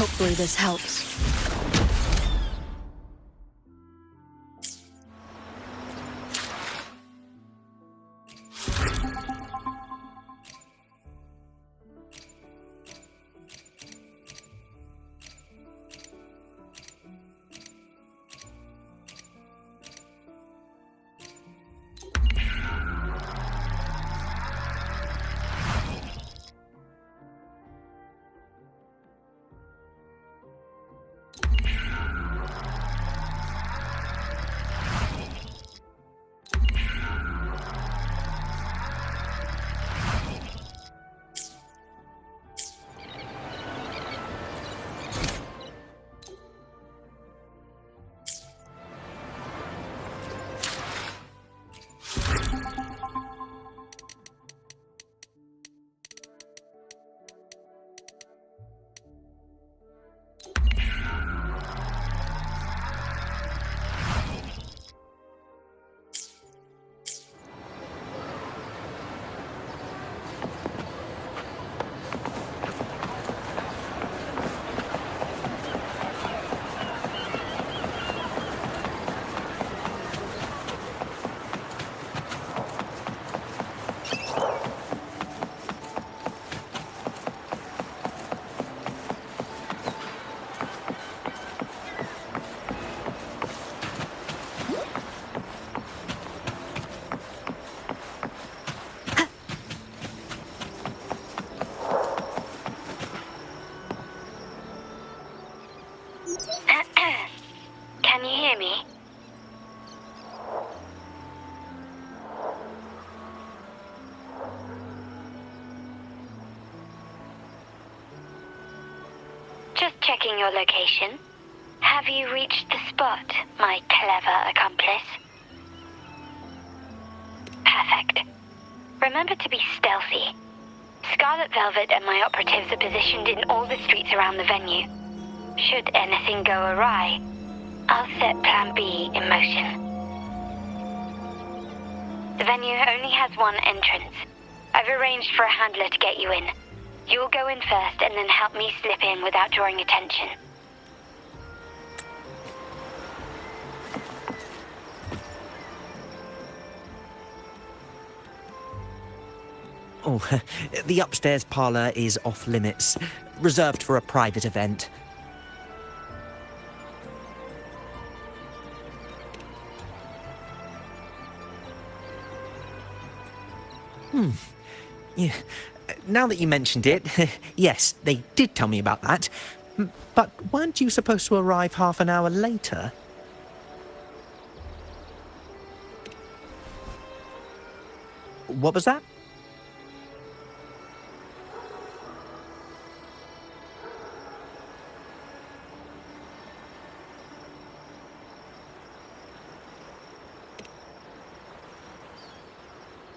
Hopefully this helps. Can you hear me? Just checking your location. Have you reached the spot, my clever accomplice? Perfect. Remember to be stealthy. Scarlet Velvet and my operatives are positioned in all the streets around the venue. Should anything go awry, I'll set Plan B in motion. The venue only has one entrance. I've arranged for a handler to get you in. You'll go in first and then help me slip in without drawing attention. Oh, the upstairs parlour is off limits, reserved for a private event. Yeah. Now that you mentioned it, yes, they did tell me about that. But weren't you supposed to arrive half an hour later? What was that?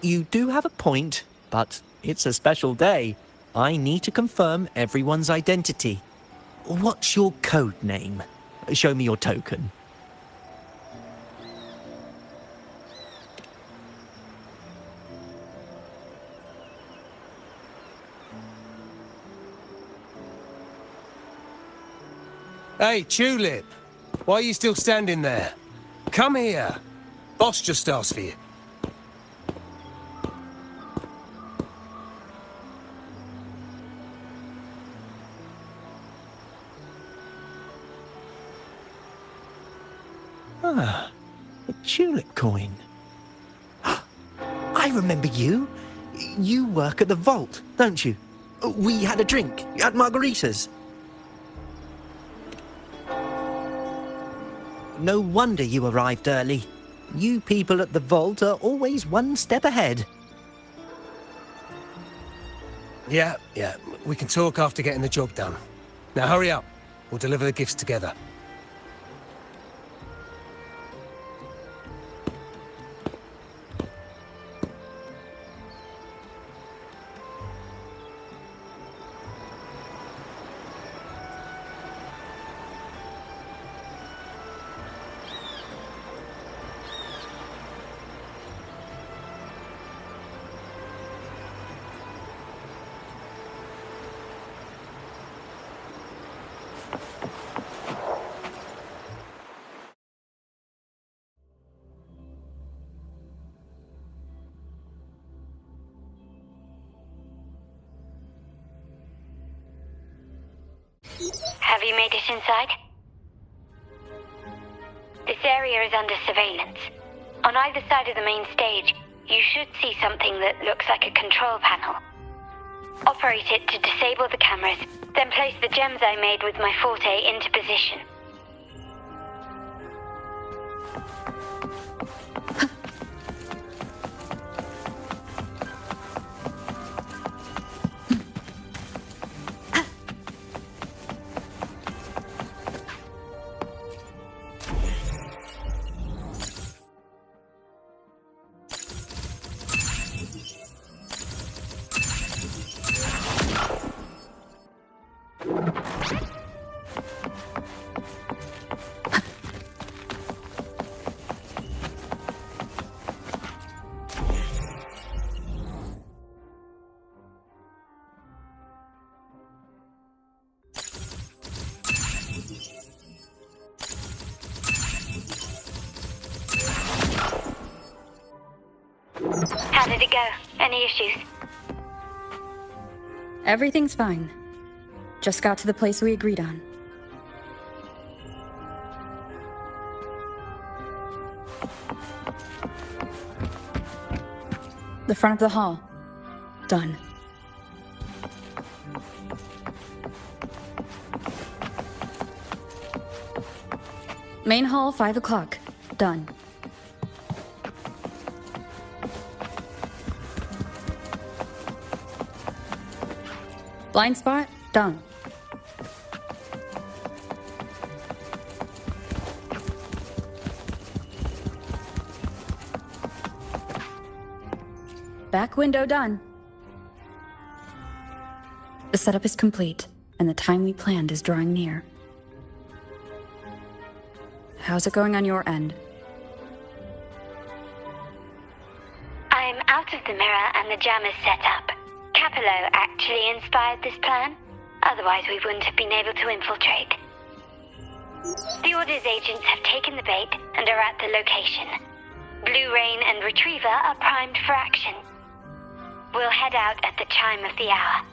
You do have a point, but it's a special day. I need to confirm everyone's identity. What's your code name? Show me your token. Hey, Tulip! Why are you still standing there? Come here! Boss just asked for you. Ah, a tulip coin. I remember you. You work at the vault, don't you? We had a drink at Margarita's. No wonder you arrived early. You people at the vault are always one step ahead. Yeah, we can talk after getting the job done. Now hurry up. We'll deliver the gifts together. Have you made it inside? This area is under surveillance. On either side of the main stage, you should see something that looks like a control panel. Operate it to disable the cameras, then place the gems I made with my forte into position. How did it go? Any issues? Everything's fine. Just got to the place we agreed on. The front of the hall. Done. Main hall, 5 o'clock. Done. Blind spot, done. Back window done. The setup is complete, and the time we planned is drawing near. How's it going on your end? I'm out of the mirror and the jam is set up. Capello actually inspired this plan. Otherwise, we wouldn't have been able to infiltrate. The Order's agents have taken the bait and are at the location. Blue Rain and Retriever are primed for action. We'll head out at the chime of the hour.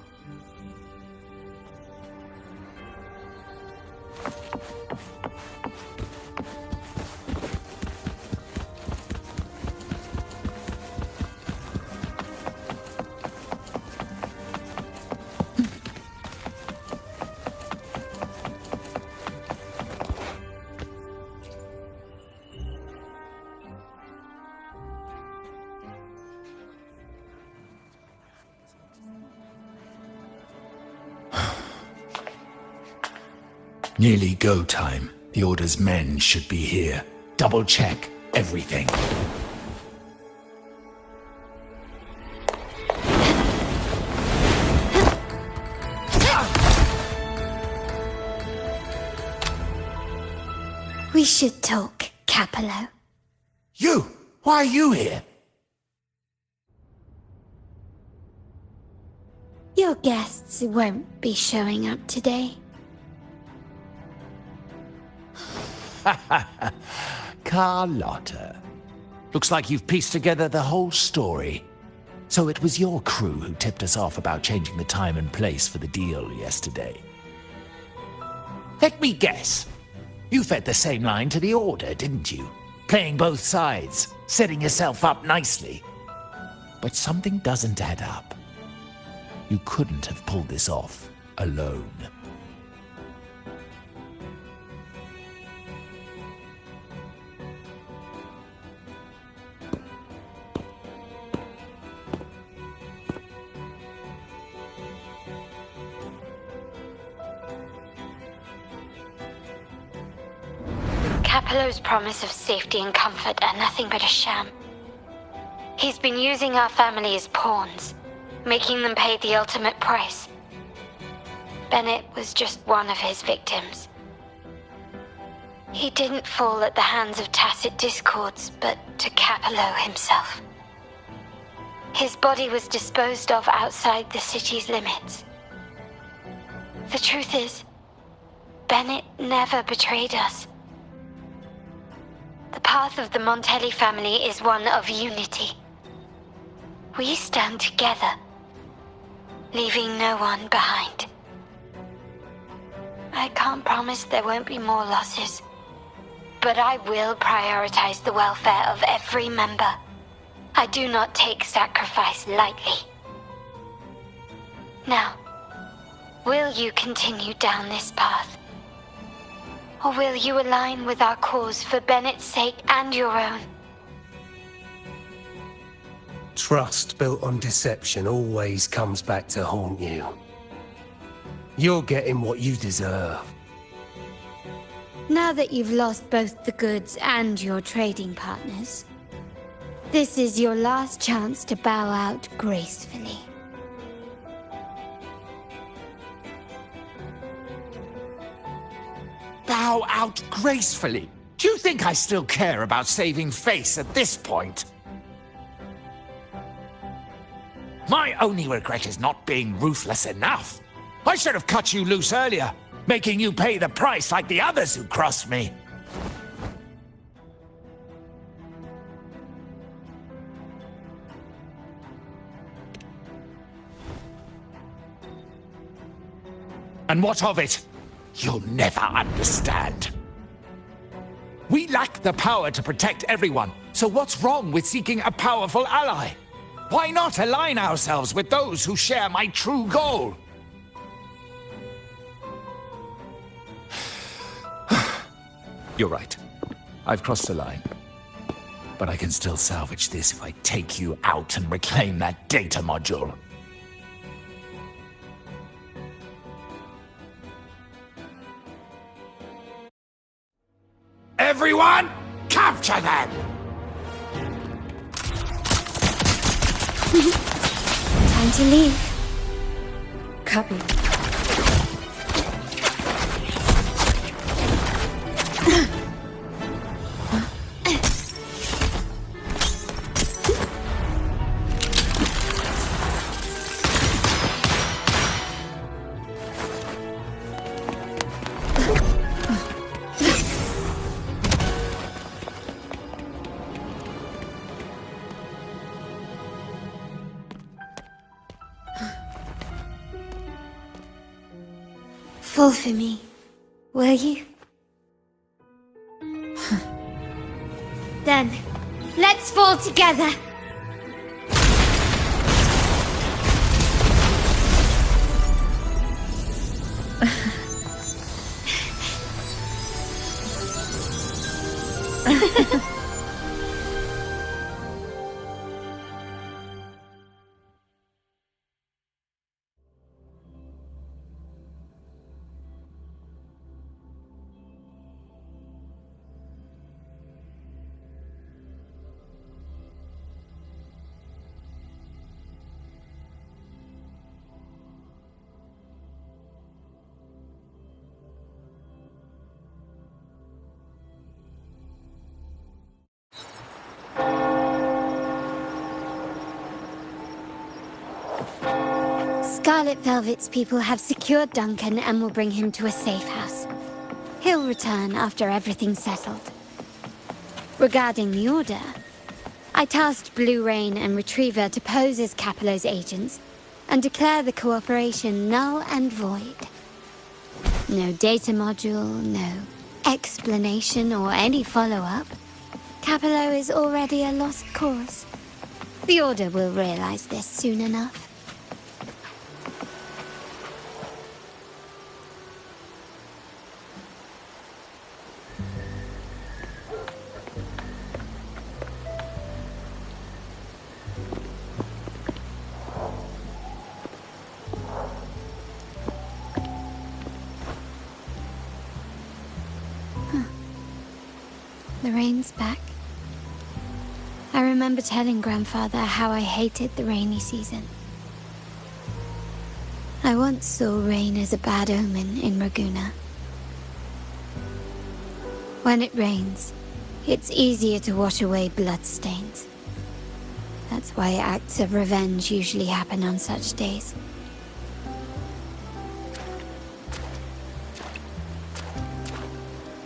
Nearly go time. The Order's men should be here. Double check everything. We should talk, Capello. You! Why are you here? Your guests won't be showing up today. Carlotta. Looks like you've pieced together the whole story. So it was your crew who tipped us off about changing the time and place for the deal yesterday. Let me guess. You fed the same line to the Order, didn't you? Playing both sides, setting yourself up nicely. But something doesn't add up. You couldn't have pulled this off alone. Capello's promise of safety and comfort are nothing but a sham. He's been using our family as pawns, making them pay the ultimate price. Bennett was just one of his victims. He didn't fall at the hands of tacit discords, but to Capello himself. His body was disposed of outside the city's limits. The truth is, Bennett never betrayed us. The path of the Montelli family is one of unity. We stand together, leaving no one behind. I can't promise there won't be more losses, but I will prioritize the welfare of every member. I do not take sacrifice lightly. Now, will you continue down this path? Or will you align with our cause for Bennett's sake and your own? Trust built on deception always comes back to haunt you. You're getting what you deserve. Now that you've lost both the goods and your trading partners, this is your last chance to bow out gracefully. Bow out gracefully? Do you think I still care about saving face at this point? My only regret is not being ruthless enough. I should have cut you loose earlier, making you pay the price like the others who crossed me. And what of it? You'll never understand. We lack the power to protect everyone, so what's wrong with seeking a powerful ally? Why not align ourselves with those who share my true goal? You're right. I've crossed the line. But I can still salvage this if I take you out and reclaim that data module. Everyone, capture them! Time to leave. Copy. Fall for me, will you? Then, let's fall together! Scarlet Velvet's people have secured Duncan and will bring him to a safe house. He'll return after everything's settled. Regarding the Order, I tasked Blue Rain and Retriever to pose as Capello's agents and declare the cooperation null and void. No data module, no explanation or any follow-up. Capello is already a lost cause. The Order will realize this soon enough. The rain's back. I remember telling Grandfather how I hated the rainy season. I once saw rain as a bad omen in Raguna. When it rains, it's easier to wash away bloodstains. That's why acts of revenge usually happen on such days.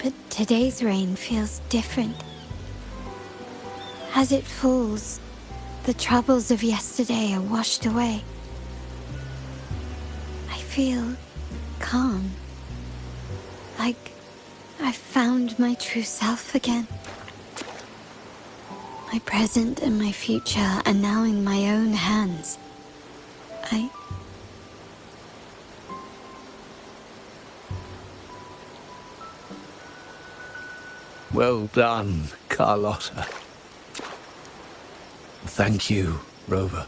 But today's rain feels different. As it falls, the troubles of yesterday are washed away. I feel calm, Like I found my true self again. My present and my future are now in my own hands. Well done, Carlotta. Thank you, Rover.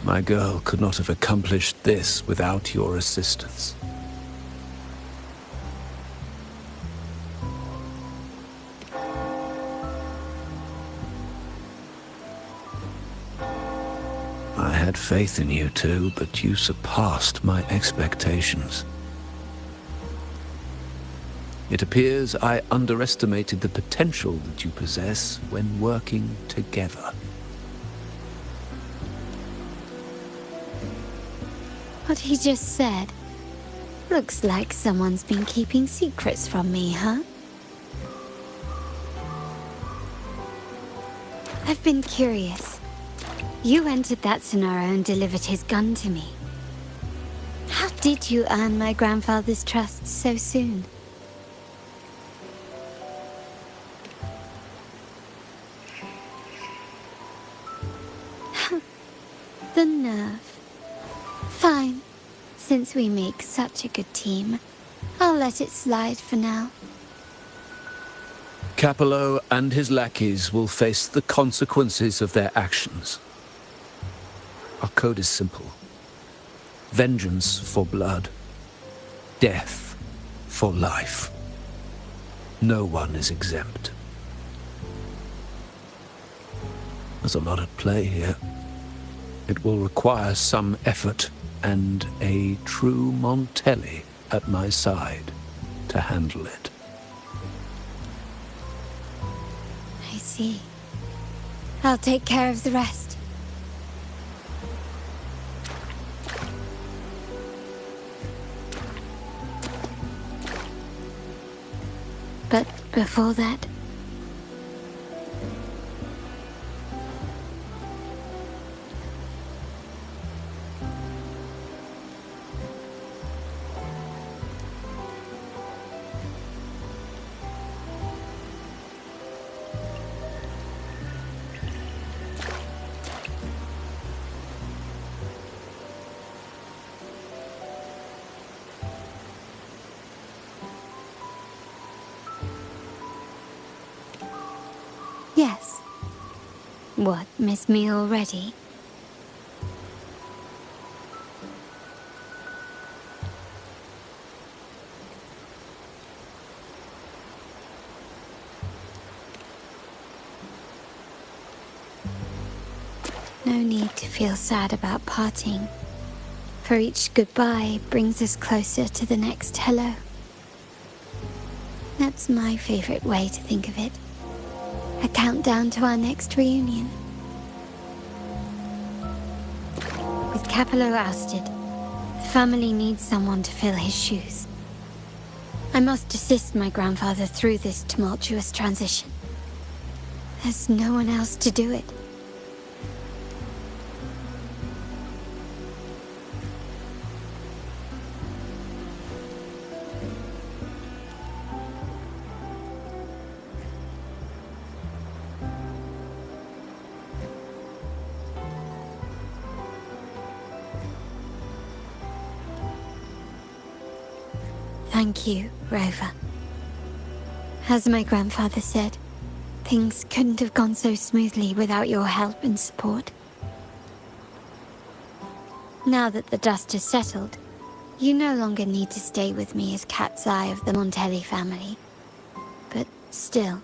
My girl could not have accomplished this without your assistance. I had faith in you too, but you surpassed my expectations. It appears I underestimated the potential that you possess when working together. What he just said. Looks like someone's been keeping secrets from me, huh? I've been curious. You entered that scenario and delivered his gun to me. How did you earn my grandfather's trust so soon? The nerve. Fine. Since we make such a good team, I'll let it slide for now. Capello and his lackeys will face the consequences of their actions. Our code is simple. Vengeance for blood. Death for life. No one is exempt. There's a lot at play here. It will require some effort and a true Montelli at my side to handle it. I see. I'll take care of the rest. But before that... Yes. What, miss me already? No need to feel sad about parting, for each goodbye brings us closer to the next hello. That's my favorite way to think of it. A countdown to our next reunion. With Capello ousted, the family needs someone to fill his shoes. I must assist my grandfather through this tumultuous transition. There's no one else to do it. Thank you, Rover. As my grandfather said, things couldn't have gone so smoothly without your help and support. Now that the dust has settled, you no longer need to stay with me as cat's eye of the Montelli family. But still,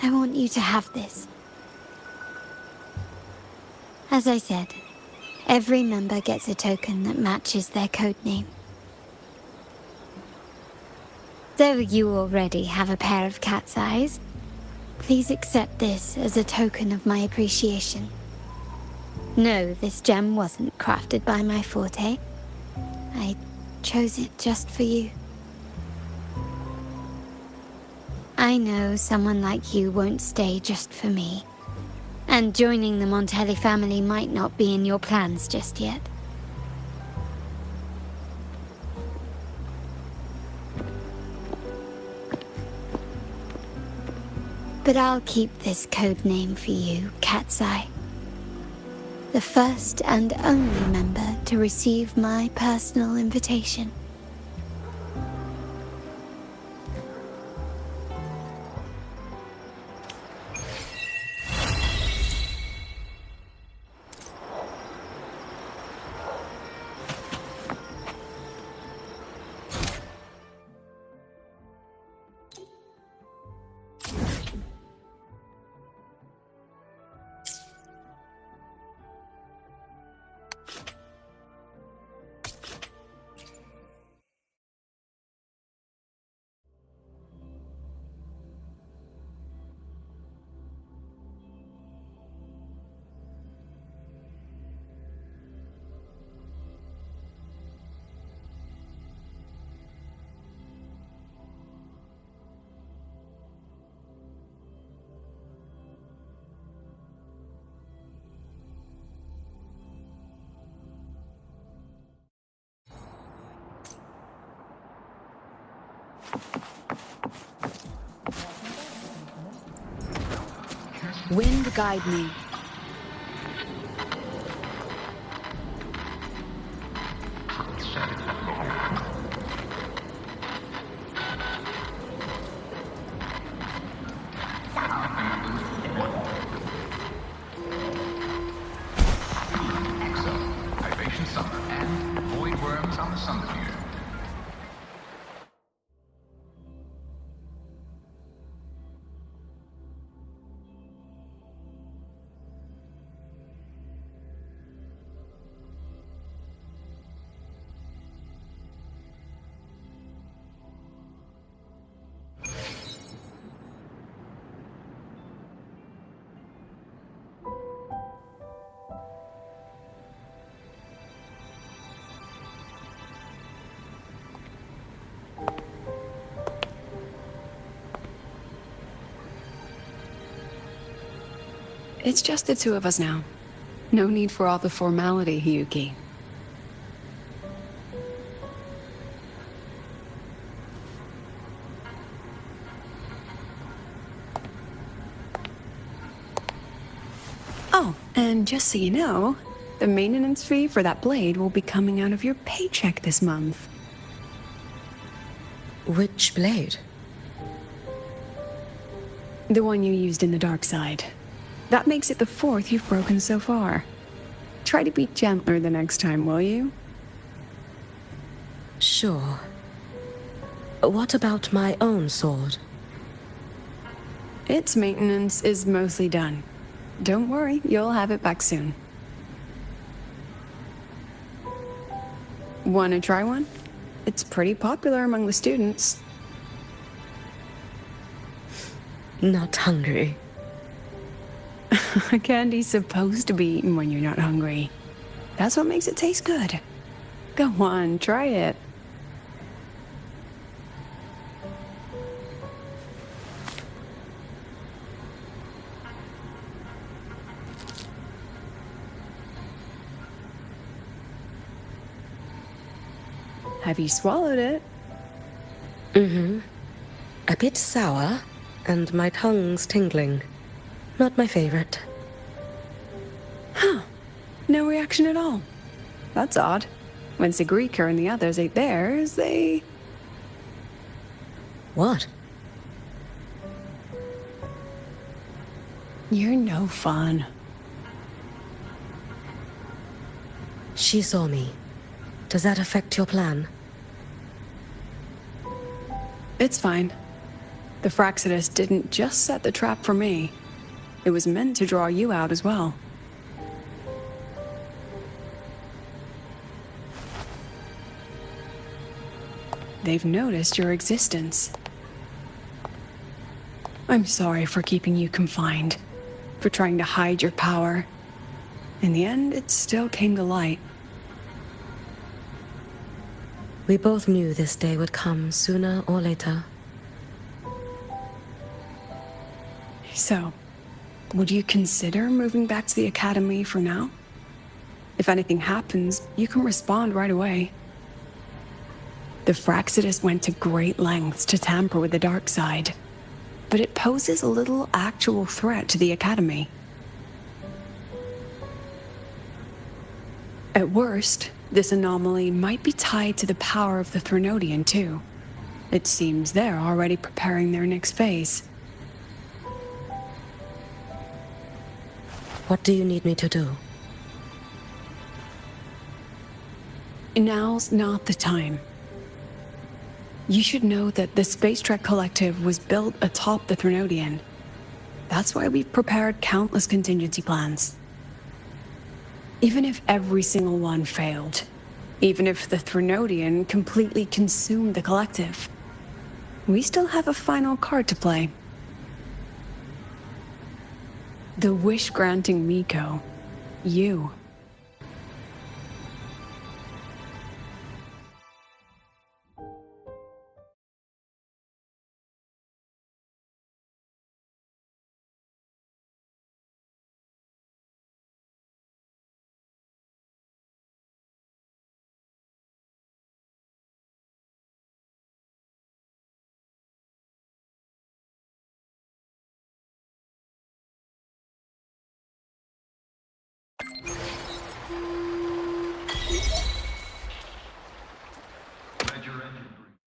I want you to have this. As I said, every member gets a token that matches their codename. Though you already have a pair of cat's eyes, please accept this as a token of my appreciation. No, this gem wasn't crafted by my forte. I chose it just for you. I know someone like you won't stay just for me, And joining the Montelli family might not be in your plans just yet. But I'll keep this code name for you, Cat's Eye. The first and only member to receive my personal invitation. Wind guide me. Vibration summer and void worms on the Sunview. It's just the two of us now. No need for all the formality, Hiyuki. Oh, and just so you know, the maintenance fee for that blade will be coming out of your paycheck this month. Which blade? The one you used in the dark side. That makes it the fourth you've broken so far. Try to be gentler the next time, will you? Sure. What about my own sword? Its maintenance is mostly done. Don't worry, you'll have it back soon. Wanna try one? It's pretty popular among the students. Not hungry. Candy's supposed to be eaten when you're not hungry. That's what makes it taste good. Go on, try it. Have you swallowed it? Mm-hmm. A bit sour, and my tongue's tingling. Not my favorite. Huh. No reaction at all. That's odd. When Sigrika and the others ate theirs, they... What? You're no fun. She saw me. Does that affect your plan? It's fine. The Fraxidus didn't just set the trap for me. It was meant to draw you out as well. They've noticed your existence. I'm sorry for keeping you confined, for trying to hide your power. In the end, it still came to light. We both knew this day would come sooner or later. So, Would you consider moving back to the Academy for now? If anything happens, you can respond right away. The Fraxidus went to great lengths to tamper with the dark side, but it poses a little actual threat to the Academy. At worst, this anomaly might be tied to the power of the Threnodian too. It seems they're already preparing their next phase. What do you need me to do? Now's not the time. You should know that the Space Trek Collective was built atop the Threnodian. That's why we've prepared countless contingency plans. Even if every single one failed, even if the Threnodian completely consumed the Collective, we still have a final card to play. The wish-granting Miko. You. Major engine breach.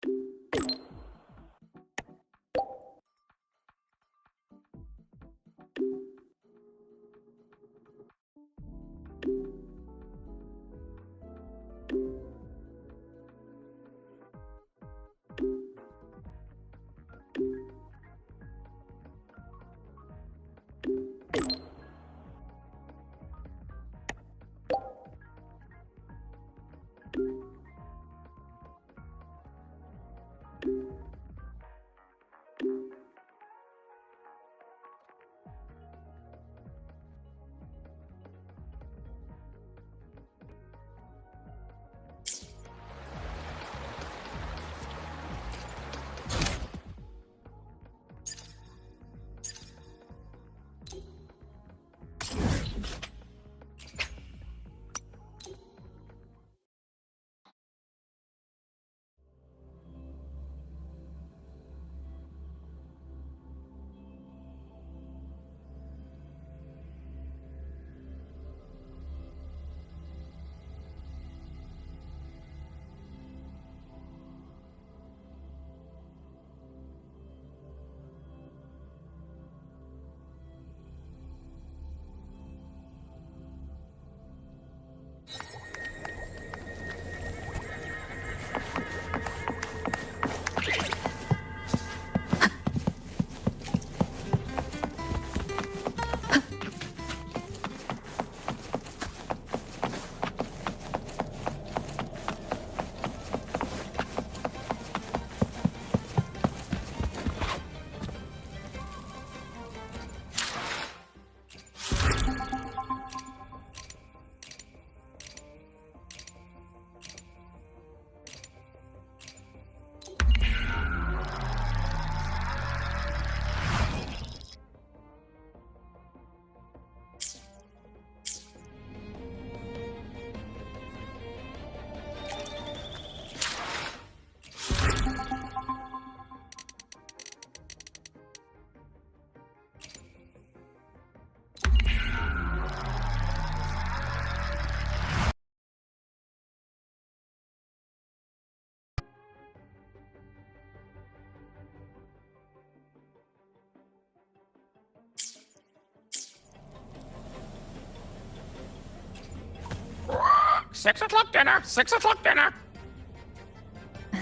Six o'clock dinner! 6 o'clock dinner!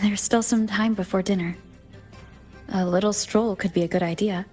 There's still some time before dinner. A little stroll could be a good idea.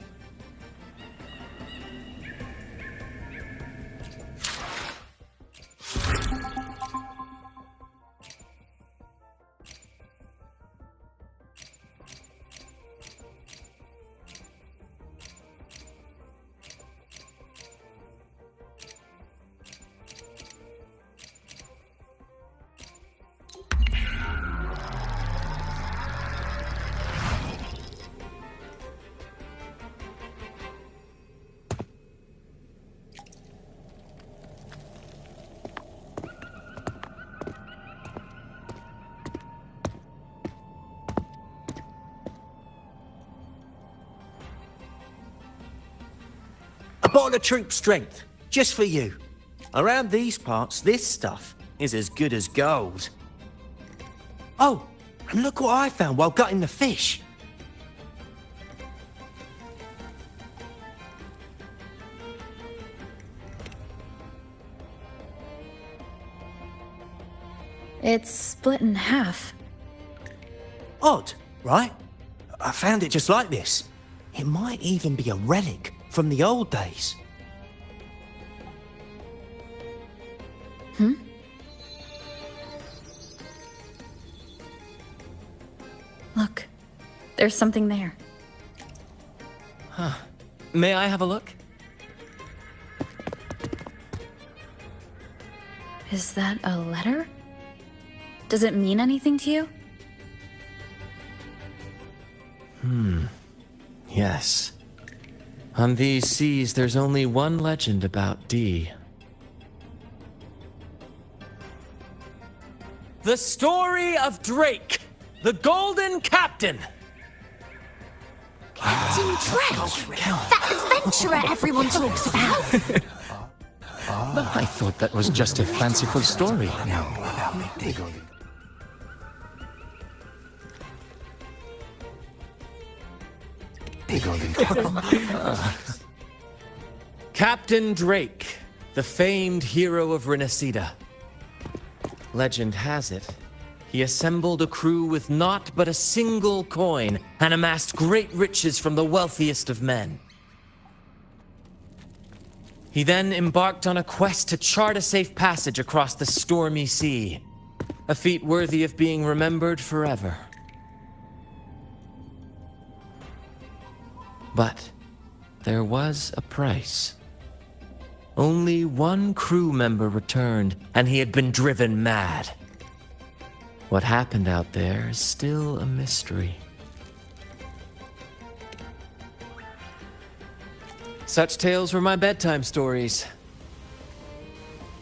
bottle of troop strength, just for you. Around these parts, this stuff is as good as gold. Oh, and look what I found while gutting the fish. It's split in half. Odd, right? I found it just like this. It might even be a relic from the old days. Look, there's something there. May I have a look? Is that a letter? Does it mean anything to you? Yes. On these seas, there's only one legend about Dee. The story of Drake, the Golden Captain. Captain Drake! That adventurer everyone talks about! I thought that was just a fanciful story. Captain Drake, the famed hero of Renacida. Legend has it, he assembled a crew with naught but a single coin and amassed great riches from the wealthiest of men. He then embarked on a quest to chart a safe passage across the stormy sea, a feat worthy of being remembered forever. But there was a price. Only one crew member returned, and he had been driven mad. What happened out there is still a mystery. Such tales were my bedtime stories.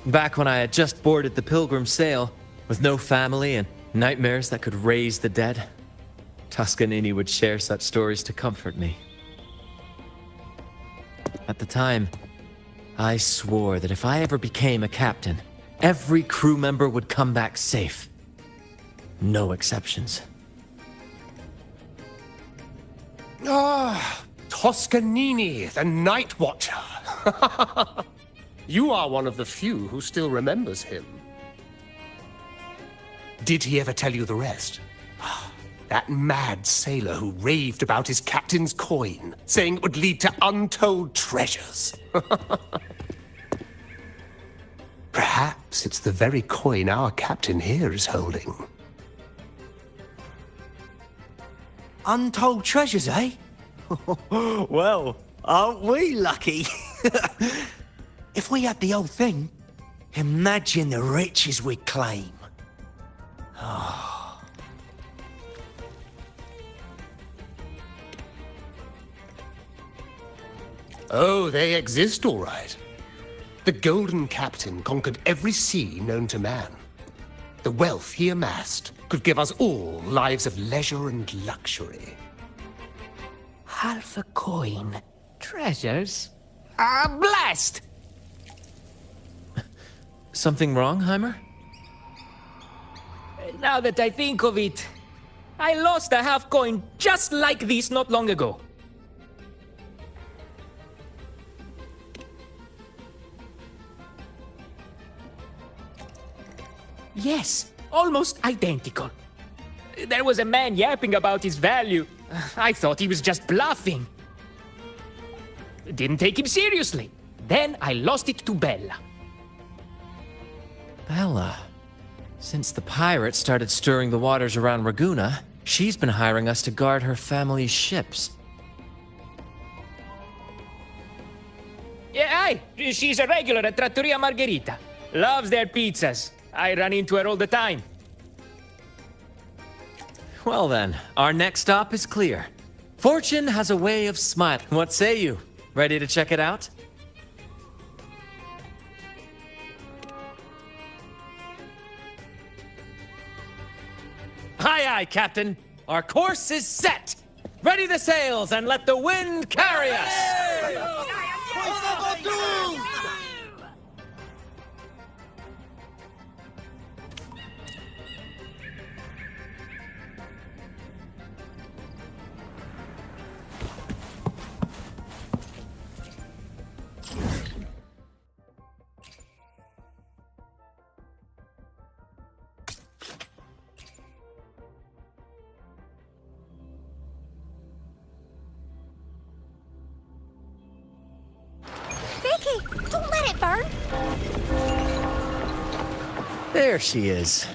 Back when I had just boarded the Pilgrim sail, with no family and nightmares that could raise the dead, Toscanini would share such stories to comfort me. At the time, I swore that if I ever became a captain, every crew member would come back safe. No exceptions. Toscanini, the Night Watcher. You are one of the few who still remembers him. Did he ever tell you the rest? That mad sailor who raved about his captain's coin, saying it would lead to untold treasures. Perhaps it's the very coin our captain here is holding. Untold treasures, eh? Well, aren't we lucky? If we had the whole thing, imagine the riches we'd claim. Oh, they exist, all right. The Golden Captain conquered every sea known to man. The wealth he amassed could give us all lives of leisure and luxury. Half a coin. Treasures? Blast! Something wrong, Heimer? Now that I think of it, I lost a half coin just like this not long ago. Yes, almost identical. There was a man yapping about his value. I thought he was just bluffing. Didn't take him seriously. Then I lost it to Bella. Bella. Since the pirates started stirring the waters around Raguna, she's been hiring us to guard her family's ships. Yeah, aye. She's a regular at Trattoria Margherita. Loves their pizzas. I run into her all the time. Well then, our next stop is clear. Fortune has a way of smiling. What say you? Ready to check it out? Aye, aye, Captain. Our course is set. Ready the sails and let the wind carry us. Vicky, don't let it burn! There she is.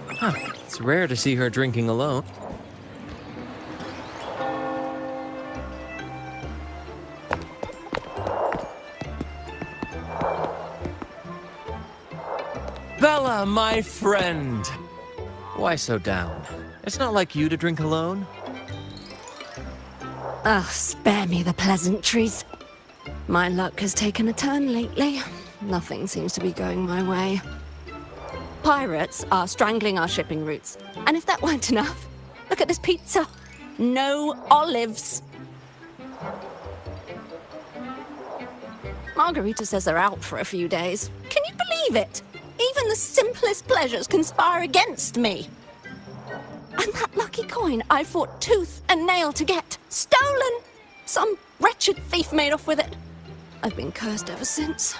Huh. It's rare to see her drinking alone. Bella, my friend! Why so down? It's not like you to drink alone. Oh, spare me the pleasantries. My luck has taken a turn lately. Nothing seems to be going my way. Pirates are strangling our shipping routes. And if that weren't enough, look at this pizza. No olives. Margarita says they're out for a few days. Can you believe it? Even the simplest pleasures conspire against me. And that lucky coin I fought tooth and nail to get. Stolen! Some wretched thief made off with it. I've been cursed ever since.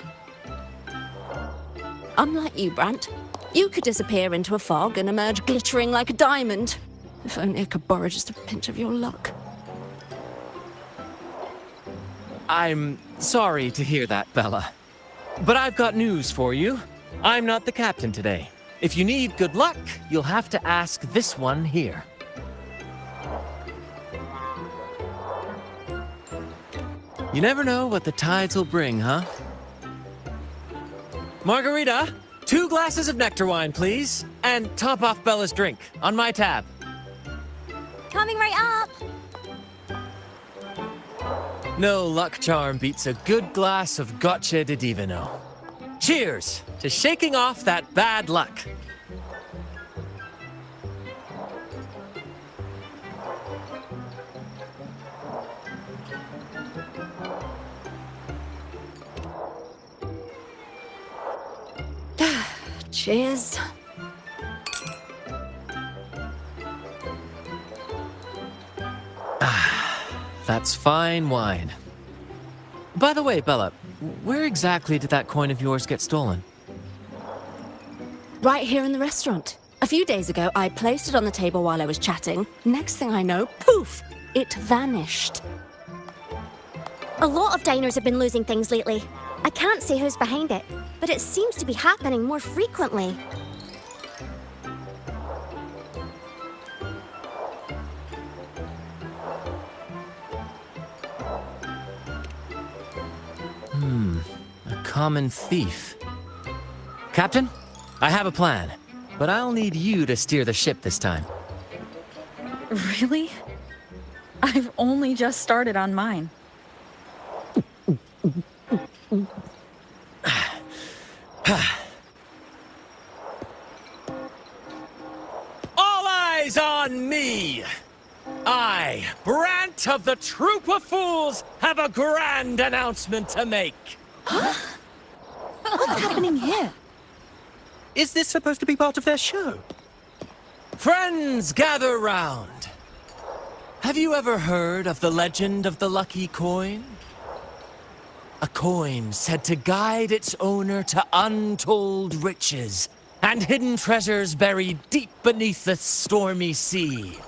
Unlike you, Brant, you could disappear into a fog and emerge glittering like a diamond. If only I could borrow just a pinch of your luck. I'm sorry to hear that, Bella. But I've got news for you. I'm not the captain today. If you need good luck, you'll have to ask this one here. You never know what the tides will bring, huh? Margarita, 2 glasses of nectar wine, please. And top off Bella's drink, on my tab. Coming right up! No luck charm beats a good glass of gotcha di divino. Cheers to shaking off that bad luck. Cheers. That's fine wine. By the way, Bella, where exactly did that coin of yours get stolen? Right here in the restaurant. A few days ago, I placed it on the table while I was chatting. Next thing I know, poof, it vanished. A lot of diners have been losing things lately. I can't say who's behind it, but it seems to be happening more frequently. A common thief. Captain, I have a plan, but I'll need you to steer the ship this time. Really? I've only just started on mine. All eyes on me! I, Brant of the Troop of Fools, have a grand announcement to make. What's happening here? Is this supposed to be part of their show? Friends, gather round. Have you ever heard of the legend of the lucky coin? A coin said to guide its owner to untold riches and hidden treasures buried deep beneath the stormy sea.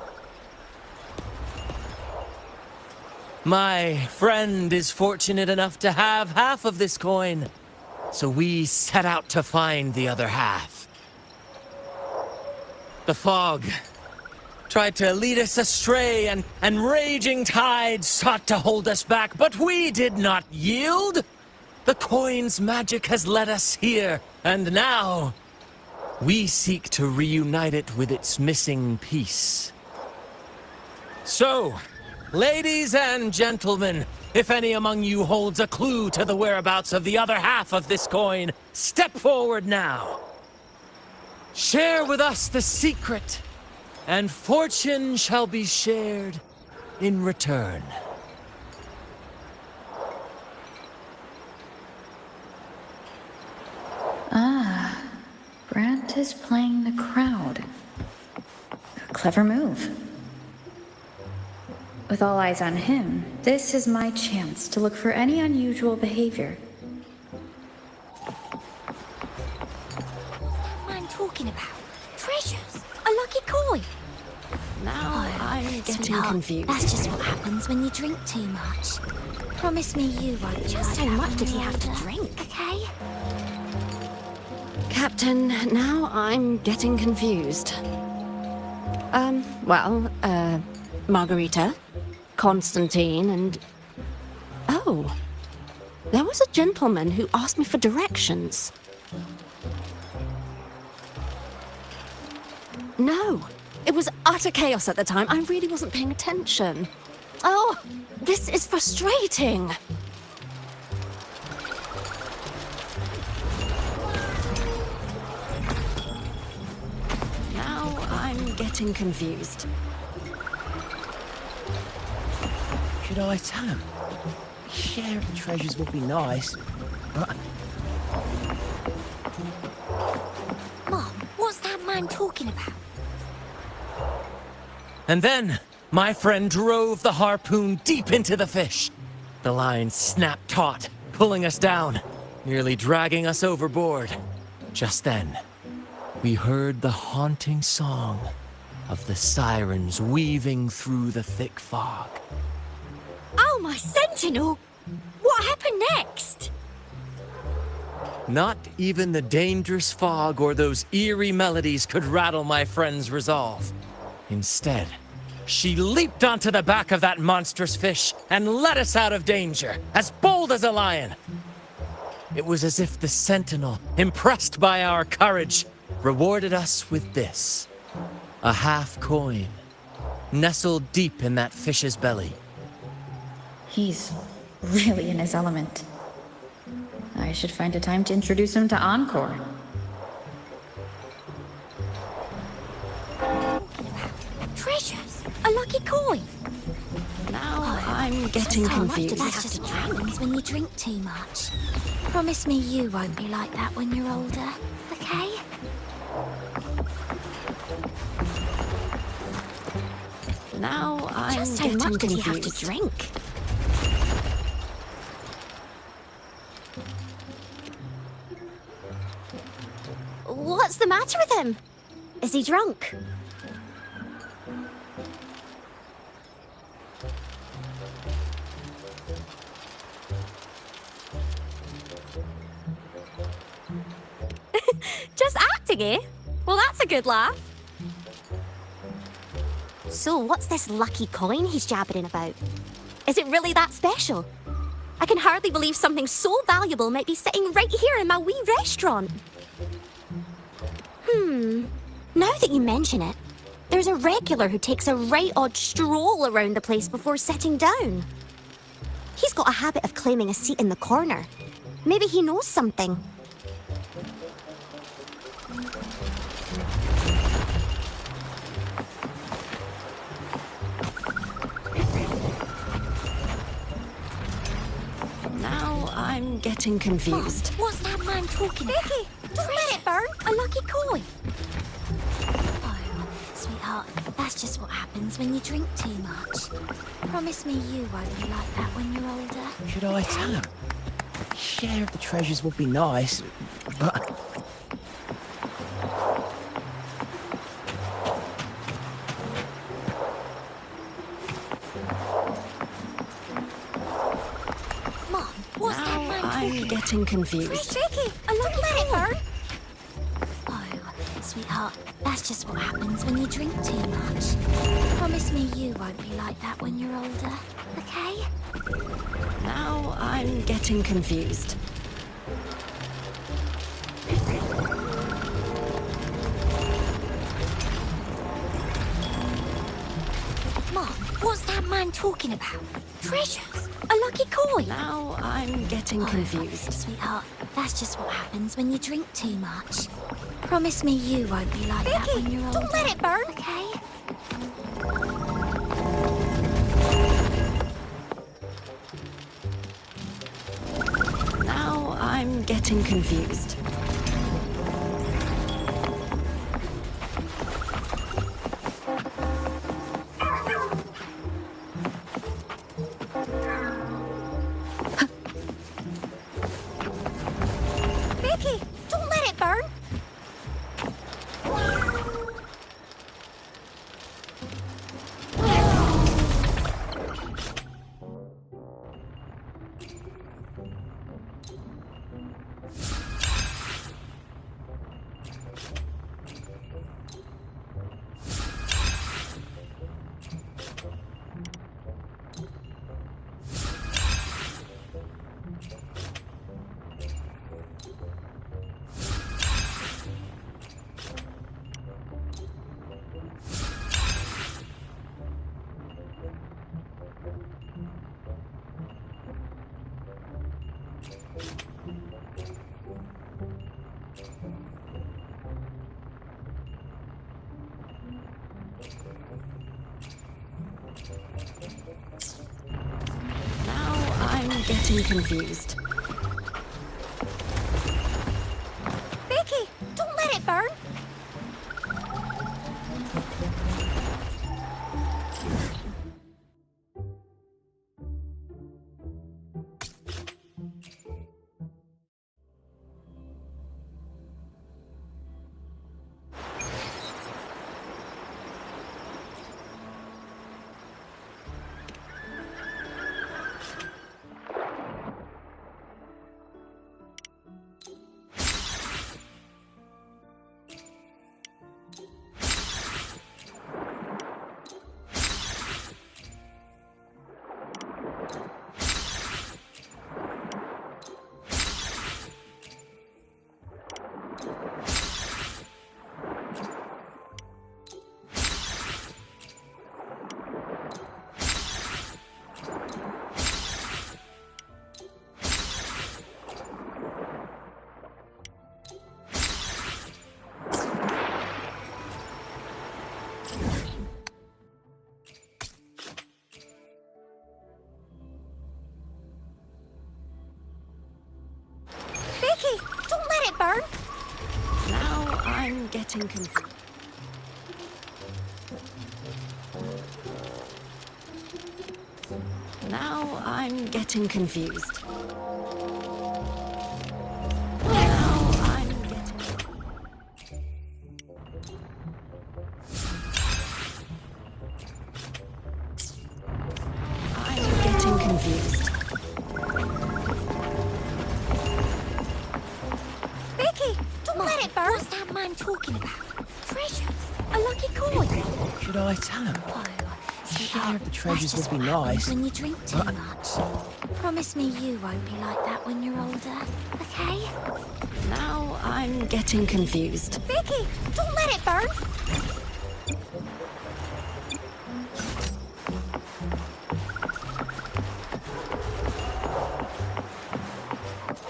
My friend is fortunate enough to have half of this coin, so we set out to find the other half. The fog tried to lead us astray, and raging tides sought to hold us back, but we did not yield. The coin's magic has led us here, and now we seek to reunite it with its missing piece. So, ladies and gentlemen, if any among you holds a clue to the whereabouts of the other half of this coin, step forward now. Share with us the secret, and fortune shall be shared in return. is playing the crowd. A clever move. With all eyes on him, this is my chance to look for any unusual behavior. What am I talking about? Treasures! A lucky coin! Now I'm getting Sweetheart, confused. that's just what happens when you drink too much. Promise me you won't be Just like how that much when did he you're have to older, drink? Okay? Captain, now I'm getting confused. Margarita, Constantine, and... Oh, there was a gentleman who asked me for directions. No, it was utter chaos at the time. I really wasn't paying attention. Oh, this is frustrating. Now I'm getting confused. Should I tell him? Share of the treasures would be nice, but Mom, what's that man talking about? And then, my friend drove the harpoon deep into the fish. The line snapped taut, pulling us down, nearly dragging us overboard. Just then, we heard the haunting song of the sirens weaving through the thick fog. Oh, my sentinel! What happened next? Not even the dangerous fog or those eerie melodies could rattle my friend's resolve. Instead, she leaped onto the back of that monstrous fish and led us out of danger, as bold as a lion. It was as if the sentinel, impressed by our courage, rewarded us with this. A half coin, nestled deep in that fish's belly. He's really in his element. I should find a time to introduce him to Encore. Treasures! A lucky coin! Now I'm getting confused. That's just what happens when you drink too much. Promise me you won't be like that when you're older, okay? Now I'm Just how getting much did he have to confused. drink? What's the matter with him? Is he drunk? Just acting, eh? Well, that's a good laugh. So, what's this lucky coin he's jabbering about? Is it really that special? I can hardly believe something so valuable might be sitting right here in my wee restaurant. Now that you mention it, there's a regular who takes a right odd stroll around the place before sitting down. He's got a habit of claiming a seat in the corner. Maybe he knows something. Now I'm getting confused. What's that man talking about? Vicky, don't let it burn. A lucky coin. Oh, sweetheart, that's just what happens when you drink too much. Promise me you won't be like that when you're older. should I tell him? Share of the treasures would be nice, but Mom, what's that Now man I'm talking getting confused. Vicky, a lucky coin. Oh, sweetheart, that's just what happens when you drink too much. Promise me you won't be like that when you're older, okay? Now I'm getting confused. Mom, what's that man talking about? Treasures? A lucky coin? Now I'm getting confused. Sweetheart, that's just what happens when you drink too much. Promise me you won't be like that when you're older. Don't let it burn, okay? Now I'm getting confused. Now I'm getting confused. Vicky, don't let it burn! Vicky, don't let it burn! Now I'm getting confused. Now I'm getting confused. Now I'm getting... I'm getting confused. Vicky, don't let it burn! What's that man talking about? Treasures? A lucky coin? Should I tell him? Oh, Share sweetheart, of the treasures that's just would be what happens nice. when you drink too much. Promise me you won't be like that when you're older, okay? Now I'm getting confused. Vicky, don't let it burn!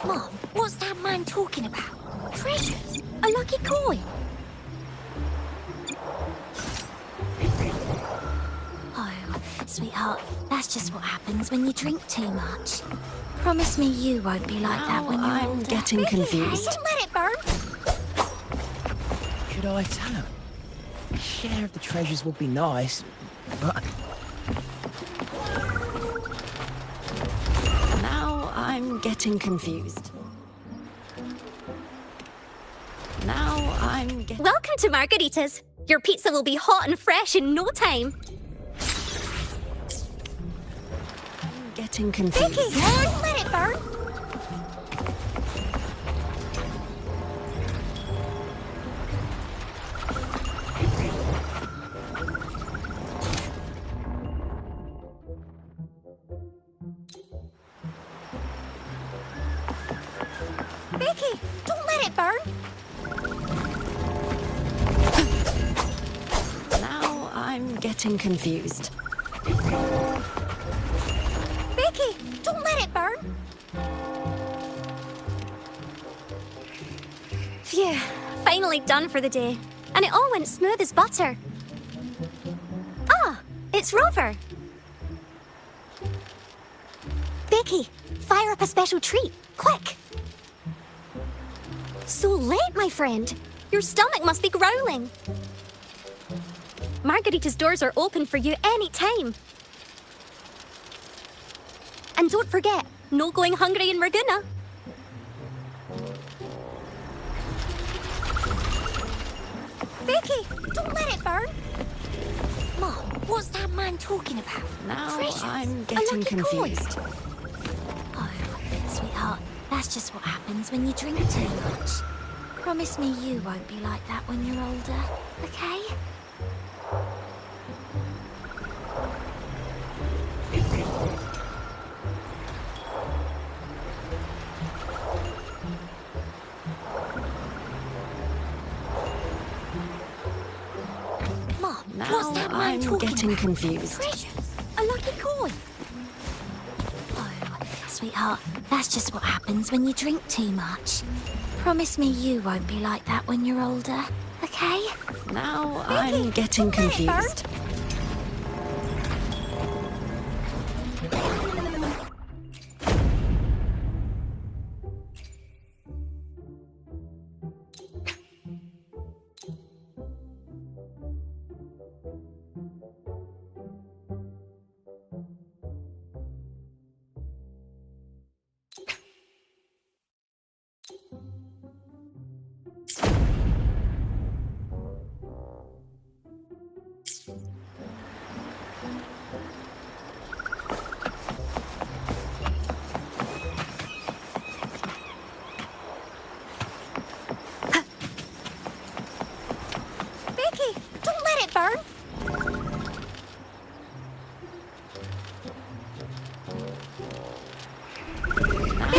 Mom, what's that man talking about? Treasures? A lucky coin? Oh, sweetheart, that's just what happens when you drink too much. Promise me you won't be like that when you're I'm older. getting Vicky, confused. don't let it burn! Should I tell him? Share of the treasures would be nice, but Now I'm getting confused. Now I'm getting... Welcome to Margarita's. Your pizza will be hot and fresh in no time. getting confused. Vicky, don't let it burn. Vicky, don't let it burn. Now I'm getting confused. Vicky, don't let it burn. Phew, finally done for the day. And it all went smooth as butter. Ah, it's Rover. Vicky, fire up a special treat, quick. So late, my friend. Your stomach must be growling. Margarita's doors are open for you any time. And don't forget, no going hungry in Marguna. Vicky, don't let it burn. Mom, what's that man talking about? Now Treasures? I'm A getting lucky coin? confused. Oh, sweetheart, that's just what happens when you drink too much. Promise me you won't be like that when you're older, okay? Mom, what's Now that man I'm talking getting about? confused. Treasures? A lucky coin? Oh, sweetheart, that's just what happens when you drink too much. Promise me you won't be like that when you're older, okay? Now Vicky, I'm getting don't let it burn. confused.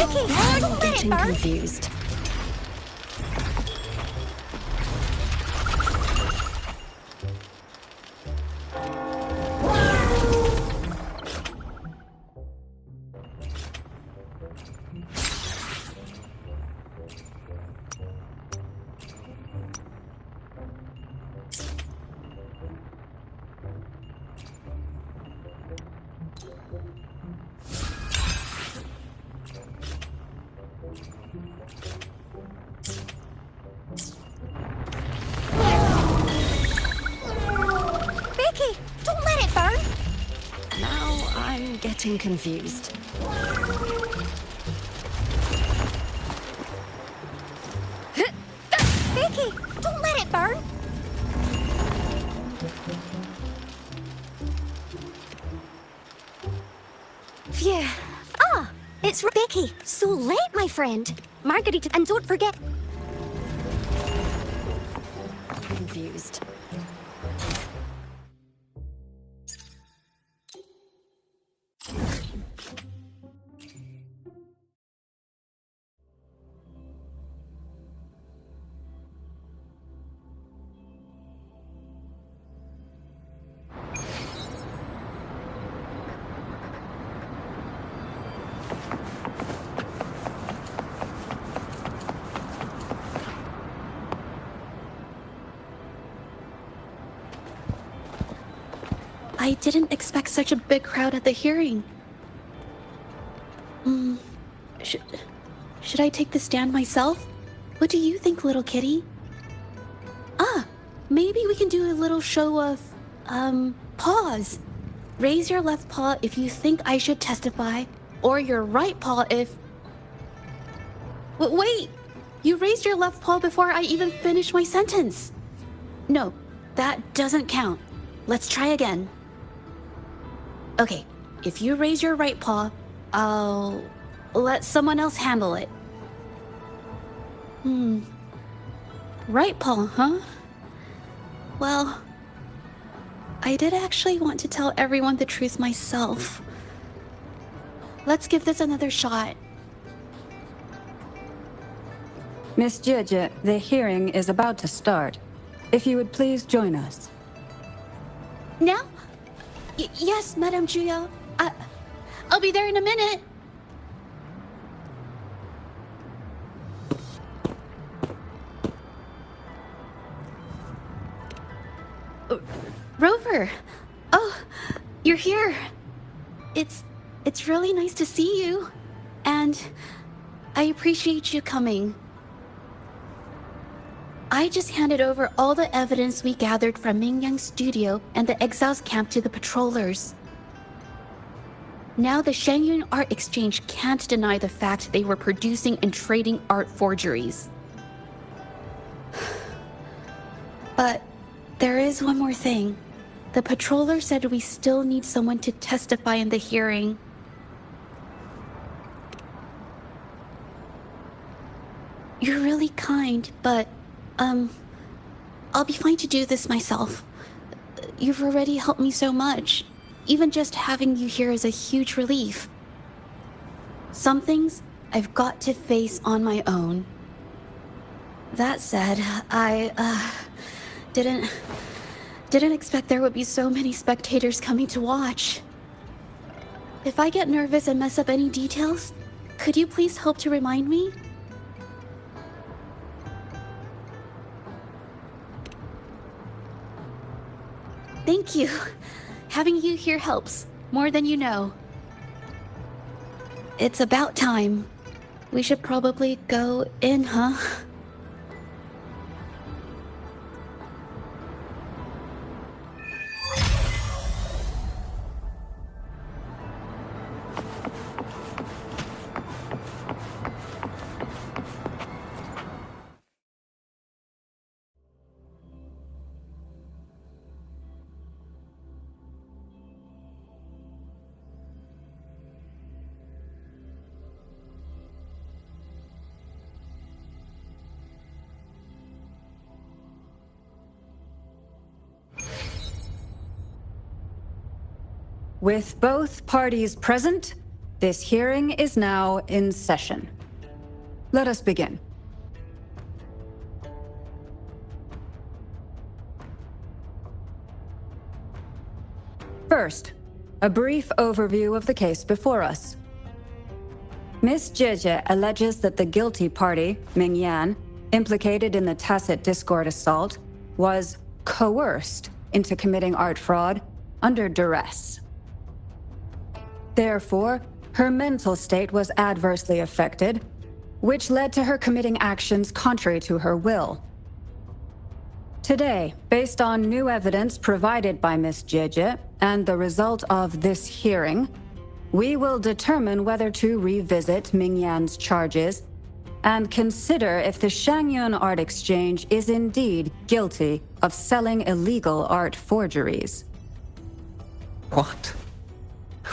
Vicky, I'm getting confused. Vicky, don't let it burn! Now I'm getting confused. Vicky, don't let it burn! Phew. Ah, it's Vicky. So late, my friend. Margarita, and don't forget... Confused. I didn't expect such a big crowd at the hearing. Should I take the stand myself? What do you think, little kitty? Ah, maybe we can do a little show of, paws. Raise your left paw if you think I should testify, or your right paw if... Wait! You raised your left paw before I even finished my sentence. No, that doesn't count. Let's try again. Okay, if you raise your right paw, I'll let someone else handle it. Right paw, huh? Well, I did actually want to tell everyone the truth myself. Let's give this another shot. Miss Jeje, the hearing is about to start. If you would please join us. Now? Yes, Madame Juyo. I'll be there in a minute. Rover. Oh, you're here. It's really nice to see you. And I appreciate you coming. I just handed over all the evidence we gathered from Mingyang's studio and the exiles camp to the patrollers. Now the Shengyun Art Exchange can't deny the fact they were producing and trading art forgeries. But there is one more thing. The patroller said we still need someone to testify in the hearing. You're really kind, but I'll be fine to do this myself. You've already helped me so much. Even just having you here is a huge relief. Some things I've got to face on my own. That said, I didn't expect there would be so many spectators coming to watch. If I get nervous and mess up any details, could you please help to remind me? Thank you. Having you here helps, more than you know. It's about time. We should probably go in, huh? With both parties present, this hearing is now in session. Let us begin. First, a brief overview of the case before us. Miss Jeje alleges that the guilty party, Ming Yan, implicated in the tacit discord assault, was coerced into committing art fraud under duress. Therefore, her mental state was adversely affected, which led to her committing actions contrary to her will. Today, based on new evidence provided by Miss Jeje and the result of this hearing, we will determine whether to revisit Ming Yan's charges and consider if the Shangyun Art Exchange is indeed guilty of selling illegal art forgeries. What?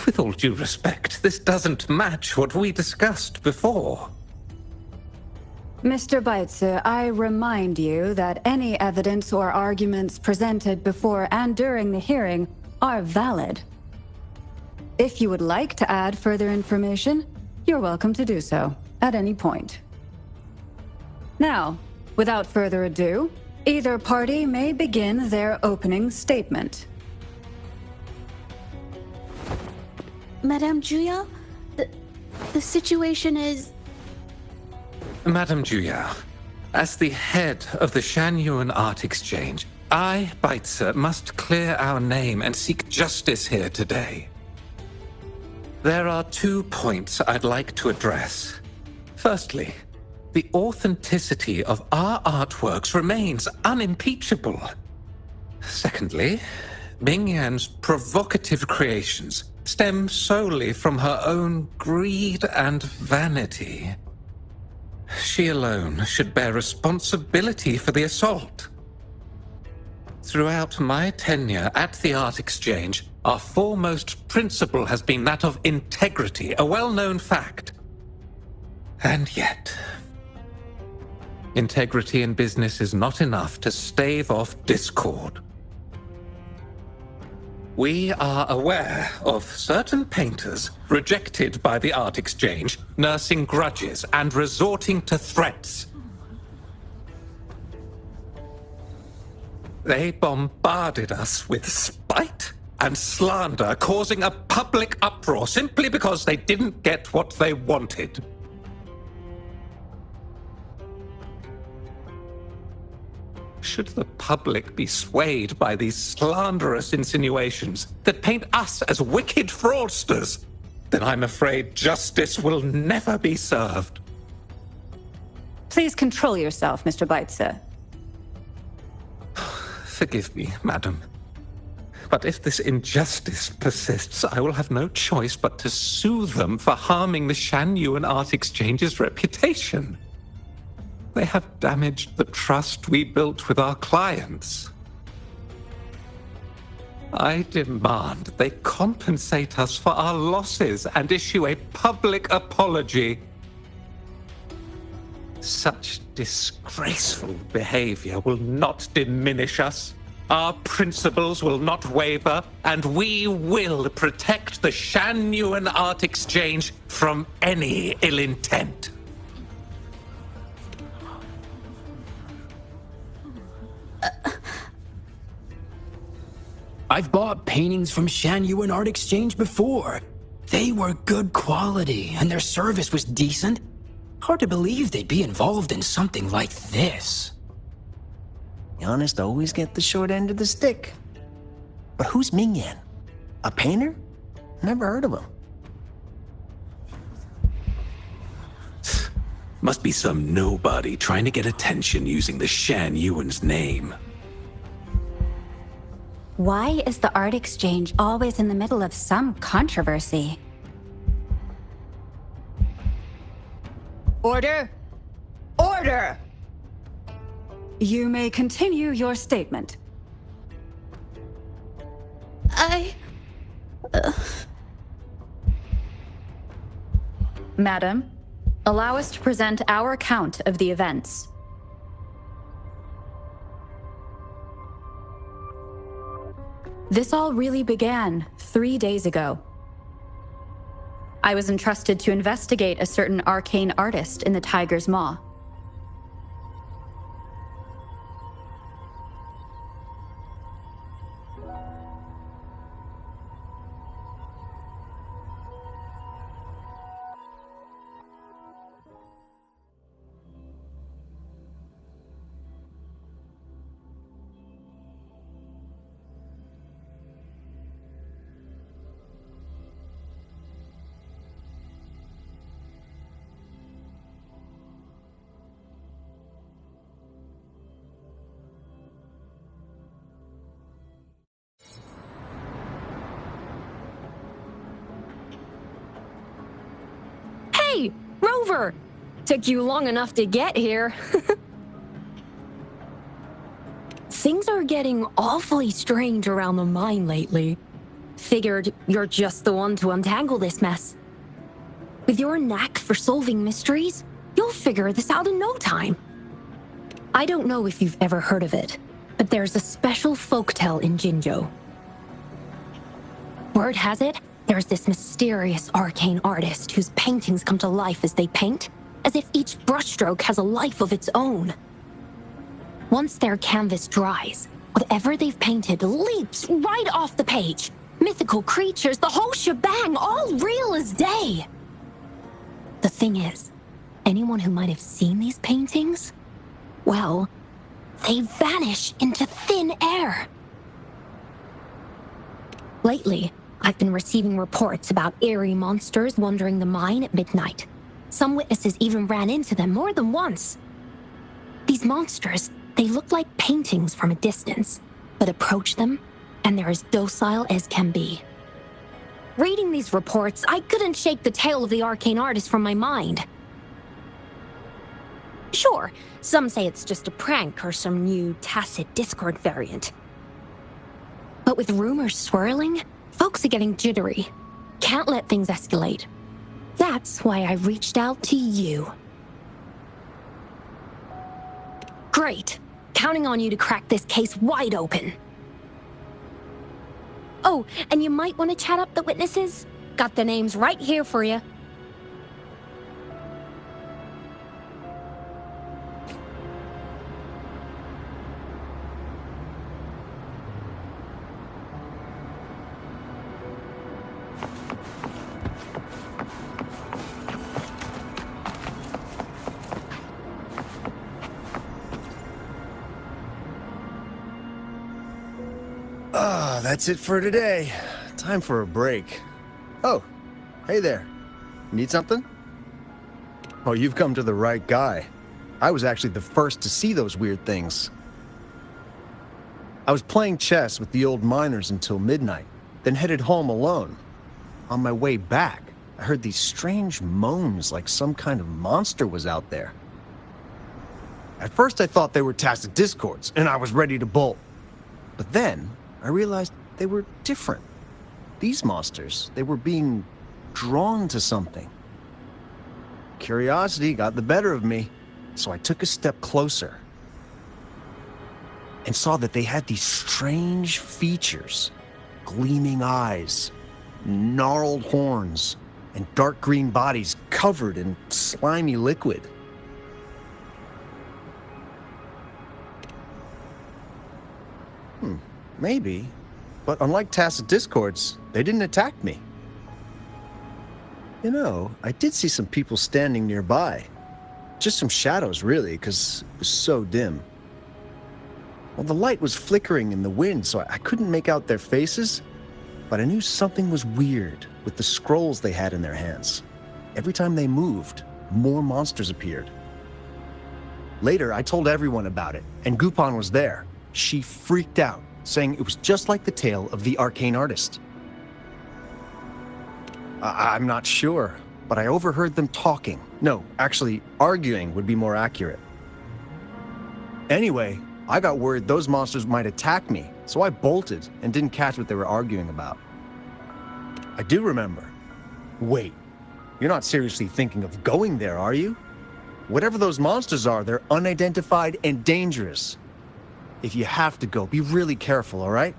With all due respect, this doesn't match what we discussed before. Mr. Baitze, I remind you that any evidence or arguments presented before and during the hearing are valid. If you would like to add further information, you're welcome to do so at any point. Now, without further ado, either party may begin their opening statement. Madame Juya, the situation is... Madame Juya, as the head of the Shanyuan Art Exchange, I, Baitze, must clear our name and seek justice here today. There are 2 points I'd like to address. Firstly, the authenticity of our artworks remains unimpeachable. Secondly, Ming Yan's provocative creations stem solely from her own greed and vanity. She alone should bear responsibility for the assault. Throughout my tenure at the Art Exchange, our foremost principle has been that of integrity, a well-known fact. And yet, integrity in business is not enough to stave off discord. We are aware of certain painters rejected by the Art Exchange, nursing grudges and resorting to threats. They bombarded us with spite and slander, causing a public uproar simply because they didn't get what they wanted. Should the public be swayed by these slanderous insinuations that paint us as wicked fraudsters, then I'm afraid justice will never be served. Please control yourself, Mr. Baitze. Forgive me, madam. But if this injustice persists, I will have no choice but to sue them for harming the Shanyuan Art Exchange's reputation. They have damaged the trust we built with our clients. I demand they compensate us for our losses and issue a public apology. Such disgraceful behavior will not diminish us. Our principles will not waver, and we will protect the Shanyuan Art Exchange from any ill intent. I've bought paintings from Shanyuan Art Exchange before. They were good quality, and their service was decent. Hard to believe they'd be involved in something like this. The honest always get the short end of the stick. But who's Ming Yan? A painter? Never heard of him. Must be some nobody trying to get attention using the Shanyuan's name. Why is the Art Exchange always in the middle of some controversy? Order! Order! You may continue your statement. Madam, allow us to present our account of the events. This all really began 3 days ago. I was entrusted to investigate a certain arcane artist in the Tiger's Maw. Hey, Rover! Took you long enough to get here. Things are getting awfully strange around the mine lately. Figured you're just the one to untangle this mess. With your knack for solving mysteries, you'll figure this out in no time. I don't know if you've ever heard of it, but there's a special folktale in Jinzhou. Word has it, there's this mysterious arcane artist whose paintings come to life as they paint, as if each brushstroke has a life of its own. Once their canvas dries, whatever they've painted leaps right off the page. Mythical creatures, the whole shebang, all real as day. The thing is, anyone who might have seen these paintings, well, they vanish into thin air. Lately, I've been receiving reports about eerie monsters wandering the mine at midnight. Some witnesses even ran into them more than once. These monsters, they look like paintings from a distance, but approach them, and they're as docile as can be. Reading these reports, I couldn't shake the tale of the arcane artist from my mind. Sure, some say it's just a prank or some new tacit Discord variant. But with rumors swirling, folks are getting jittery. Can't let things escalate. That's why I reached out to you. Great. Counting on you to crack this case wide open. Oh, and you might want to chat up the witnesses. Got the names right here for you. That's it for today. Time for a break. Oh, hey there. Need something? Oh, you've come to the right guy. I was actually the first to see those weird things. I was playing chess with the old miners until midnight, then headed home alone. On my way back, I heard these strange moans like some kind of monster was out there. At first I thought they were tacit discords, and I was ready to bolt. But then, I realized they were different. These monsters, they were being drawn to something. Curiosity got the better of me, so I took a step closer and saw that they had these strange features. Gleaming eyes, gnarled horns, and dark green bodies covered in slimy liquid. Maybe. But unlike tacit discords, they didn't attack me. You know, I did see some people standing nearby. Just some shadows, really, because it was so dim. Well, the light was flickering in the wind, so I couldn't make out their faces, but I knew something was weird with the scrolls they had in their hands. Every time they moved, more monsters appeared. Later, I told everyone about it, and Gupon was there. She freaked out, saying it was just like the tale of the arcane artist. I'm not sure, but I overheard them talking. No, actually, arguing would be more accurate. Anyway, I got worried those monsters might attack me, so I bolted and didn't catch what they were arguing about. I do remember. Wait, you're not seriously thinking of going there, are you? Whatever those monsters are, they're unidentified and dangerous. If you have to go, be really careful, all right?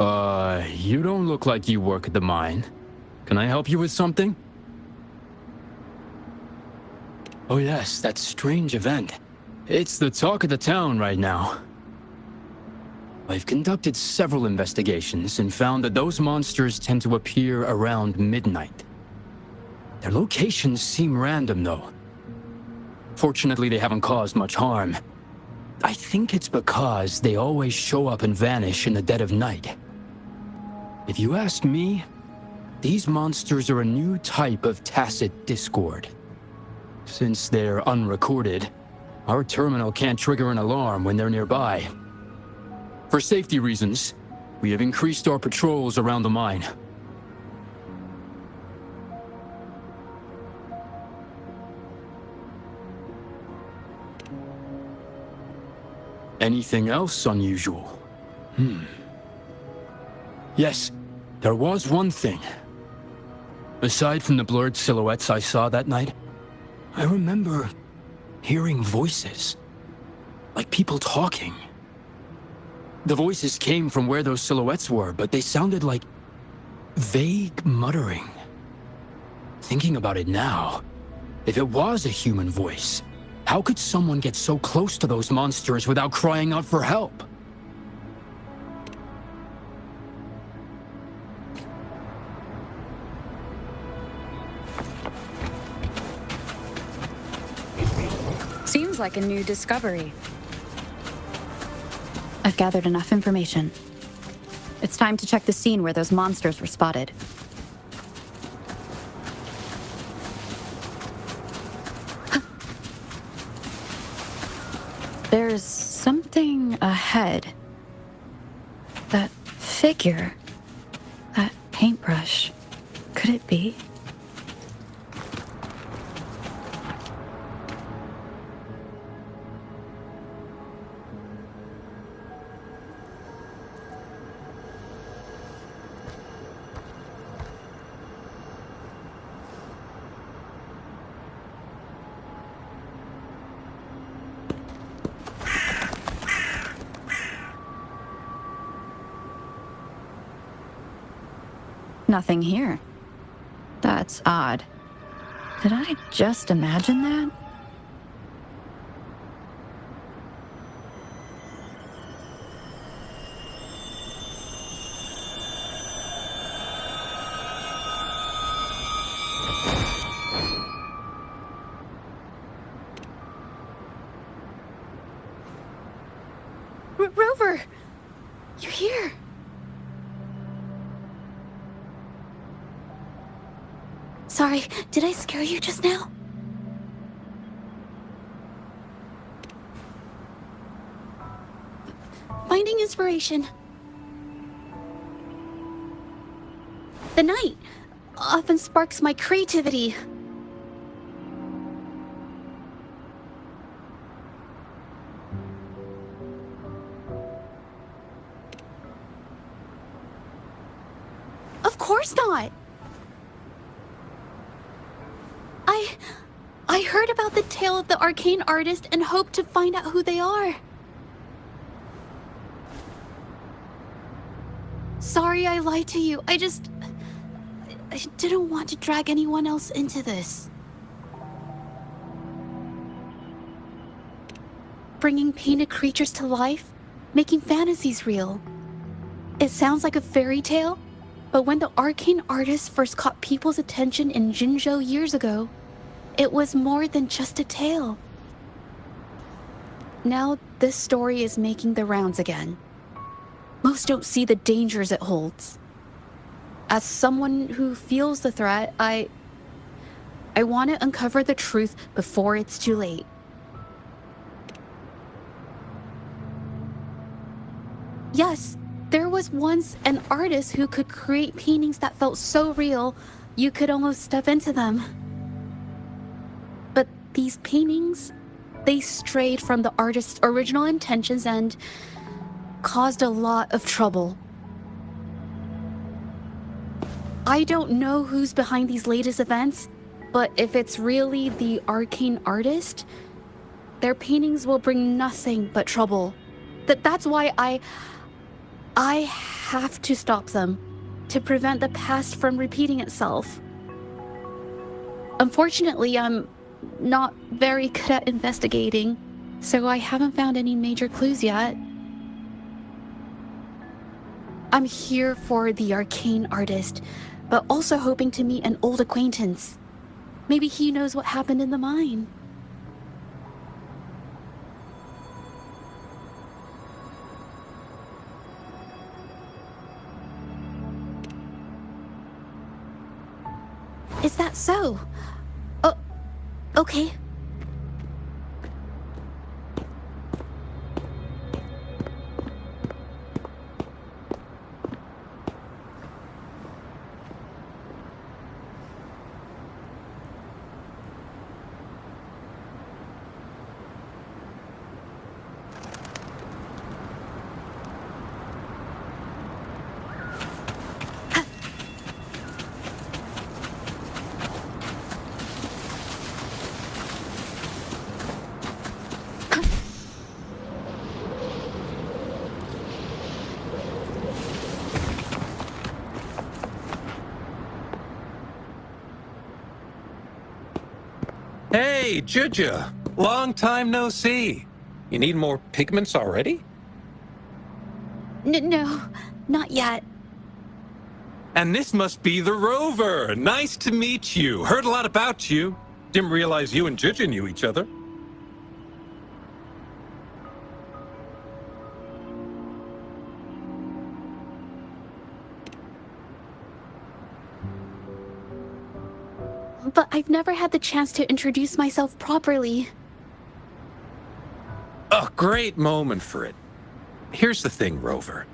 You don't look like you work at the mine. Can I help you with something? Oh yes, that strange event. It's the talk of the town right now. I've conducted several investigations and found that those monsters tend to appear around midnight. Their locations seem random, though. Fortunately, they haven't caused much harm. I think it's because they always show up and vanish in the dead of night. If you ask me, these monsters are a new type of tacit discord. Since they're unrecorded, our terminal can't trigger an alarm when they're nearby. For safety reasons, we have increased our patrols around the mine. Anything else unusual? Yes, there was one thing. Aside from the blurred silhouettes I saw that night, I remember hearing voices. Like people talking. The voices came from where those silhouettes were, but they sounded like vague muttering. Thinking about it now, if it was a human voice, how could someone get so close to those monsters without crying out for help? Seems like a new discovery. I've gathered enough information. It's time to check the scene where those monsters were spotted. There's something ahead. That figure. That paintbrush. Could it be? Nothing here. That's odd. Did I just imagine that? Rover! You're here! Sorry, did I scare you just now? Finding inspiration. The night often sparks my creativity. Of course not! I heard about the tale of the arcane artist and hoped to find out who they are. Sorry I lied to you. I didn't want to drag anyone else into this. Bringing painted creatures to life, making fantasies real. It sounds like a fairy tale, but when the arcane artist first caught people's attention in Jinzhou years ago, it was more than just a tale. Now this story is making the rounds again. Most don't see the dangers it holds. As someone who feels the threat, I want to uncover the truth before it's too late. Yes, there was once an artist who could create paintings that felt so real, you could almost step into them. But these paintings, they strayed from the artist's original intentions and caused a lot of trouble. I don't know who's behind these latest events, but if it's really the arcane artist, their paintings will bring nothing but trouble. That's why I have to stop them, to prevent the past from repeating itself. Unfortunately, I'm not very good at investigating, so I haven't found any major clues yet. I'm here for the arcane artist, but also hoping to meet an old acquaintance. Maybe he knows what happened in the mine. Is that so? Oh, okay. Hey, Juju! Long time no see. You need more pigments already? No, not yet. And this must be the Rover. Nice to meet you. Heard a lot about you. Didn't realize you and Juju knew each other. But I've never had the chance to introduce myself properly. A great moment for it. Here's the thing, Rover.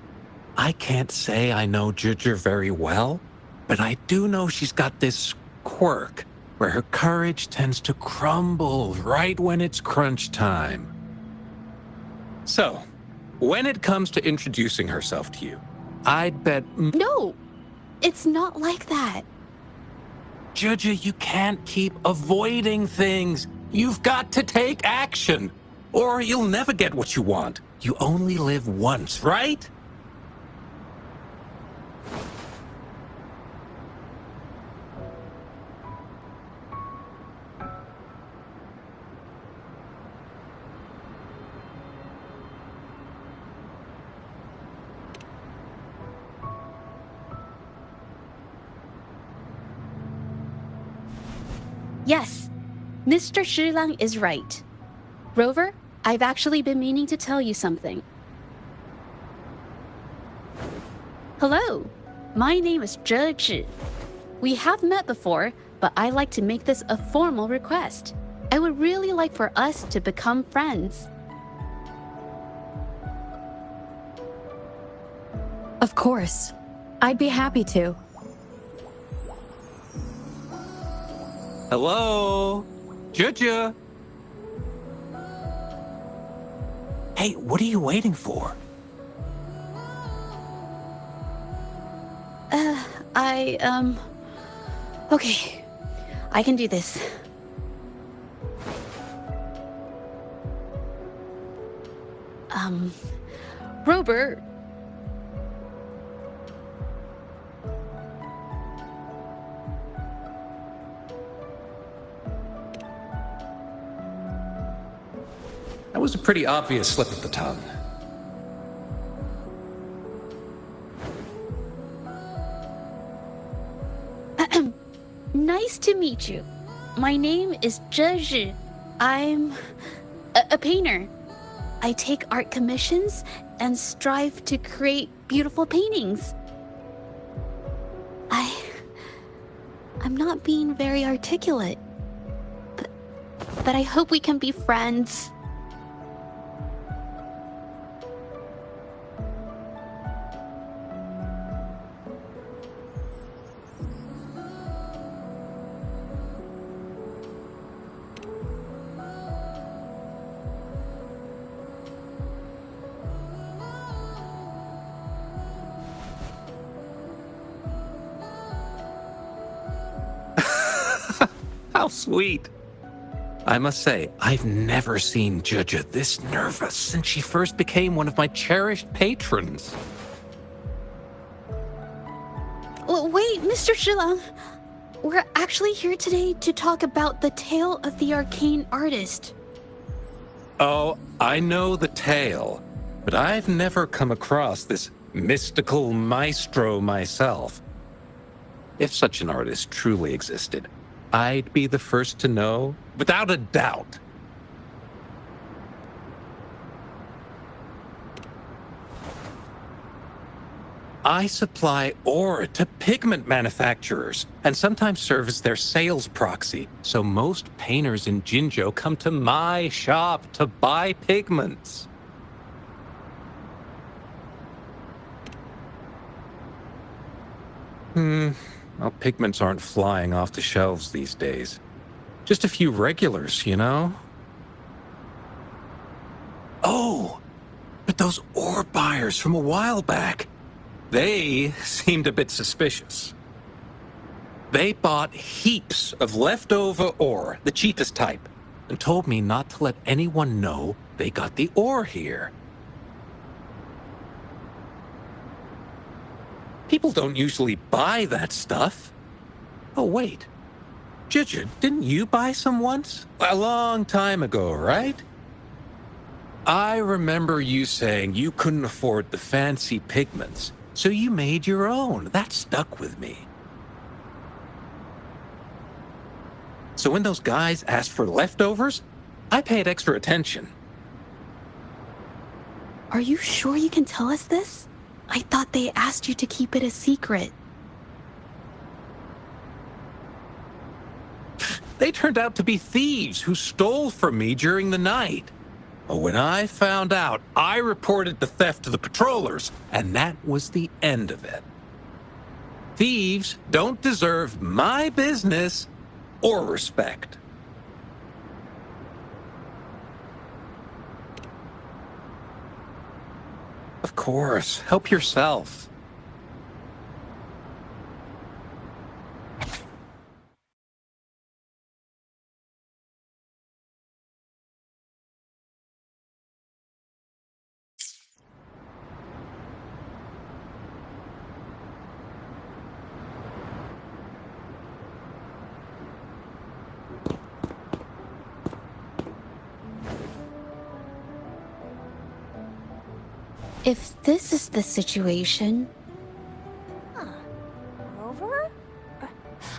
I can't say I know Juju very well, but I do know she's got this quirk where her courage tends to crumble right when it's crunch time. So, when it comes to introducing herself to you, I'd bet... No, it's not like that. Juju, you can't keep avoiding things. You've got to take action, or you'll never get what you want. You only live once, right? Yes, Mr. Shilang is right. Rover, I've actually been meaning to tell you something. Hello, my name is Zhe Zhi. We have met before, but I like to make this a formal request. I would really like for us to become friends. Of course. I'd be happy to. Hello? Juju? Hey, what are you waiting for? Okay. I can do this. Robert... That was a pretty obvious slip of the tongue. Nice to meet you. My name is Zhe Zhi. I'm a painter. I take art commissions and strive to create beautiful paintings. I'm not being very articulate, but I hope we can be friends. How sweet. I must say, I've never seen Juju this nervous since she first became one of my cherished patrons. Wait, Mr. Shilang. We're actually here today to talk about the tale of the arcane artist. Oh, I know the tale, but I've never come across this mystical maestro myself. If such an artist truly existed, I'd be the first to know, without a doubt. I supply ore to pigment manufacturers and sometimes serve as their sales proxy, so most painters in Jinzhou come to my shop to buy pigments. Well, pigments aren't flying off the shelves these days. Just a few regulars, you know? Oh, but those ore buyers from a while back, they seemed a bit suspicious. They bought heaps of leftover ore, the cheapest type, and told me not to let anyone know they got the ore here. People don't usually buy that stuff. Oh, wait. Jujur, didn't you buy some once? A long time ago, right? I remember you saying you couldn't afford the fancy pigments, so you made your own. That stuck with me. So when those guys asked for leftovers, I paid extra attention. Are you sure you can tell us this? I thought they asked you to keep it a secret. They turned out to be thieves who stole from me during the night. But when I found out, I reported the theft to the patrollers, and that was the end of it. Thieves don't deserve my business or respect. Of course, help yourself. If this is the situation... Rover?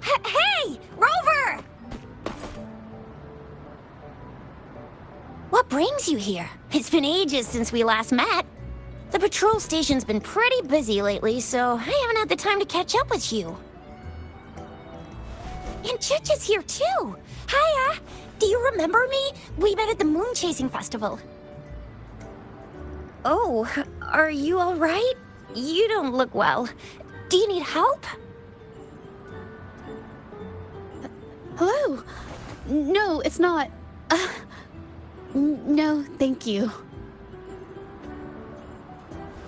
Hey! Rover! What brings you here? It's been ages since we last met. The patrol station's been pretty busy lately, so I haven't had the time to catch up with you. And Chich is here too! Hiya! Do you remember me? We met at the Moon Chasing Festival. Oh, are you all right? You don't look well. Do you need help? Hello? No, it's not. No, thank you.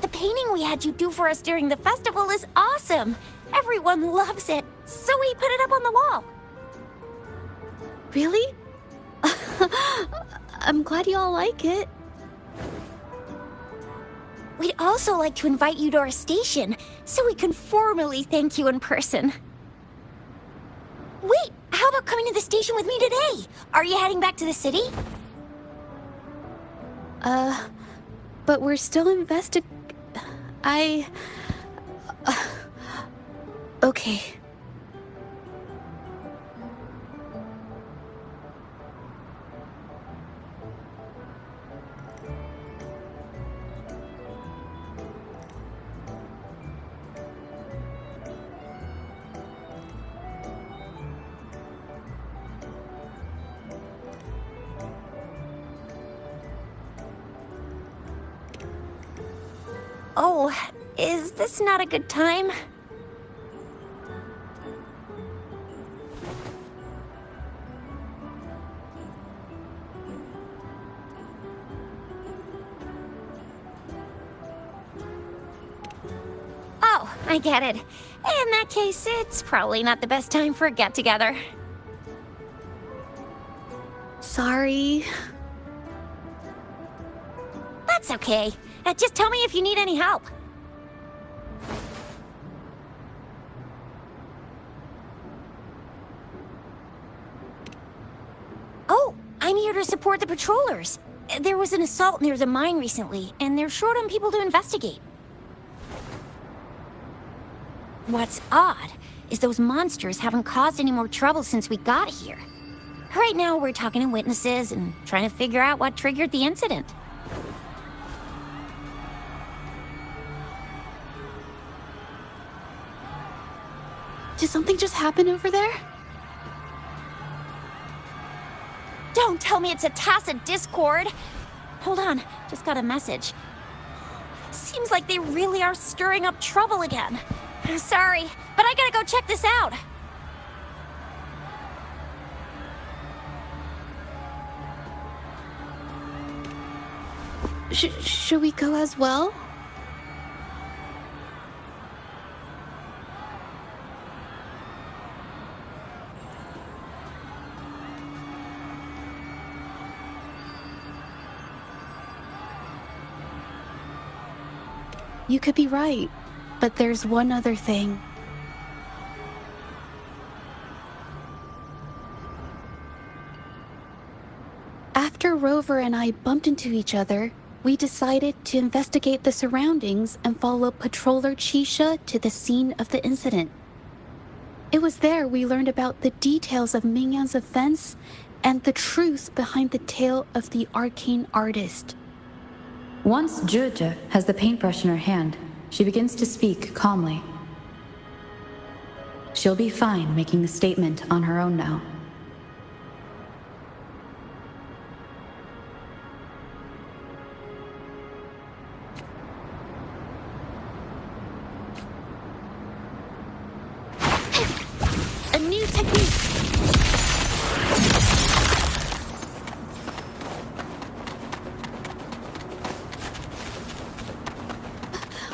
The painting we had you do for us during the festival is awesome. Everyone loves it, so we put it up on the wall. Really? I'm glad you all like it. We'd also like to invite you to our station, so we can formally thank you in person. Wait, how about coming to the station with me today? Are you heading back to the city? But we're still okay. Oh, is this not a good time? Oh, I get it. In that case, it's probably not the best time for a get-together. Sorry. That's okay. Just tell me if you need any help. I'm here to support the patrollers. There was an assault near the mine recently, and they're short on people to investigate. What's odd is those monsters haven't caused any more trouble since we got here. Right now, we're talking to witnesses and trying to figure out what triggered the incident. Did something just happen over there? Don't tell me it's a tacit discord. Hold on, just got a message. Seems like they really are stirring up trouble again. Sorry, but I gotta go check this out. Should we go as well? You could be right, but there's one other thing. After Rover and I bumped into each other, we decided to investigate the surroundings and follow Patroller Chisha to the scene of the incident. It was there we learned about the details of Mingyan's offense and the truth behind the tale of the arcane artist. Once Zhuzhe has the paintbrush in her hand, she begins to speak calmly. She'll be fine making the statement on her own now. A new technique!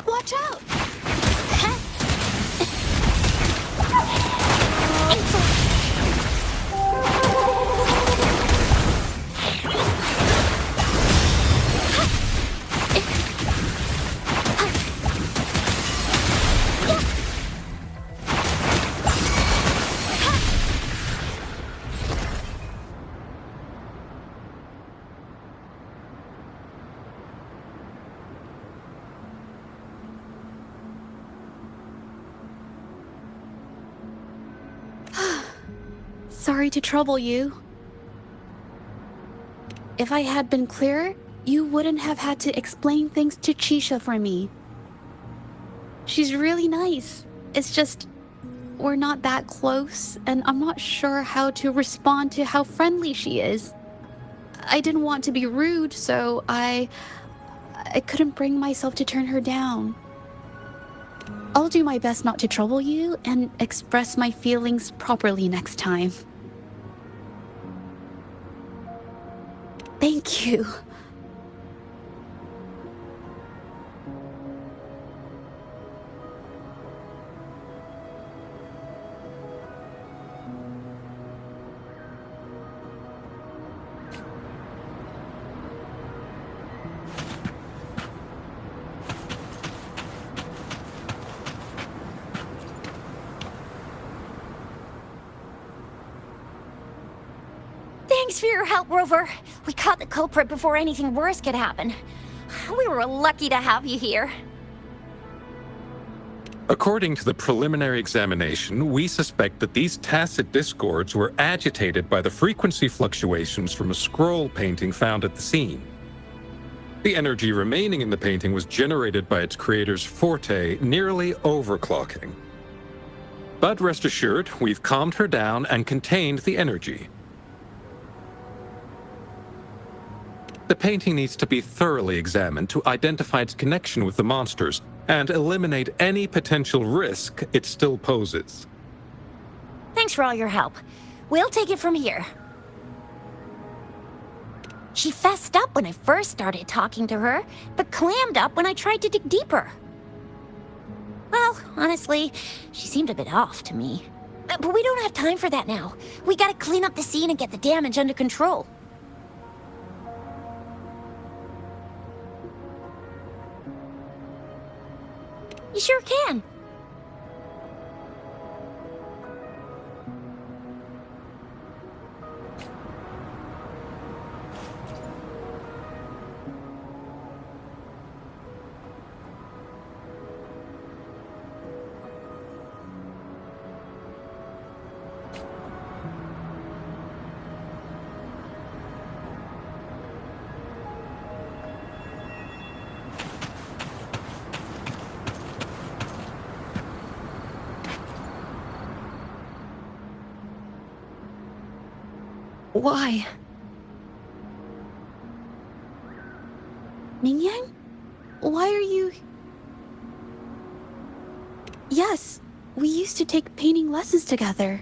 Watch out! Sorry to trouble you. If I had been clearer, you wouldn't have had to explain things to Chisha for me. She's really nice. It's just, we're not that close, and I'm not sure how to respond to how friendly she is. I didn't want to be rude, so I couldn't bring myself to turn her down. I'll do my best not to trouble you and express my feelings properly next time. Thank you. Thanks for your help, Rover. We caught the culprit before anything worse could happen. We were lucky to have you here. According to the preliminary examination, we suspect that these tacit discords were agitated by the frequency fluctuations from a scroll painting found at the scene. The energy remaining in the painting was generated by its creator's forte, nearly overclocking. But rest assured, we've calmed her down and contained the energy. The painting needs to be thoroughly examined to identify its connection with the monsters and eliminate any potential risk it still poses. Thanks for all your help. We'll take it from here. She fessed up when I first started talking to her, but clammed up when I tried to dig deeper. Well, honestly, she seemed a bit off to me. But we don't have time for that now. We gotta clean up the scene and get the damage under control. You sure can. Why? Mingyang? Why are you... Yes, we used to take painting lessons together.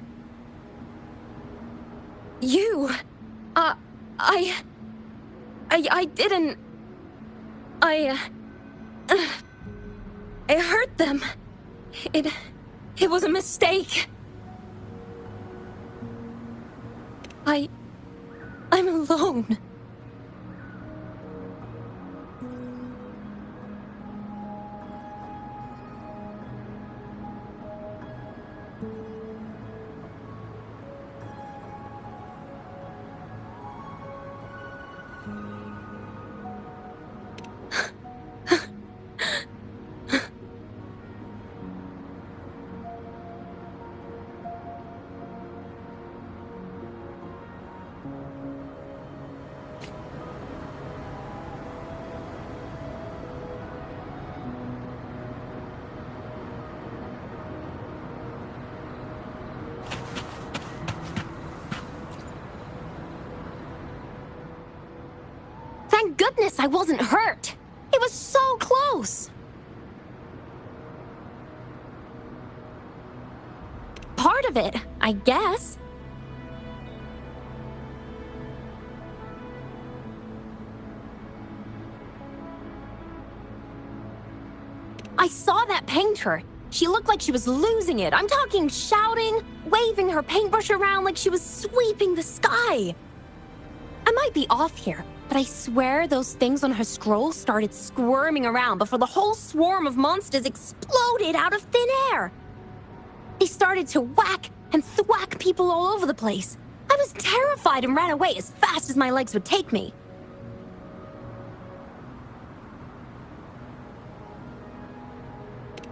You? I didn't... I hurt them. It was a mistake. I'm alone. Thank goodness I wasn't hurt. It was so close. Part of it, I guess. I saw that painter. She looked like she was losing it. I'm talking shouting, waving her paintbrush around like she was sweeping the sky. I might be off here, but I swear those things on her scroll started squirming around before the whole swarm of monsters exploded out of thin air. They started to whack and thwack people all over the place. I was terrified and ran away as fast as my legs would take me.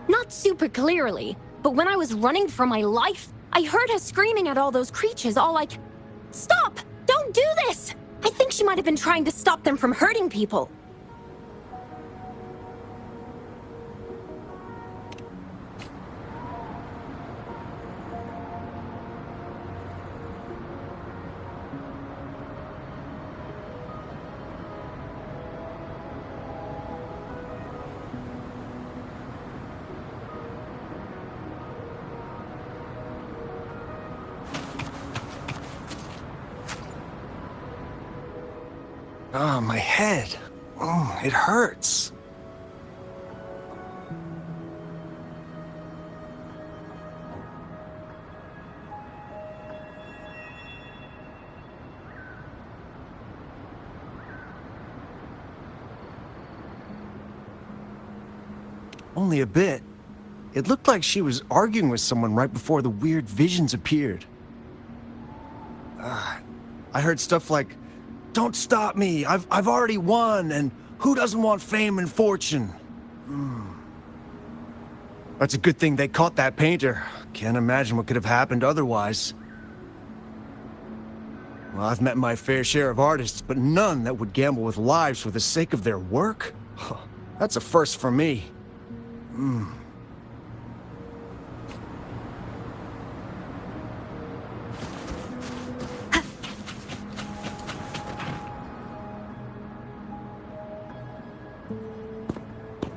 Not super clearly, but when I was running for my life, I heard her screaming at all those creatures, all like, "Stop! Don't do this!" I think she might have been trying to stop them from hurting people. Ah, my head. Oh, it hurts. Only a bit. It looked like she was arguing with someone right before the weird visions appeared. I heard stuff like, "Don't stop me, I've already won, and who doesn't want fame and fortune?" That's a good thing they caught that painter. Can't imagine what could have happened otherwise. Well, I've met my fair share of artists, but none that would gamble with lives for the sake of their work? That's a first for me.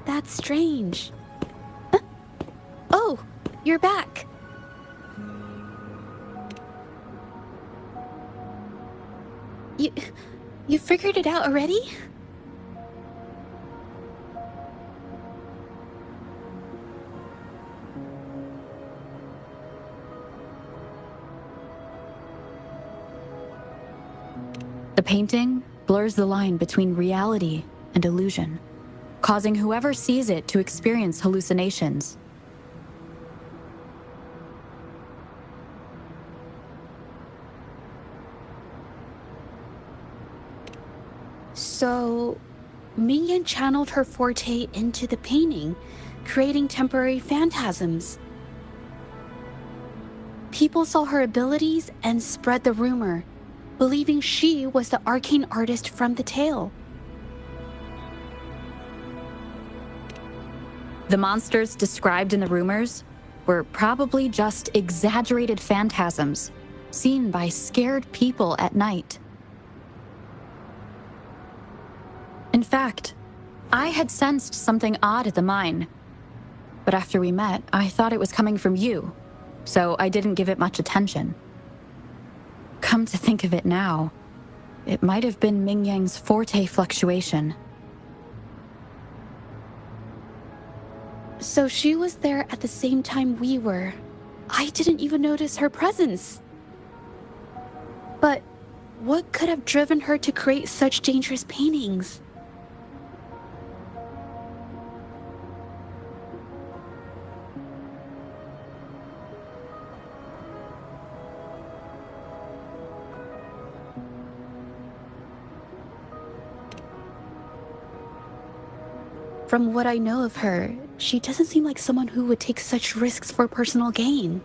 That's strange. Huh? Oh, you're back. You figured it out already? The painting blurs the line between reality and illusion, causing whoever sees it to experience hallucinations. So, Mingyan channeled her forte into the painting, creating temporary phantasms. People saw her abilities and spread the rumor, believing she was the arcane artist from the tale. The monsters described in the rumors were probably just exaggerated phantasms, seen by scared people at night. In fact, I had sensed something odd at the mine. But after we met, I thought it was coming from you, so I didn't give it much attention. Come to think of it now, it might have been Ming Yang's forte fluctuation. So she was there at the same time we were. I didn't even notice her presence. But what could have driven her to create such dangerous paintings? From what I know of her, she doesn't seem like someone who would take such risks for personal gain.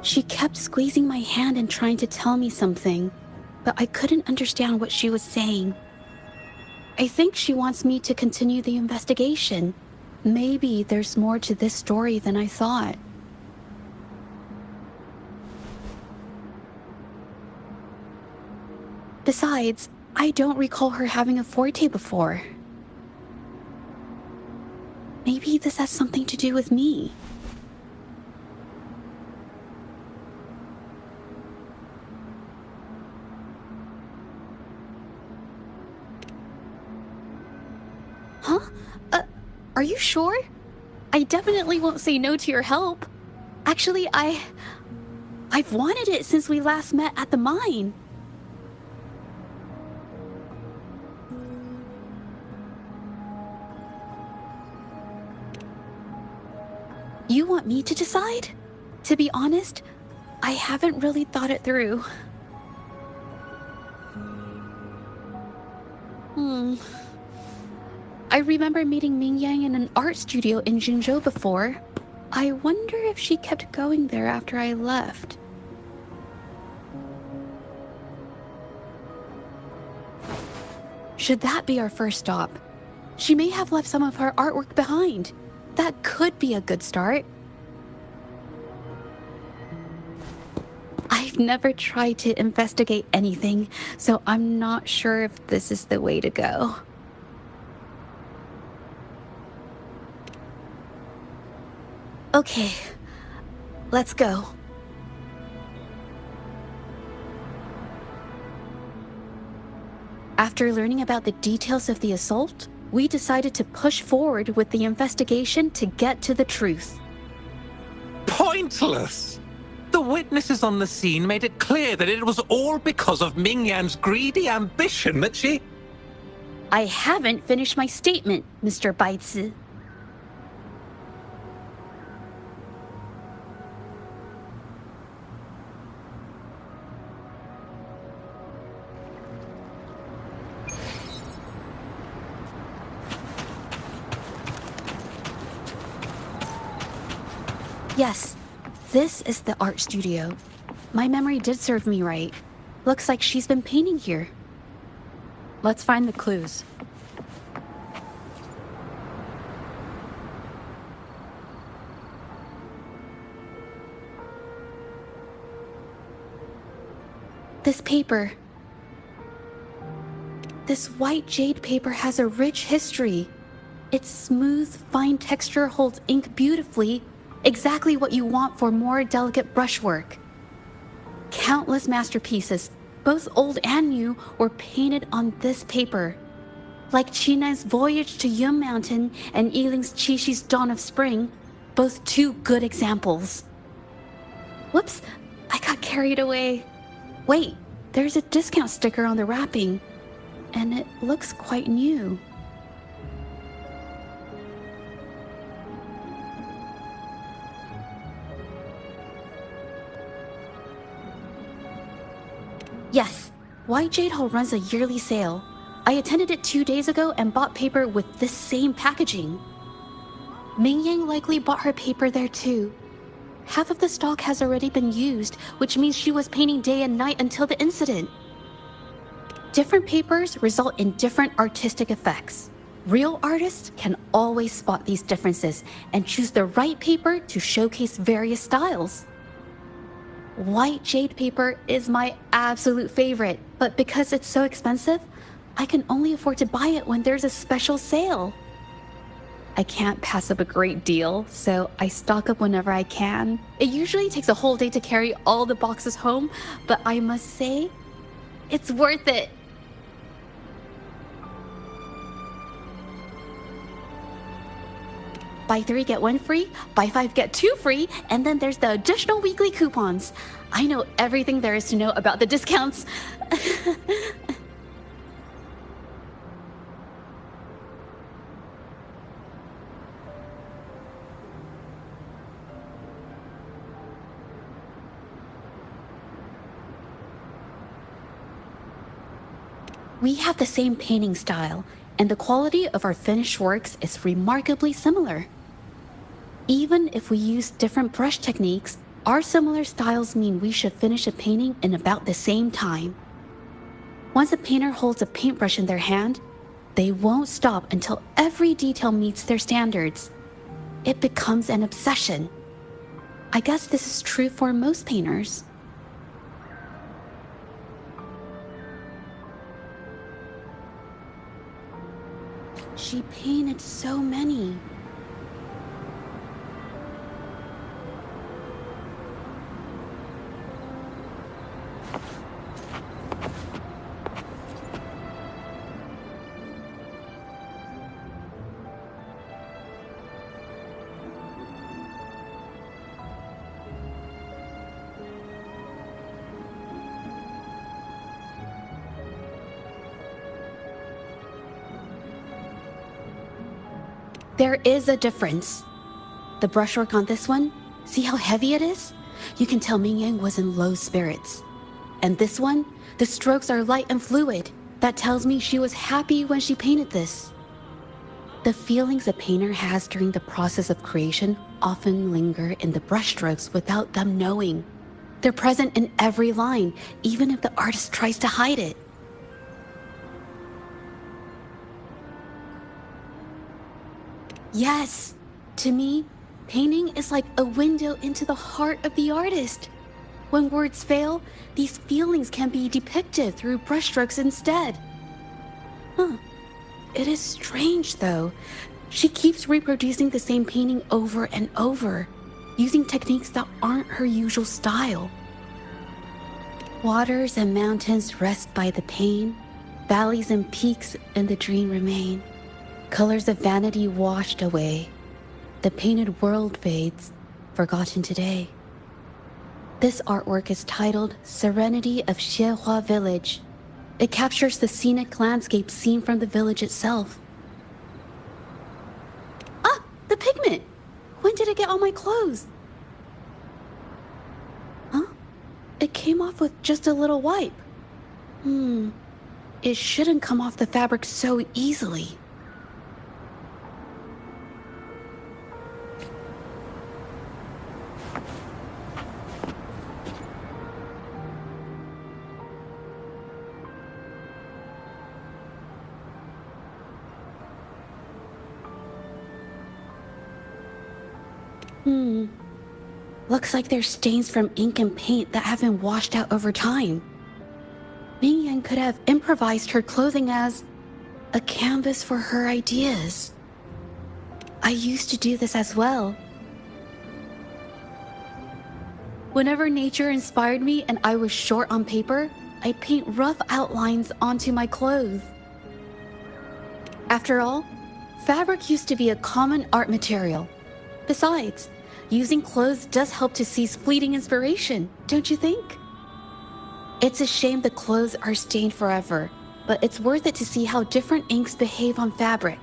She kept squeezing my hand and trying to tell me something, but I couldn't understand what she was saying. I think she wants me to continue the investigation. Maybe there's more to this story than I thought. Besides, I don't recall her having a forte before. Maybe this has something to do with me. Huh? Are you sure? I definitely won't say no to your help. Actually, I've wanted it since we last met at the mine. You want me to decide? To be honest, I haven't really thought it through. I remember meeting Ming Yang in an art studio in Jinzhou before. I wonder if she kept going there after I left. Should that be our first stop? She may have left some of her artwork behind. That could be a good start. I've never tried to investigate anything, so I'm not sure if this is the way to go. Okay, let's go. After learning about the details of the assault, we decided to push forward with the investigation to get to the truth. Pointless! The witnesses on the scene made it clear that it was all because of Ming Yan's greedy ambition that she... I haven't finished my statement, Mr. Baizi. Yes, this is the art studio. My memory did serve me right. Looks like she's been painting here. Let's find the clues. This paper. This white jade paper has a rich history. Its smooth, fine texture holds ink beautifully, exactly what you want for more delicate brushwork. Countless masterpieces, both old and new, were painted on this paper. Like Qinai's Voyage to Yun Mountain and Yiling's Qixi's Dawn of Spring, both two good examples. Whoops, I got carried away. Wait, there's a discount sticker on the wrapping, and it looks quite new. Yes, White Jade Hall runs a yearly sale. I attended it 2 days ago and bought paper with this same packaging. Ming Yang likely bought her paper there too. Half of the stock has already been used, which means she was painting day and night until the incident. Different papers result in different artistic effects. Real artists can always spot these differences and choose the right paper to showcase various styles. White jade paper is my absolute favorite, but because it's so expensive, I can only afford to buy it when there's a special sale. I can't pass up a great deal, so I stock up whenever I can. It usually takes a whole day to carry all the boxes home, but I must say, it's worth it. Buy 3, get 1 free, buy 5, get 2 free, and then there's the additional weekly coupons. I know everything there is to know about the discounts. We have the same painting style, and the quality of our finished works is remarkably similar. Even if we use different brush techniques, our similar styles mean we should finish a painting in about the same time. Once a painter holds a paintbrush in their hand, they won't stop until every detail meets their standards. It becomes an obsession. I guess this is true for most painters. She painted so many. There is a difference. The brushwork on this one, see how heavy it is? You can tell Ming Yang was in low spirits. And this one, the strokes are light and fluid. That tells me she was happy when she painted this. The feelings a painter has during the process of creation often linger in the brushstrokes without them knowing. They're present in every line, even if the artist tries to hide it. Yes, to me, painting is like a window into the heart of the artist. When words fail, these feelings can be depicted through brushstrokes instead. It is strange, though. She keeps reproducing the same painting over and over, using techniques that aren't her usual style. Waters and mountains rest by the pane, valleys and peaks in the dream remain. Colors of vanity washed away. The painted world fades, forgotten today. This artwork is titled Serenity of Xiehua Village. It captures the scenic landscape seen from the village itself. Ah, the pigment! When did it get on my clothes? Huh? It came off with just a little wipe. It shouldn't come off the fabric so easily. Looks like there's stains from ink and paint that have been washed out over time. Ming Yan could have improvised her clothing as a canvas for her ideas. I used to do this as well. Whenever nature inspired me and I was short on paper, I'd paint rough outlines onto my clothes. After all, fabric used to be a common art material. Besides, using clothes does help to seize fleeting inspiration, don't you think? It's a shame the clothes are stained forever, but it's worth it to see how different inks behave on fabric.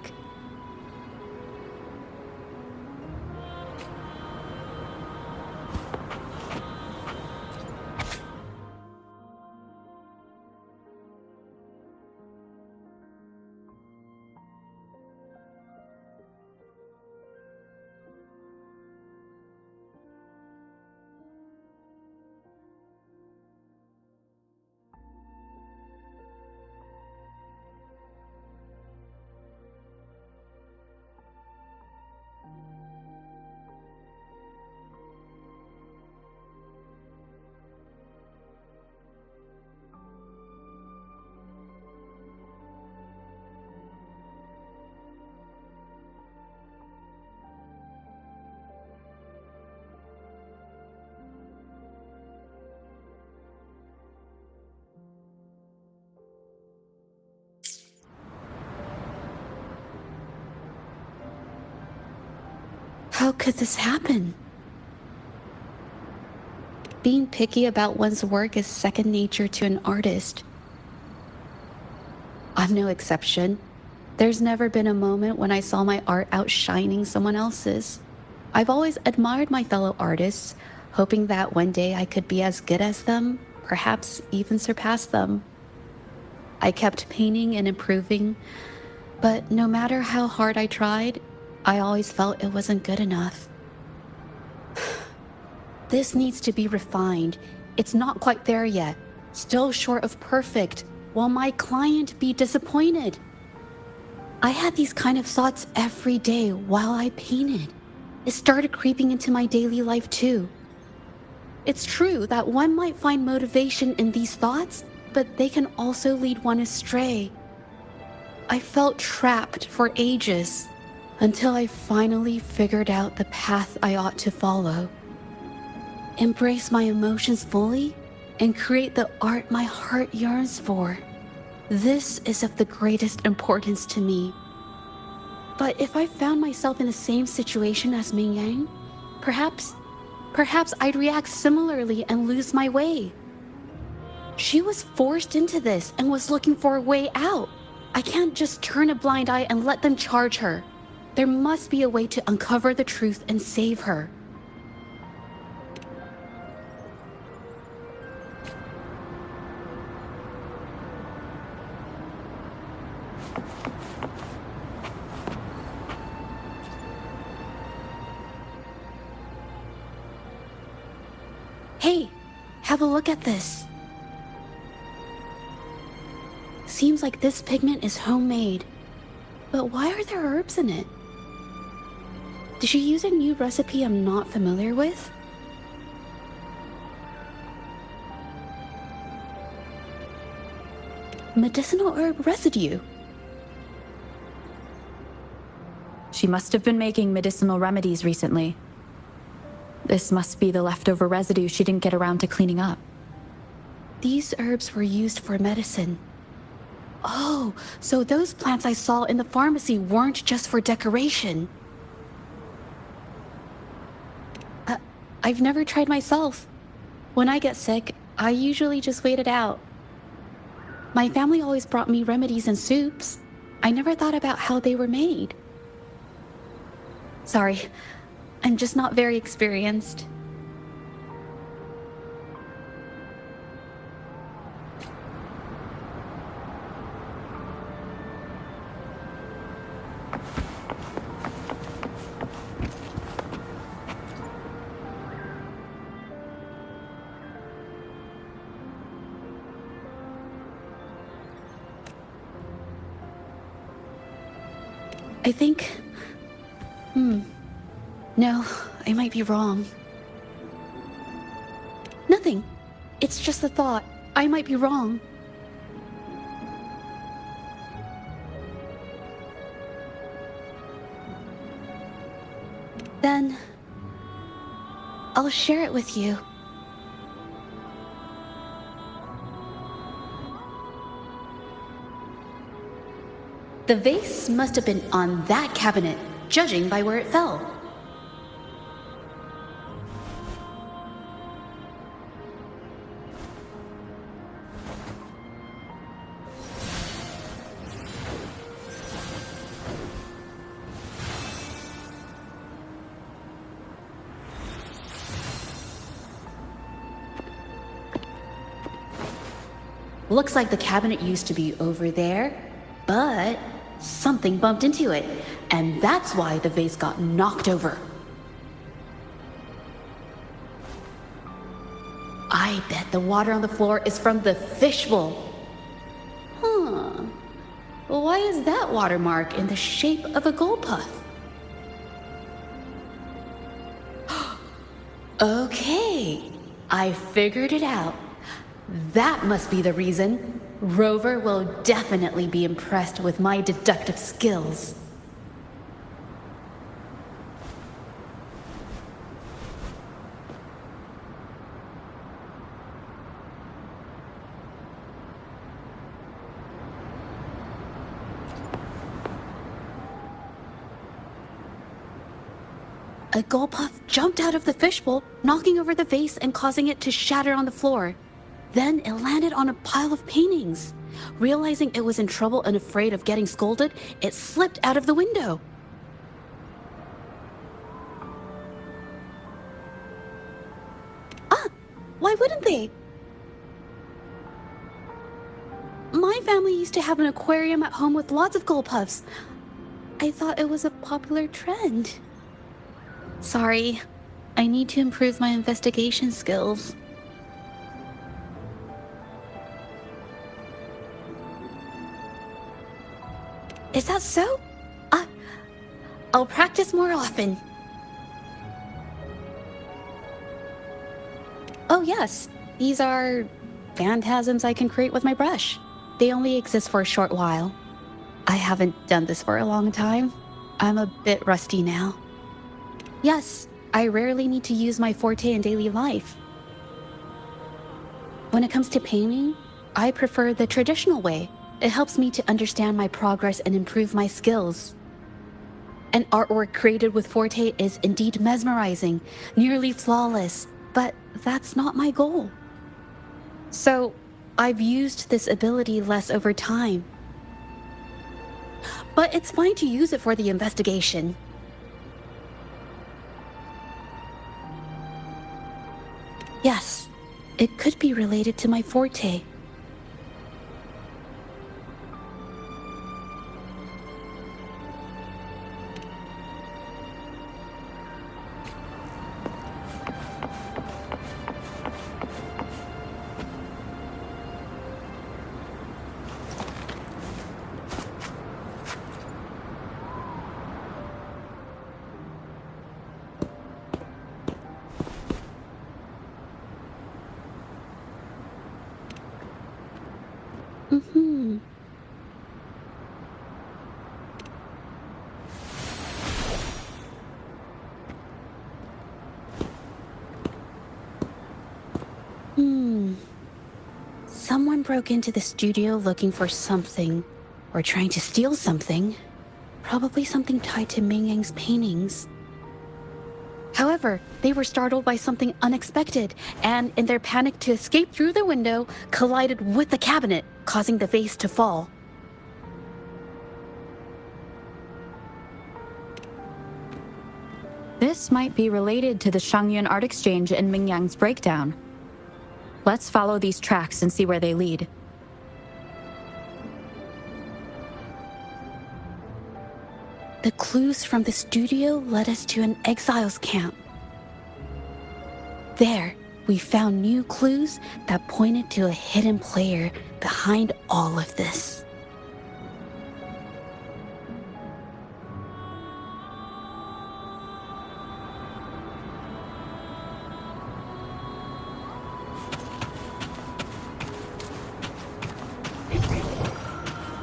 How could this happen? Being picky about one's work is second nature to an artist. I'm no exception. There's never been a moment when I saw my art outshining someone else's. I've always admired my fellow artists, hoping that one day I could be as good as them, perhaps even surpass them. I kept painting and improving, but no matter how hard I tried, I always felt it wasn't good enough. This needs to be refined. It's not quite there yet. Still short of perfect. Will my client be disappointed? I had these kind of thoughts every day while I painted. It started creeping into my daily life too. It's true that one might find motivation in these thoughts, but they can also lead one astray. I felt trapped for ages until I finally figured out the path I ought to follow. Embrace my emotions fully and create the art my heart yearns for. This is of the greatest importance to me. But if I found myself in the same situation as Ming Yang, perhaps I'd react similarly and lose my way. She was forced into this and was looking for a way out. I can't just turn a blind eye and let them charge her. There must be a way to uncover the truth and save her. Hey, have a look at this. Seems like this pigment is homemade. But why are there herbs in it? Did she use a new recipe I'm not familiar with? Medicinal herb residue. She must have been making medicinal remedies recently. This must be the leftover residue she didn't get around to cleaning up. These herbs were used for medicine. Oh, so those plants I saw in the pharmacy weren't just for decoration. I've never tried myself. When I get sick, I usually just wait it out. My family always brought me remedies and soups. I never thought about how they were made. Sorry, I'm just not very experienced. I think... No, I might be wrong. Nothing. It's just a thought. I might be wrong. Then... I'll share it with you. The vase must have been on that cabinet, judging by where it fell. Looks like the cabinet used to be over there, but something bumped into it, and that's why the vase got knocked over. I bet the water on the floor is from the fishbowl. Huh. Well, why is that watermark in the shape of a gold puff? Okay, I figured it out. That must be the reason. Rover will definitely be impressed with my deductive skills. A gold puff jumped out of the fishbowl, knocking over the vase and causing it to shatter on the floor. Then it landed on a pile of paintings. Realizing it was in trouble and afraid of getting scolded, it slipped out of the window. Why wouldn't they? My family used to have an aquarium at home with lots of gold puffs. I thought it was a popular trend. Sorry, I need to improve my investigation skills. Is that so? I'll practice more often. Oh yes, these are phantasms I can create with my brush. They only exist for a short while. I haven't done this for a long time. I'm a bit rusty now. Yes, I rarely need to use my forte in daily life. When it comes to painting, I prefer the traditional way. It helps me to understand my progress and improve my skills. An artwork created with forte is indeed mesmerizing, nearly flawless, but that's not my goal. So, I've used this ability less over time. But it's fine to use it for the investigation. Yes, it could be related to my forte. Someone broke into the studio looking for something, or trying to steal something. Probably something tied to Ming Yang's paintings. However, they were startled by something unexpected, and in their panic to escape through the window, collided with the cabinet, causing the vase to fall. This might be related to the Shangyuan art exchange and Ming Yang's breakdown. Let's follow these tracks and see where they lead. The clues from the studio led us to an exiles camp. There, we found new clues that pointed to a hidden player behind all of this.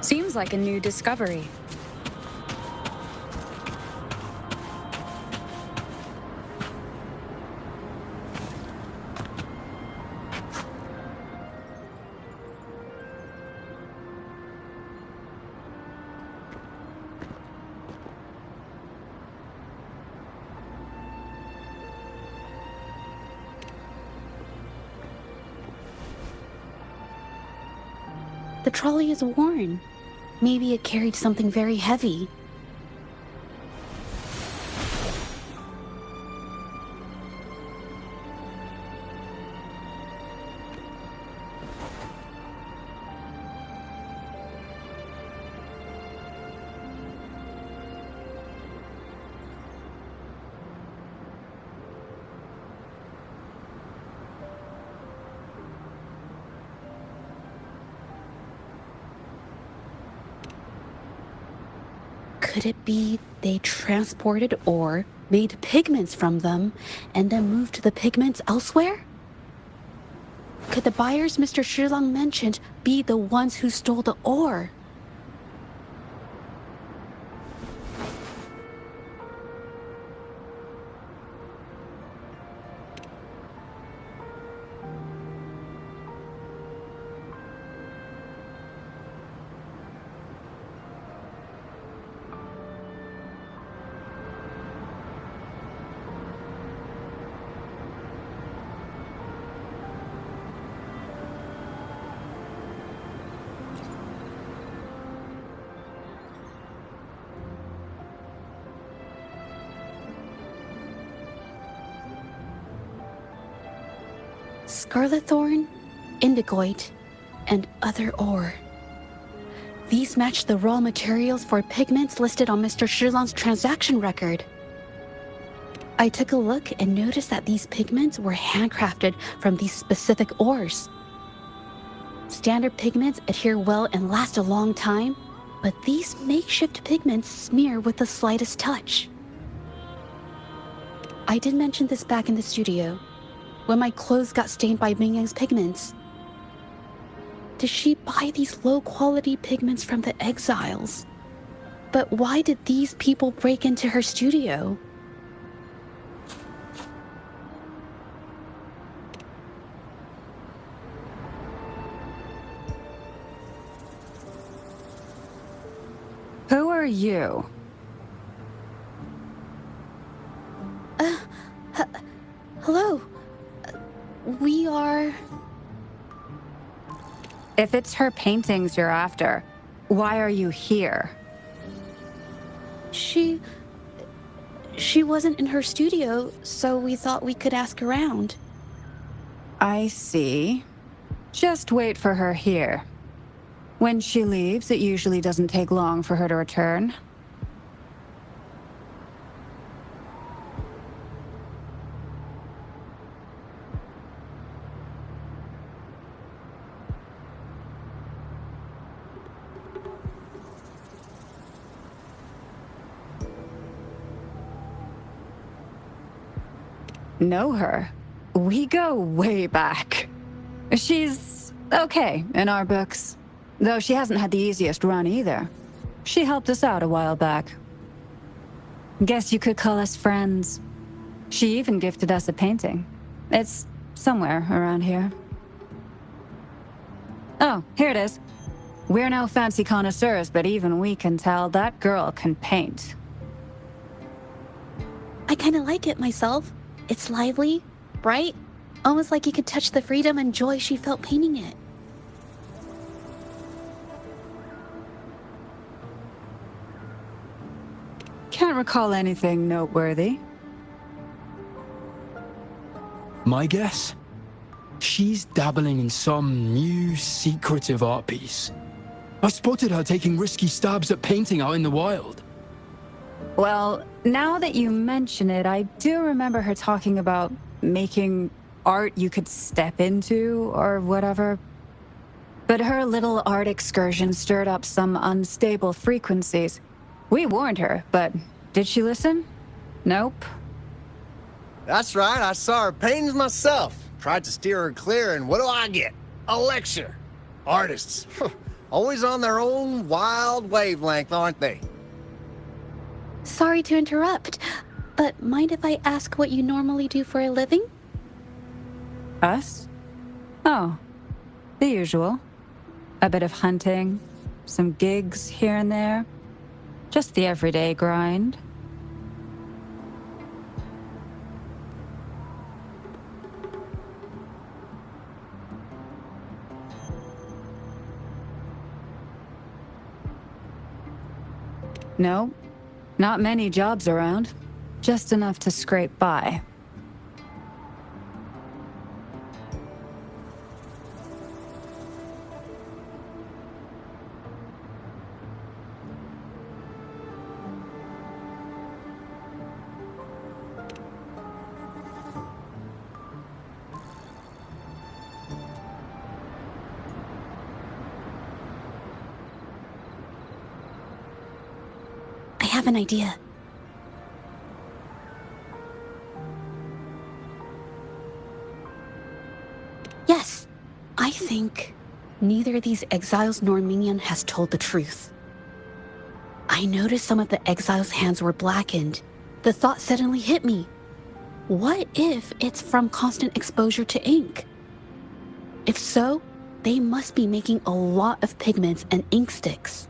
Seems like a new discovery. The trolley is worn. Maybe it carried something very heavy. Could it be they transported ore, made pigments from them, and then moved the pigments elsewhere? Could the buyers Mr. Shilang mentioned be the ones who stole the ore? scarlet thorn, indigoite, and other ore. These match the raw materials for pigments listed on Mr. Shilong's transaction record. I took a look and noticed that these pigments were handcrafted from these specific ores. Standard pigments adhere well and last a long time, but these makeshift pigments smear with the slightest touch. I did mention this back in the studio, when my clothes got stained by Ming Yang's pigments. Did she buy these low-quality pigments from the exiles? But why did these people break into her studio? Who are you? Hello. We are... If it's her paintings you're after, why are you here? She wasn't in her studio, so we thought we could ask around. I see. Just wait for her here. When she leaves, it usually doesn't take long for her to return. Know her? We go way back. She's okay in our books, though she hasn't had the easiest run either. She helped us out a while back. Guess you could call us friends. She even gifted us a painting. It's somewhere around here. Oh, here it is. We're no fancy connoisseurs, but even we can tell that girl can paint. I kinda like it myself. It's lively, bright, almost like you could touch the freedom and joy she felt painting it. Can't recall anything noteworthy. My guess? She's dabbling in some new secretive art piece. I spotted her taking risky stabs at painting out in the wild. Well, now that you mention it, I do remember her talking about making art you could step into, or whatever. But her little art excursion stirred up some unstable frequencies. We warned her, but did she listen? Nope. That's right, I saw her paintings myself. Tried to steer her clear, and what do I get? A lecture. Artists. Always on their own wild wavelength, aren't they? Sorry to interrupt, but mind if I ask what you normally do for a living? Us? Oh, the usual. A bit of hunting, some gigs here and there. Just the everyday grind. No, not many jobs around. Just enough to scrape by. I have an idea. Yes, I think neither these exiles nor Minion has told the truth. I noticed some of the exiles' hands were blackened. The thought suddenly hit me. What if it's from constant exposure to ink? If so, they must be making a lot of pigments and ink sticks.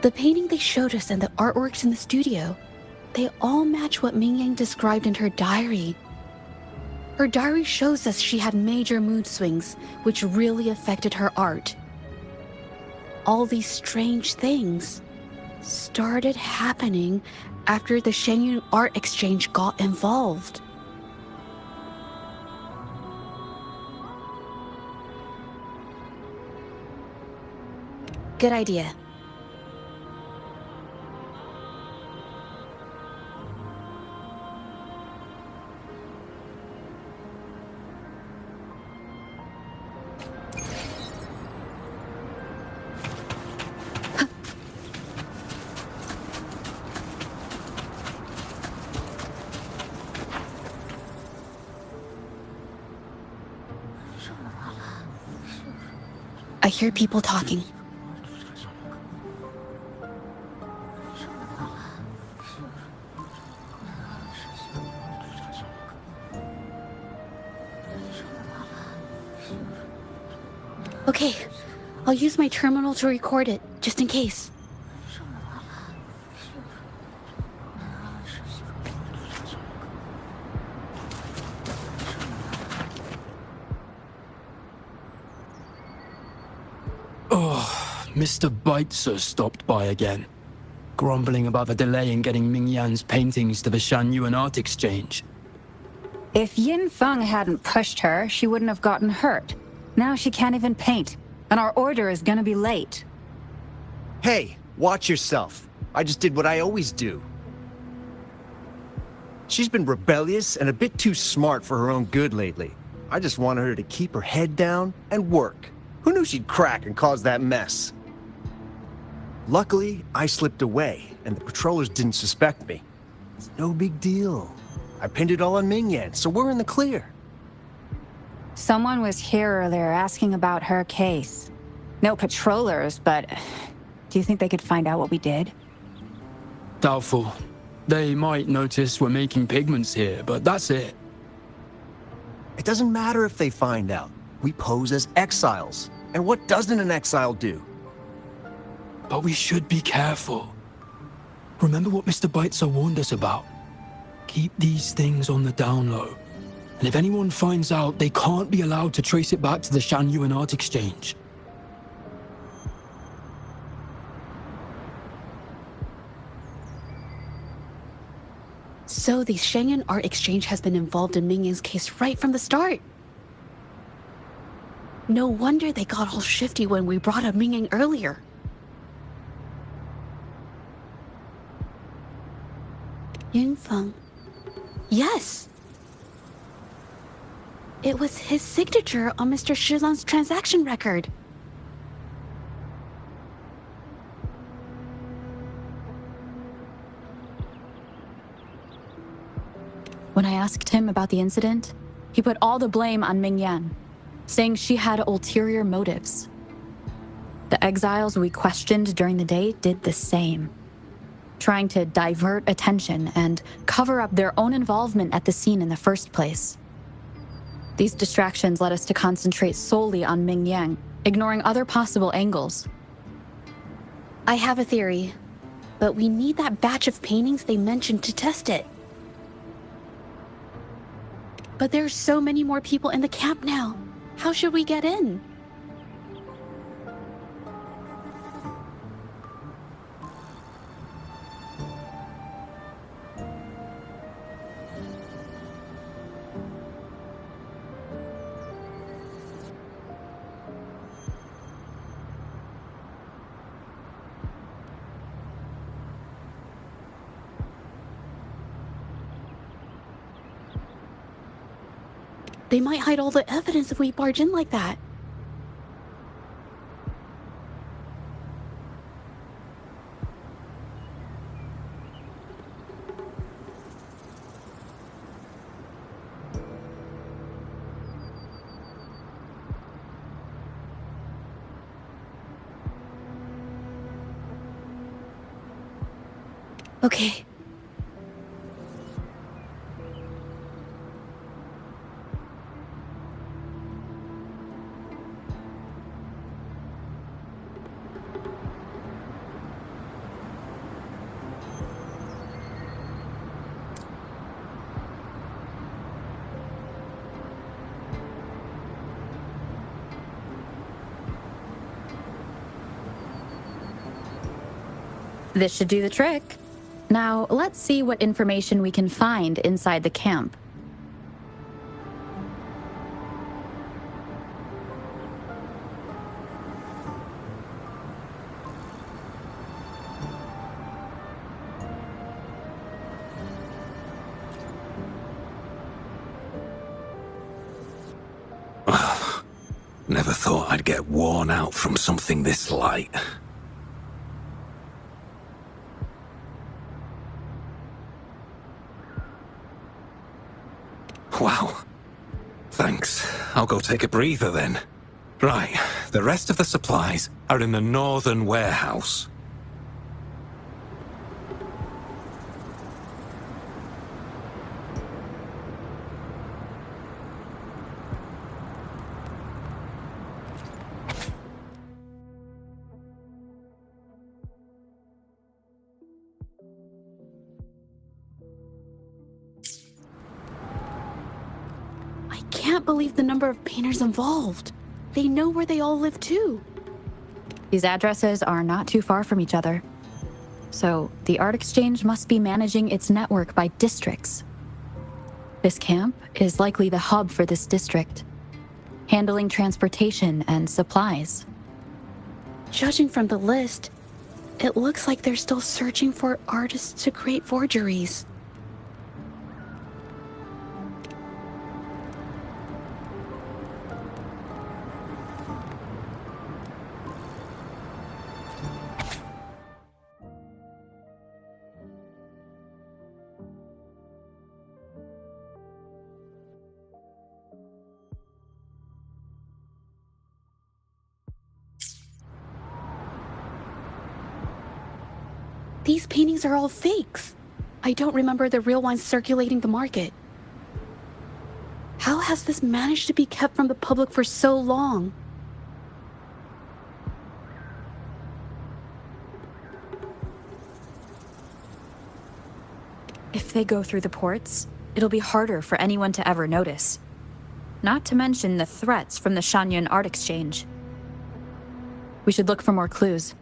The painting they showed us and the artworks in the studio, they all match what Ming Yang described in her diary. Her diary shows us she had major mood swings, which really affected her art. All these strange things started happening after the Shenyun Art Exchange got involved. Good idea. I hear people talking. Okay, I'll use my terminal to record it, just in case. Oh, Mr. Beitzer stopped by again, grumbling about the delay in getting Ming Yan's paintings to the Shanyuan Art Exchange. If Yin Feng hadn't pushed her, she wouldn't have gotten hurt. Now she can't even paint, and our order is gonna be late. Hey, watch yourself. I just did what I always do. She's been rebellious and a bit too smart for her own good lately. I just wanted her to keep her head down and work. Who knew she'd crack and cause that mess? Luckily, I slipped away, and the patrollers didn't suspect me. It's no big deal. I pinned it all on Ming Yan, so we're in the clear. Someone was here earlier asking about her case. No patrollers, but do you think they could find out what we did? Doubtful. They might notice we're making pigments here, but that's it. It doesn't matter if they find out. We pose as exiles. And what doesn't an exile do? But we should be careful. Remember what Mr. Beitzer warned us about? Keep these things on the down low. And if anyone finds out, they can't be allowed to trace it back to the Shanyuan Art Exchange. So the Shanyuan Art Exchange has been involved in Ming Yan's case right from the start. No wonder they got all shifty when we brought up Ming Yang earlier. Yin Feng. Yes! It was his signature on Mr. Shilan's transaction record. When I asked him about the incident, he put all the blame on Ming Yan, saying she had ulterior motives. The exiles we questioned during the day did the same, trying to divert attention and cover up their own involvement at the scene in the first place. These distractions led us to concentrate solely on Ming Yang, ignoring other possible angles. I have a theory, but we need that batch of paintings they mentioned to test it. But there's so many more people in the camp now. How should we get in? They might hide all the evidence if we barge in like that. Okay. This should do the trick. Now, let's see what information we can find inside the camp. Never thought I'd get worn out from something this light. Wow. Thanks. I'll go take a breather then. Right, the rest of the supplies are in the northern warehouse. I can't believe the number of painters involved. They know where they all live too. These addresses are not too far from each other. So the art exchange must be managing its network by districts. This camp is likely the hub for this district, handling transportation and supplies. Judging from the list, it looks like they're still searching for artists to create forgeries. These paintings are all fakes. I don't remember the real ones circulating the market. How has this managed to be kept from the public for so long? If they go through the ports, it'll be harder for anyone to ever notice. Not to mention the threats from the Shanyan Art Exchange. We should look for more clues.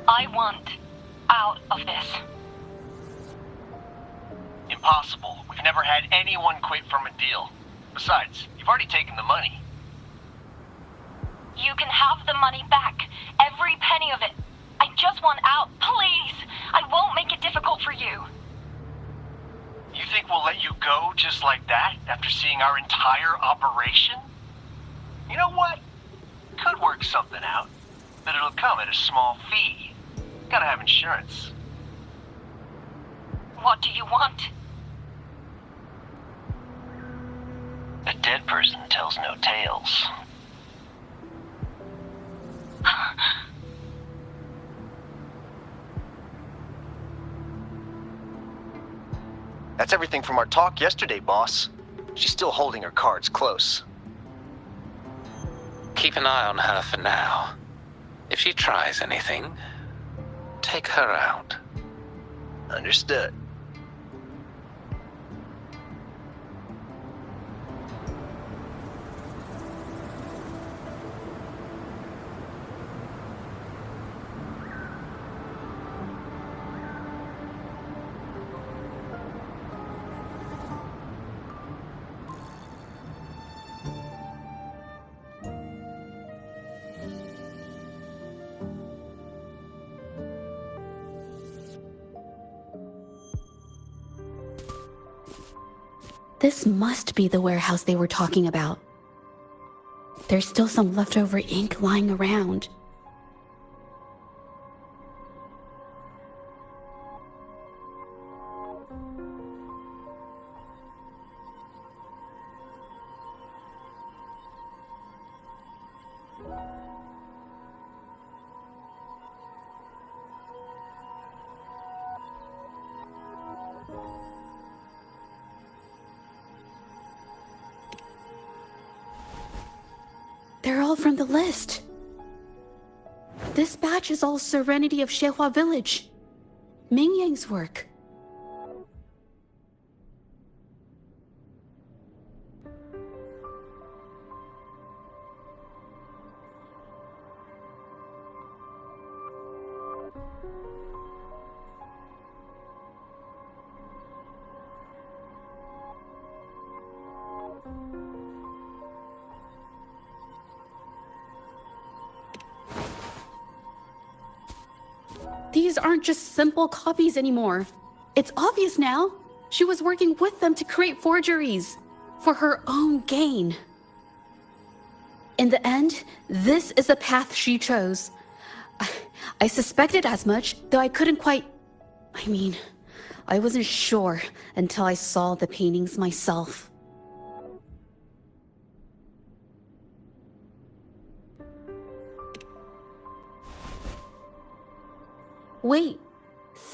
I want out of this. Impossible. We've never had anyone quit from a deal. Besides, you've already taken the money. You can have the money back. Every penny of it. I just want out, please. I won't make it difficult for you. You think we'll let you go just like that after seeing our entire operation? You know what? Could work something out, but it'll come at a small fee. Gotta have insurance. What do you want? A dead person tells no tales. That's everything from our talk yesterday, boss. She's still holding her cards close. Keep an eye on her for now. If she tries anything, take her out. Understood. This must be the warehouse they were talking about. There's still some leftover ink lying around. They're all from the list. This batch is all Serenity of Shehua Village. Ming Yang's work. These aren't just simple copies anymore. It's obvious now. She was working with them to create forgeries for her own gain. In the end, this is the path she chose. I suspected as much, though I couldn't quite... I wasn't sure until I saw the paintings myself. Wait,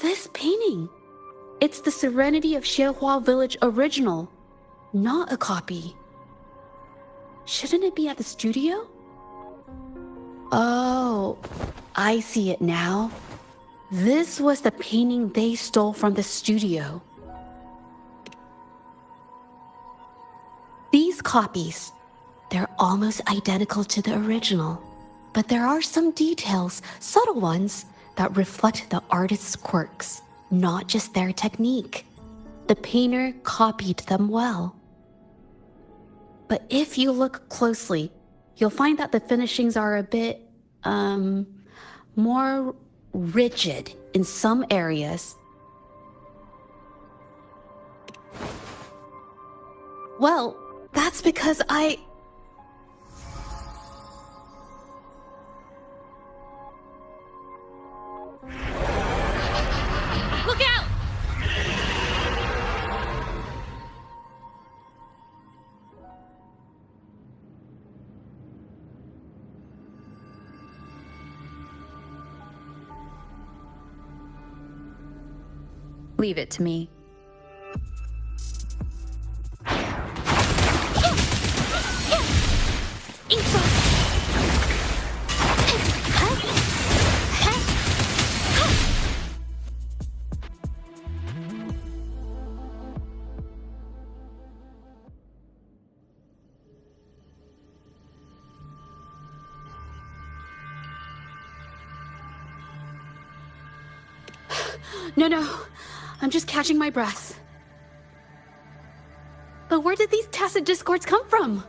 this painting. It's the Serenity of Shehua Village original, not a copy. Shouldn't it be at the studio? Oh, I see it now. This was the painting they stole from the studio. These copies, they're almost identical to the original, but there are some details, subtle ones, that reflect the artist's quirks, not just their technique. The painter copied them well. But if you look closely, you'll find that the finishings are a bit, more rigid in some areas. Well, that's because Look out! Leave it to me. No. I'm just catching my breath. But where did these tacit discords come from?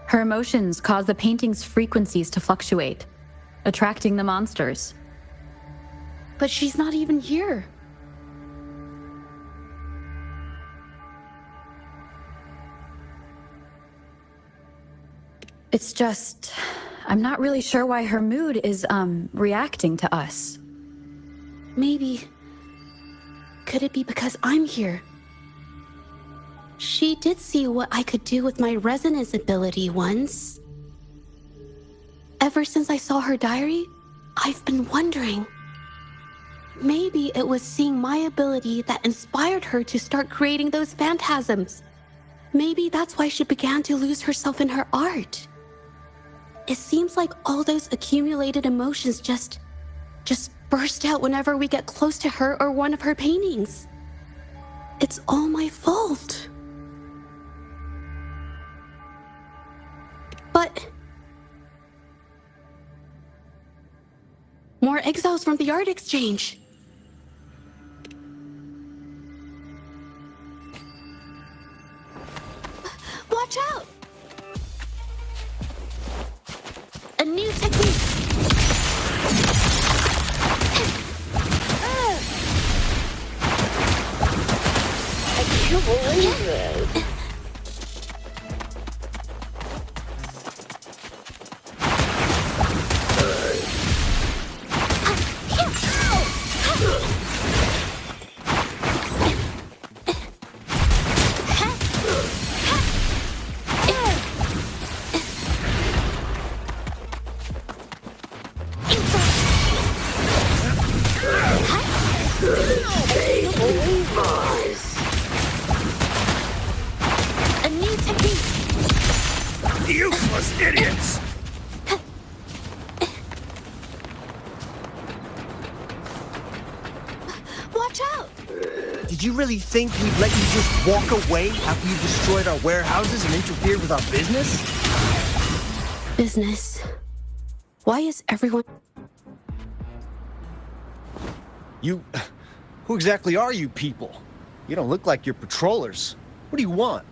Her emotions cause the painting's frequencies to fluctuate, attracting the monsters. But she's not even here. It's just... I'm not really sure why her mood is, reacting to us. Maybe... Could it be because I'm here? She did see what I could do with my resonance ability once. Ever since I saw her diary, I've been wondering. Maybe it was seeing my ability that inspired her to start creating those phantasms. Maybe that's why she began to lose herself in her art. It seems like all those accumulated emotions just burst out whenever we get close to her or one of her paintings. It's all my fault. But... more exiles from the art exchange. Watch out! A new technique. I can't believe it. Useless idiots! Watch out! Did you really think we'd let you just walk away after you destroyed our warehouses and interfered with our business? Business. Why is everyone... Who exactly are you people? You don't look like you're patrollers. What do you want?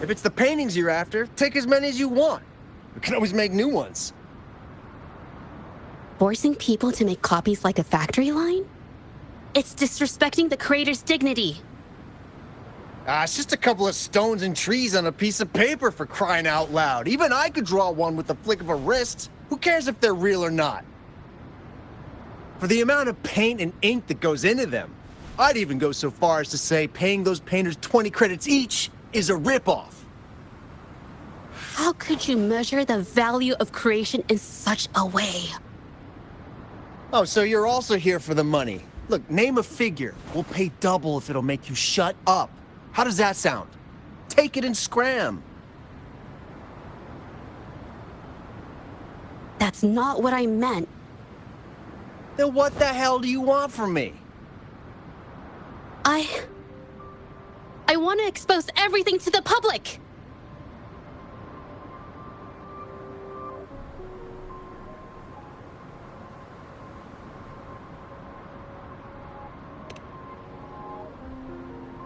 If it's the paintings you're after, take as many as you want. We can always make new ones. Forcing people to make copies like a factory line? It's disrespecting the creator's dignity. It's just a couple of stones and trees on a piece of paper, for crying out loud. Even I could draw one with the flick of a wrist. Who cares if they're real or not? For the amount of paint and ink that goes into them, I'd even go so far as to say paying those painters 20 credits each is a ripoff. How could you measure the value of creation in such a way? Oh, so you're also here for the money. Look, name a figure. We'll pay double if it'll make you shut up. How does that sound? Take it and scram. That's not what I meant. Then what the hell do you want from me? I want to expose everything to the public.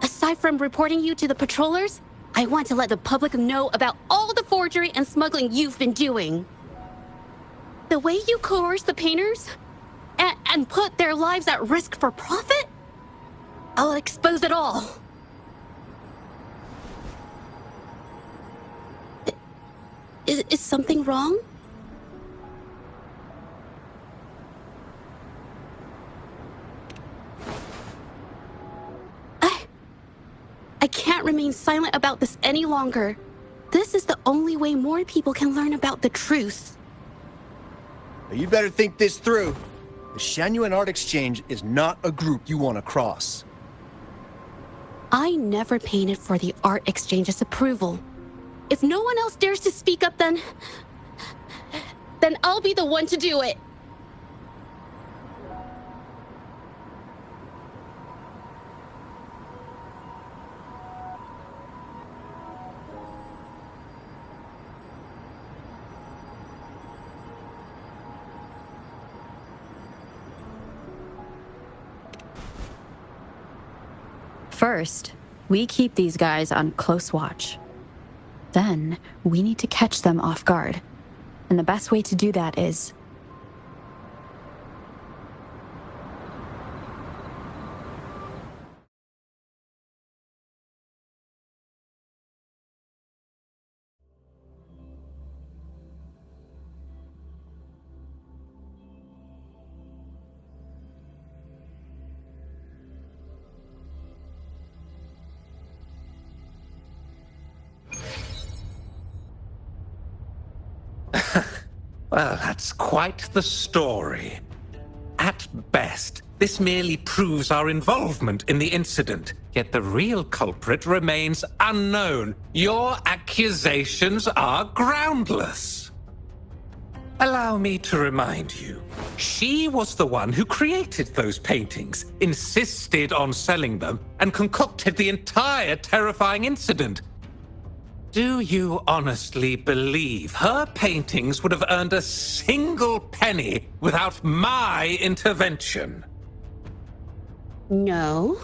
Aside from reporting you to the patrollers, I want to let the public know about all the forgery and smuggling you've been doing. The way you coerce the painters and put their lives at risk for profit? I'll expose it all. Is something wrong? I can't remain silent about this any longer. This is the only way more people can learn about the truth. You better think this through. The Shanyuan Art Exchange is not a group you want to cross. I never painted for the Art Exchange's approval. If no one else dares to speak up, then I'll be the one to do it. First, we keep these guys on close watch. Then, we need to catch them off guard. And the best way to do that is... Well, that's quite the story. At best, this merely proves our involvement in the incident, yet the real culprit remains unknown. Your accusations are groundless. Allow me to remind you, she was the one who created those paintings, insisted on selling them, and concocted the entire terrifying incident. Do you honestly believe her paintings would have earned a single penny without my intervention? No.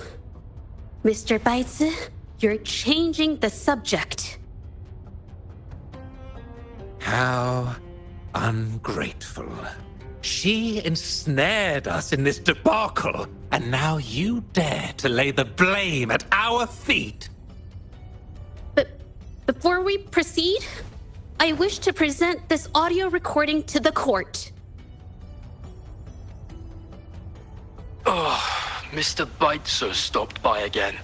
Mr. Baitze, you're changing the subject. How ungrateful. She ensnared us in this debacle, and now you dare to lay the blame at our feet. Before we proceed, I wish to present this audio recording to the court. Oh, Mr. Baitze stopped by again,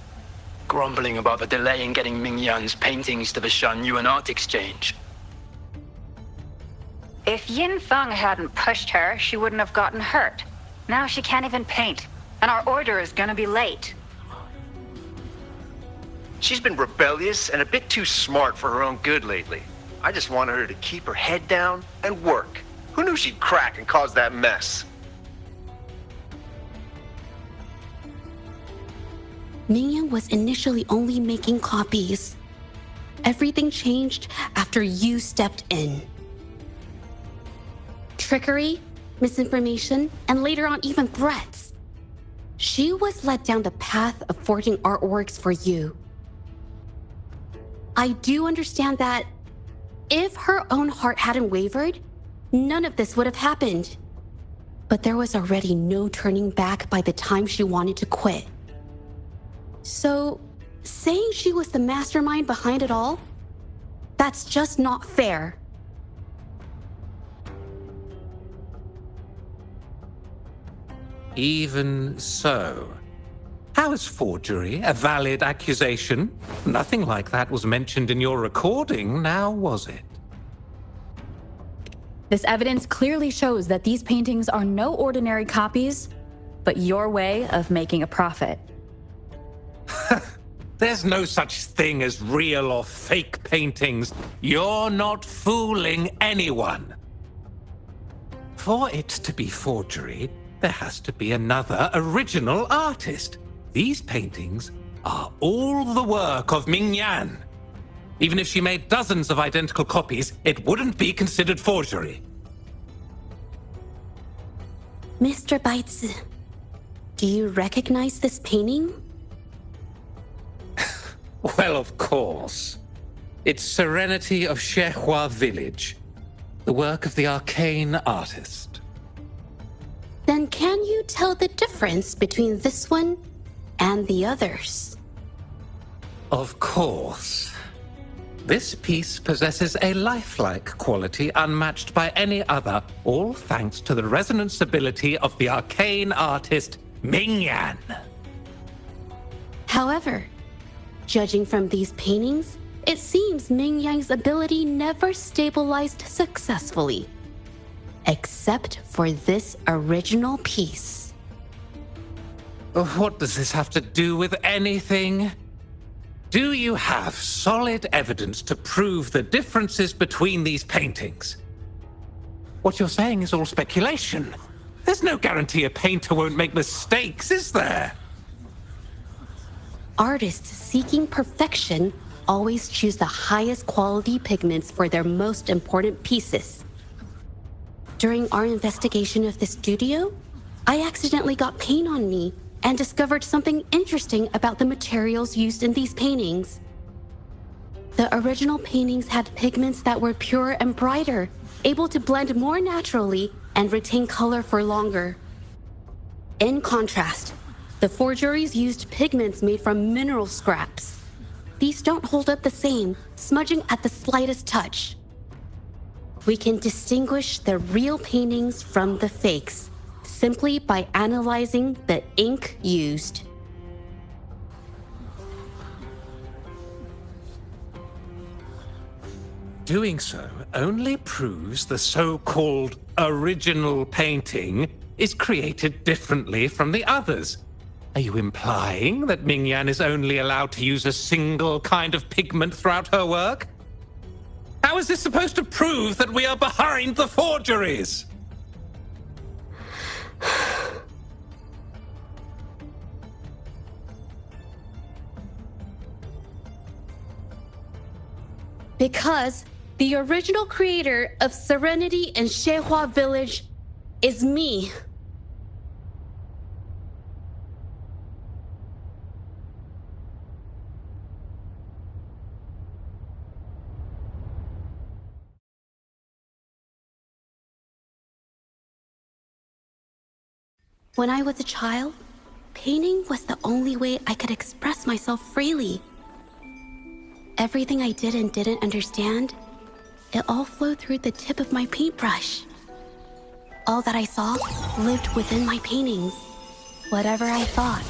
grumbling about the delay in getting Ming Yan's paintings to the Shanyuan Art Exchange. If Yin Feng hadn't pushed her, she wouldn't have gotten hurt. Now she can't even paint, and our order is gonna be late. She's been rebellious and a bit too smart for her own good lately. I just wanted her to keep her head down and work. Who knew she'd crack and cause that mess? Mingyan was initially only making copies. Everything changed after you stepped in. Trickery, misinformation, and later on even threats. She was led down the path of forging artworks for you. I do understand that if her own heart hadn't wavered, none of this would have happened. But there was already no turning back by the time she wanted to quit. So, saying she was the mastermind behind it all, that's just not fair. Even so, how is forgery a valid accusation? Nothing like that was mentioned in your recording, now was it? This evidence clearly shows that these paintings are no ordinary copies, but your way of making a profit. There's no such thing as real or fake paintings. You're not fooling anyone. For it to be forgery, there has to be another original artist. These paintings are all the work of Mingyan. Even if she made dozens of identical copies, it wouldn't be considered forgery. Mr. Baitsu, do you recognize this painting? Well, of course. It's Serenity of Shehua Village, the work of the arcane artist. Then can you tell the difference between this one and the others? Of course. This piece possesses a lifelike quality unmatched by any other, all thanks to the resonance ability of the arcane artist, Mingyan. However, judging from these paintings, it seems Mingyang's ability never stabilized successfully. Except for this original piece. What does this have to do with anything? Do you have solid evidence to prove the differences between these paintings? What you're saying is all speculation. There's no guarantee a painter won't make mistakes, is there? Artists seeking perfection always choose the highest quality pigments for their most important pieces. During our investigation of the studio, I accidentally got paint on me and discovered something interesting about the materials used in these paintings. The original paintings had pigments that were purer and brighter, able to blend more naturally and retain color for longer. In contrast, the forgeries used pigments made from mineral scraps. These don't hold up the same, smudging at the slightest touch. We can distinguish the real paintings from the fakes simply by analyzing the ink used. Doing so only proves the so-called original painting is created differently from the others. Are you implying that Mingyan is only allowed to use a single kind of pigment throughout her work? How is this supposed to prove that we are behind the forgeries? Because the original creator of Serenity and Shehua Village is me. When I was a child, painting was the only way I could express myself freely. Everything I did and didn't understand, it all flowed through the tip of my paintbrush. All that I saw lived within my paintings. Whatever I thought,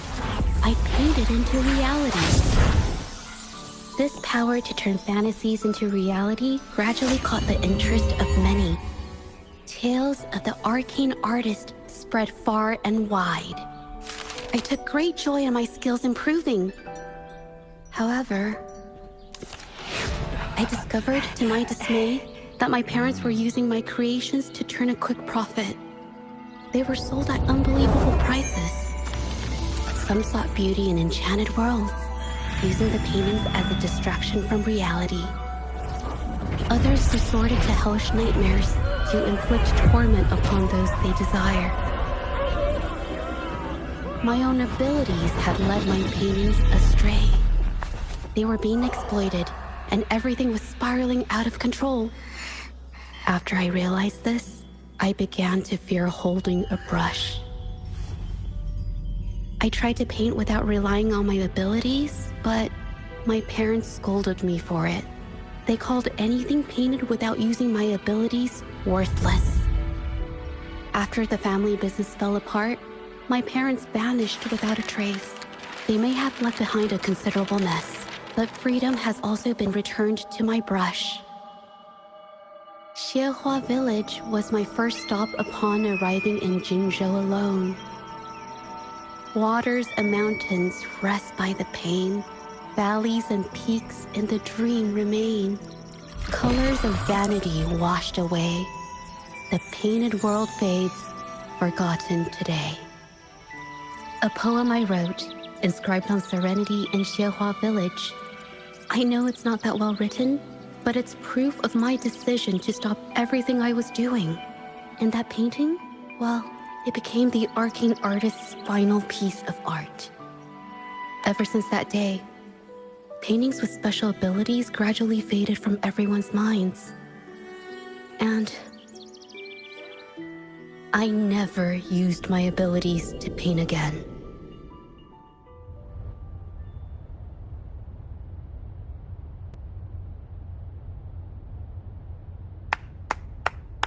I painted into reality. This power to turn fantasies into reality gradually caught the interest of many. Tales of the arcane artist spread far and wide. I took great joy in my skills improving. However, I discovered, to my dismay, that my parents were using my creations to turn a quick profit. They were sold at unbelievable prices. Some sought beauty in enchanted worlds, using the paintings as a distraction from reality. Others resorted to hellish nightmares to inflict torment upon those they desire. My own abilities had led my paintings astray. They were being exploited, and everything was spiraling out of control. After I realized this, I began to fear holding a brush. I tried to paint without relying on my abilities, but my parents scolded me for it. They called anything painted without using my abilities worthless. After the family business fell apart, my parents vanished without a trace. They may have left behind a considerable mess, but freedom has also been returned to my brush. Xiehua Village was my first stop upon arriving in Jinzhou alone. Waters and mountains rest by the pain. Valleys and peaks in the dream remain. Colors of vanity washed away. The painted world fades, forgotten today. A poem I wrote, inscribed on serenity in Xiehua Village. I know it's not that well written, but it's proof of my decision to stop everything I was doing. And that painting, well, it became the arcane artist's final piece of art. Ever since that day, paintings with special abilities gradually faded from everyone's minds. And I never used my abilities to paint again.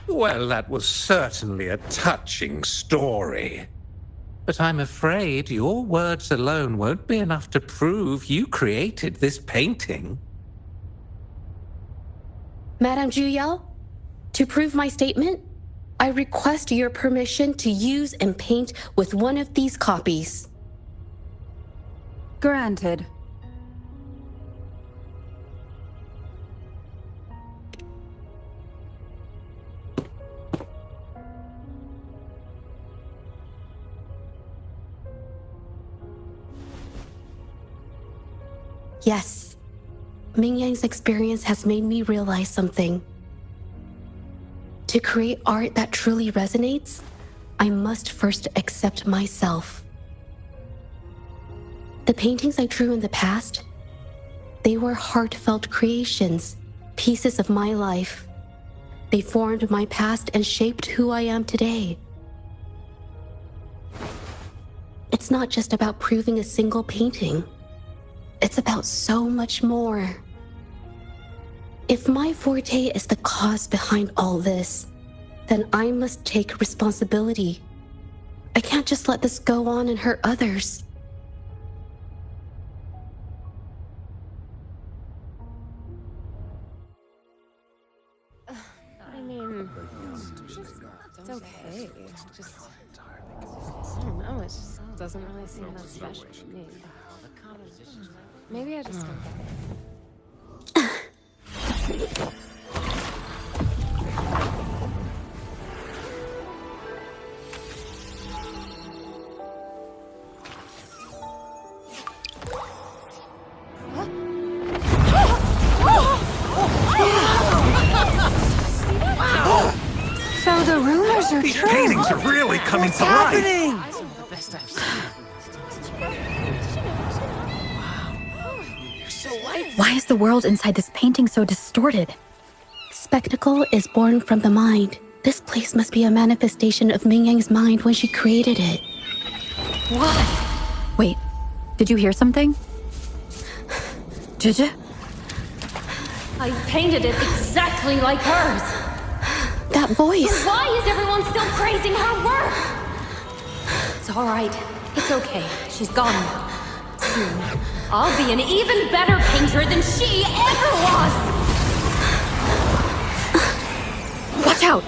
Well, that was certainly a touching story. But I'm afraid your words alone won't be enough to prove you created this painting. Madame Juyao, to prove my statement, I request your permission to use and paint with one of these copies. Granted. Yes, Ming Yang's experience has made me realize something. To create art that truly resonates, I must first accept myself. The paintings I drew in the past, they were heartfelt creations, pieces of my life. They formed my past and shaped who I am today. It's not just about proving a single painting. It's about so much more. If my forte is the cause behind all this, then I must take responsibility. I can't just let this go on and hurt others. I mean, it's okay. Just, I don't know, it just doesn't really seem that special to me. Maybe I just don't get it. So the rumors are These true. paintings are really coming to life. Why is the world inside this painting so distorted? Spectacle is born from the mind. This place must be a manifestation of Ming Yang's mind when she created it. Why? Wait, did you hear something? Did you? I painted it exactly like hers. That voice. And why is everyone still praising her work? It's all right. It's okay. She's gone now. Soon, I'll be an even better painter than she ever was! Watch out!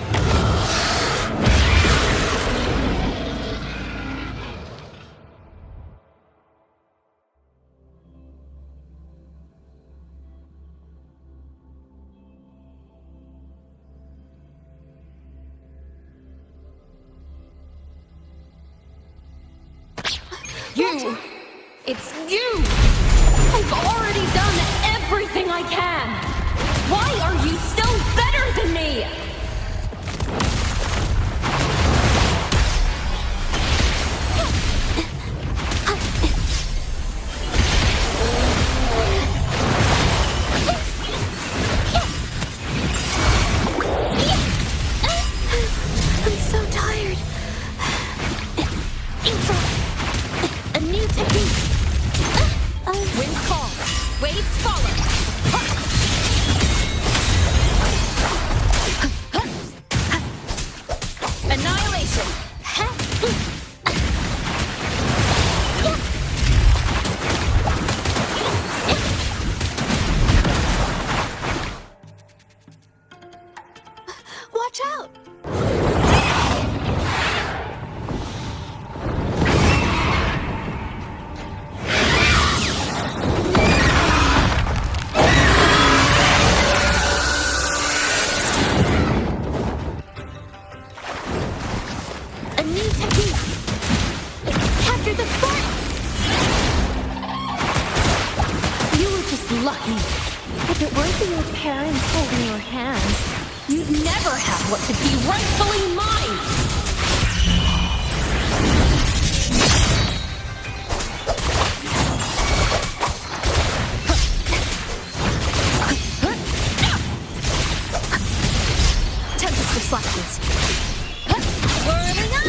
You! It's you! I've already done everything I can! Why are you still better than me? I'm so tired. A new technique. Wind falls, waves follow. Annihilation. Watch out! A new technique. Capture the spark. You were just lucky. If it weren't for your parents holding your hand, you'd never have what should be rightfully mine! Tempest of slashes. Whirling up!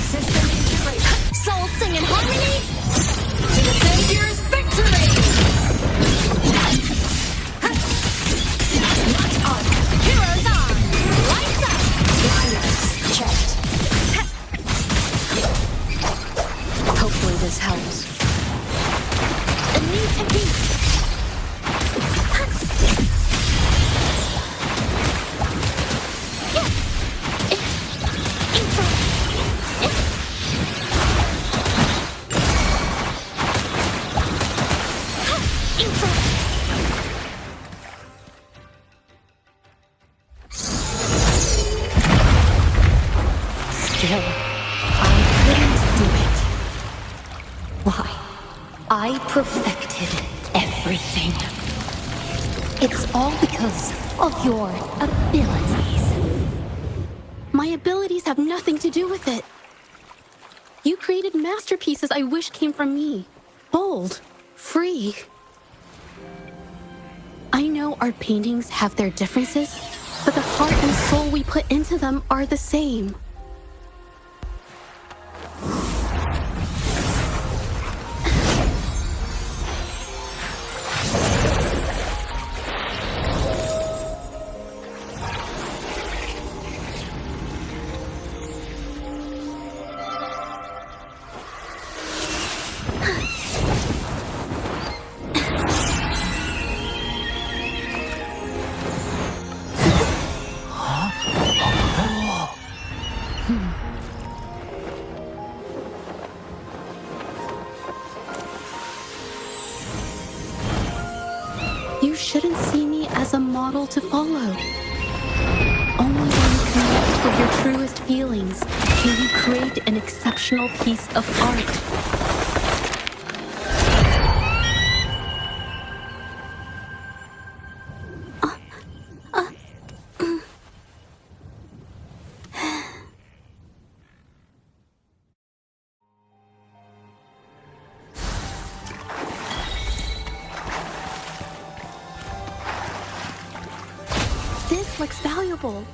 System integration. Soul sing in harmony! To the Savior's victory! Not on! Heroes on! Lights up! Blinders checked. Hopefully this helps. A new technique. Still, I couldn't do it. Why? I perfected everything. It's all because of your abilities. My abilities have nothing to do with it. You created masterpieces I wish came from me. Bold, free. I know our paintings have their differences, but the heart and soul we put into them are the same. You shouldn't see me as a model to follow. Only when you connect with your truest feelings can you create an exceptional piece of art. This looks valuable.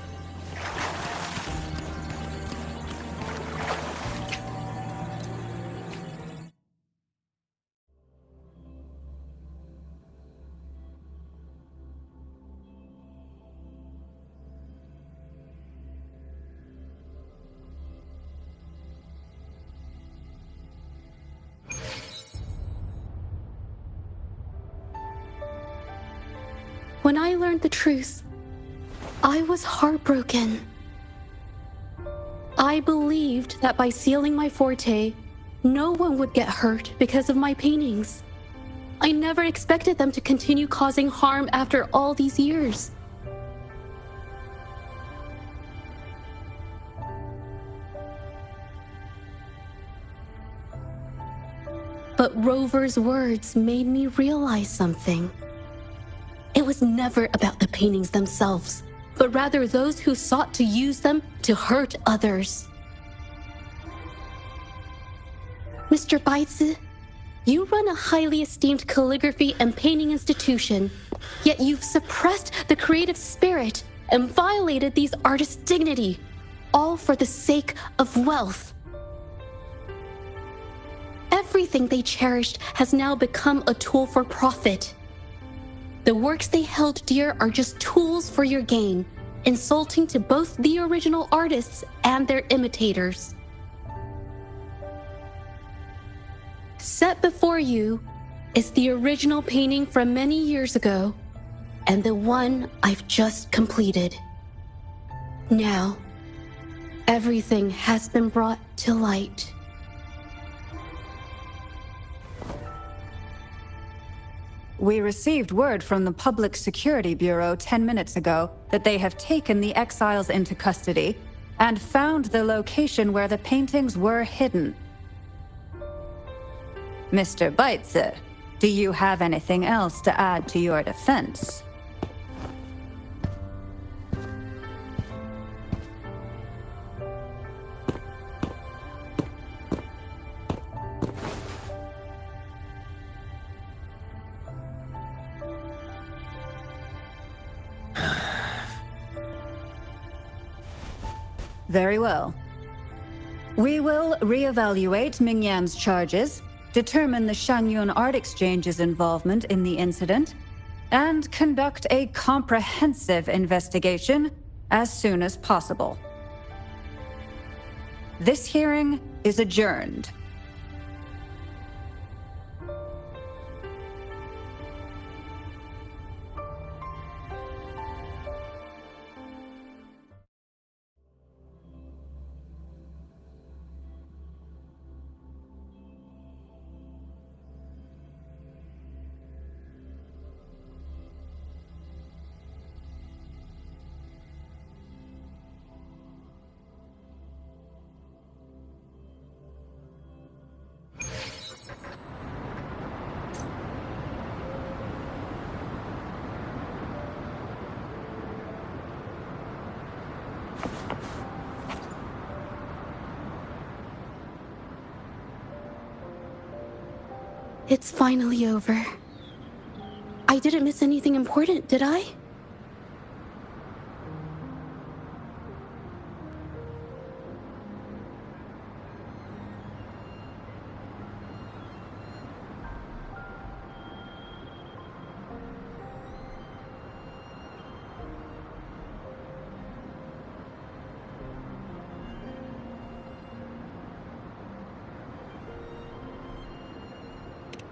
When I learned the truth, I was heartbroken. I believed that by sealing my forte, no one would get hurt because of my paintings. I never expected them to continue causing harm after all these years. But Rover's words made me realize something. It was never about the paintings themselves, but rather those who sought to use them to hurt others. Mr. Baitsu, you run a highly esteemed calligraphy and painting institution, yet you've suppressed the creative spirit and violated these artists' dignity, all for the sake of wealth. Everything they cherished has now become a tool for profit. The works they held dear are just tools for your gain, insulting to both the original artists and their imitators. Set before you is the original painting from many years ago, and the one I've just completed. Now, everything has been brought to light. We received word from the Public Security Bureau 10 minutes ago that they have taken the exiles into custody and found the location where the paintings were hidden. Mr. Baitsu, do you have anything else to add to your defense? Very well. We will reevaluate Mingyan's charges, determine the Shangyun Art Exchange's involvement in the incident, and conduct a comprehensive investigation as soon as possible. This hearing is adjourned. It's finally over. I didn't miss anything important, did I?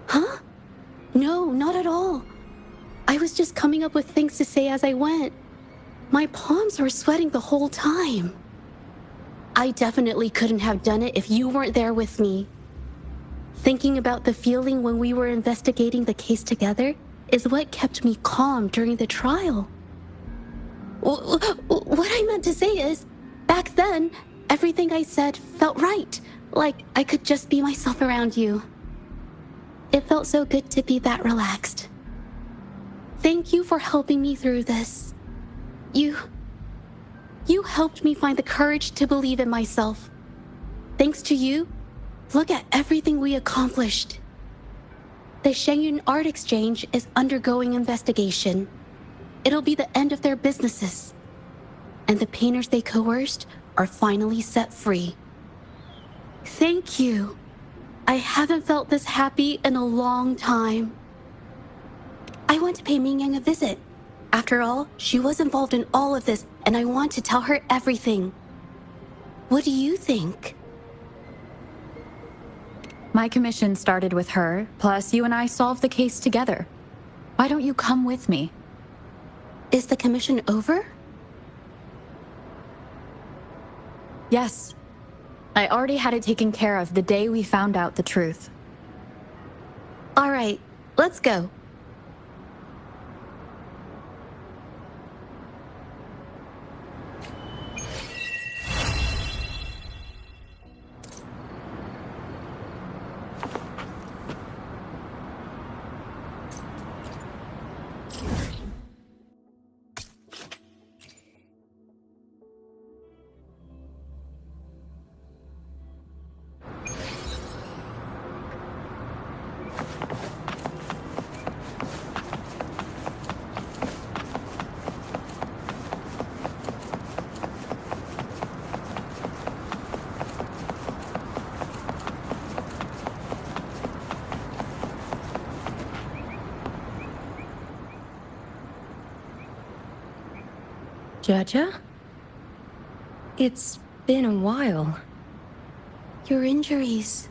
Huh? No, not at all. I was just coming up with things to say as I went. My palms were sweating the whole time. I definitely couldn't have done it if you weren't there with me. Thinking about the feeling when we were investigating the case together is what kept me calm during the trial. What I meant to say is, back then, everything I said felt right. Like I could just be myself around you. It felt so good to be that relaxed. Thank you for helping me through this. You helped me find the courage to believe in myself. Thanks to you, look at everything we accomplished. The Shangyun Art Exchange is undergoing investigation. It'll be the end of their businesses. And the painters they coerced are finally set free. Thank you. I haven't felt this happy in a long time. I want to pay Mingyang a visit. After all, she was involved in all of this, and I want to tell her everything. What do you think? My commission started with her, plus you and I solved the case together. Why don't you come with me? Is the commission over? Yes. I already had it taken care of the day we found out the truth. All right, let's go. Judja? It's been a while. Your injuries.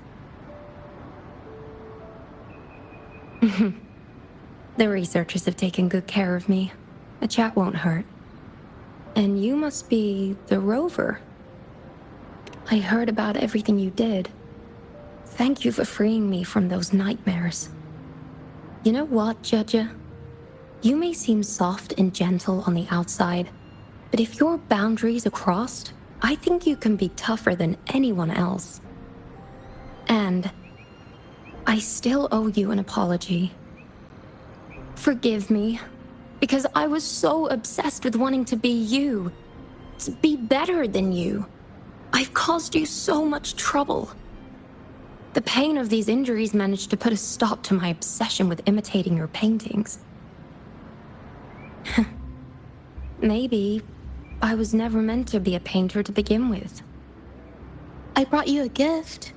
The researchers have taken good care of me. A chat won't hurt. And you must be the rover. I heard about everything you did. Thank you for freeing me from those nightmares. You know what, Judja? You may seem soft and gentle on the outside, but if your boundaries are crossed, I think you can be tougher than anyone else. And I still owe you an apology. Forgive me, because I was so obsessed with wanting to be you, to be better than you. I've caused you so much trouble. The pain of these injuries managed to put a stop to my obsession with imitating your paintings. Maybe I was never meant to be a painter to begin with. I brought you a gift.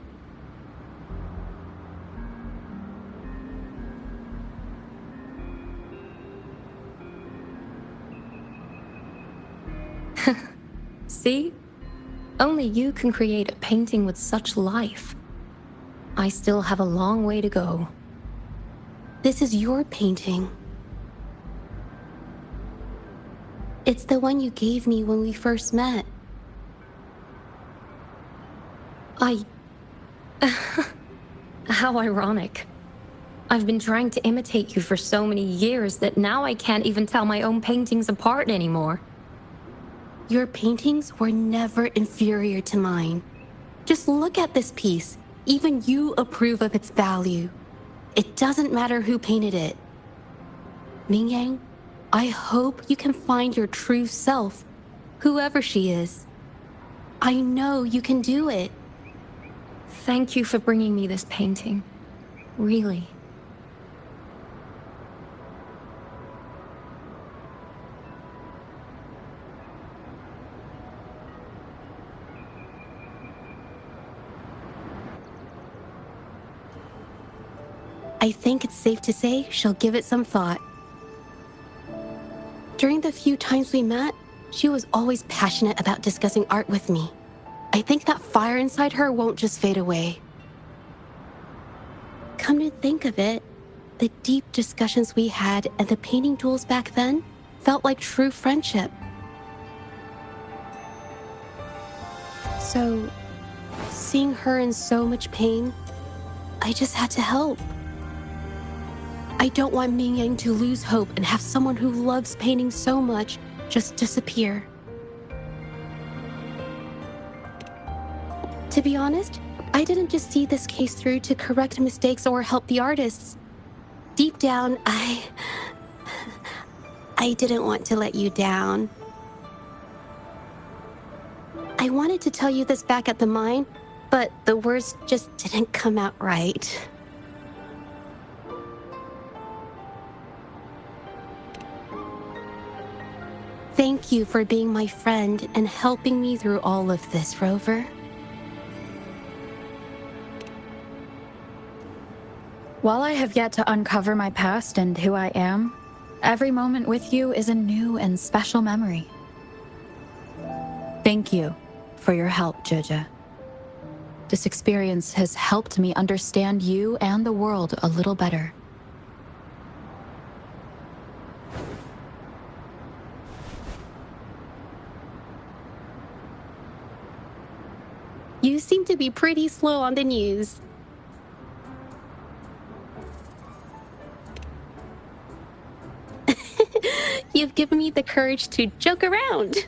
See? Only you can create a painting with such life. I still have a long way to go. This is your painting. It's the one you gave me when we first met. How ironic. I've been trying to imitate you for so many years that now I can't even tell my own paintings apart anymore. Your paintings were never inferior to mine. Just look at this piece. Even you approve of its value. It doesn't matter who painted it. Mingyang, I hope you can find your true self, whoever she is. I know you can do it. Thank you for bringing me this painting. Really. I think it's safe to say she'll give it some thought. During the few times we met, she was always passionate about discussing art with me. I think that fire inside her won't just fade away. Come to think of it, the deep discussions we had and the painting duels back then felt like true friendship. So, seeing her in so much pain, I just had to help. I don't want Mingyang to lose hope and have someone who loves painting so much just disappear. To be honest, I didn't just see this case through to correct mistakes or help the artists. Deep down, I didn't want to let you down. I wanted to tell you this back at the mine, but the words just didn't come out right. Thank you for being my friend and helping me through all of this, Rover. While I have yet to uncover my past and who I am, every moment with you is a new and special memory. Thank you for your help, Judja. This experience has helped me understand you and the world a little better. You seem to be pretty slow on the news. You've given me the courage to joke around.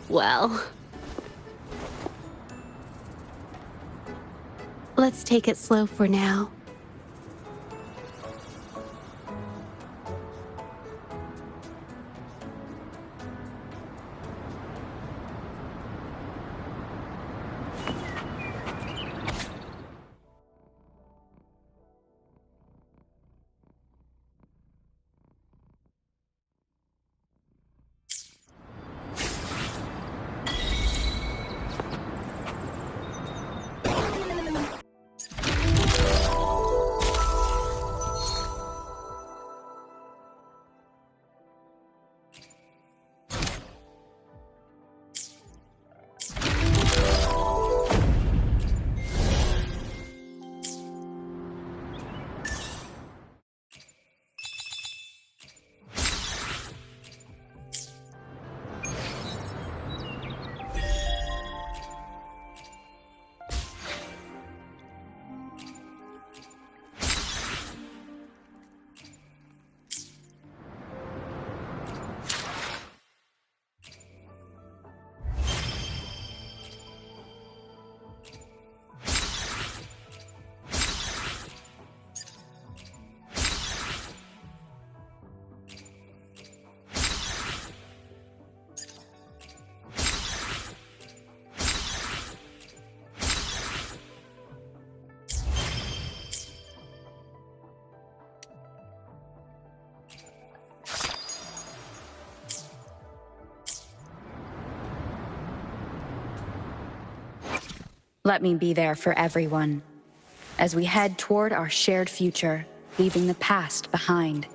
Well. Let's take it slow for now. Let me be there for everyone, as we head toward our shared future, leaving the past behind.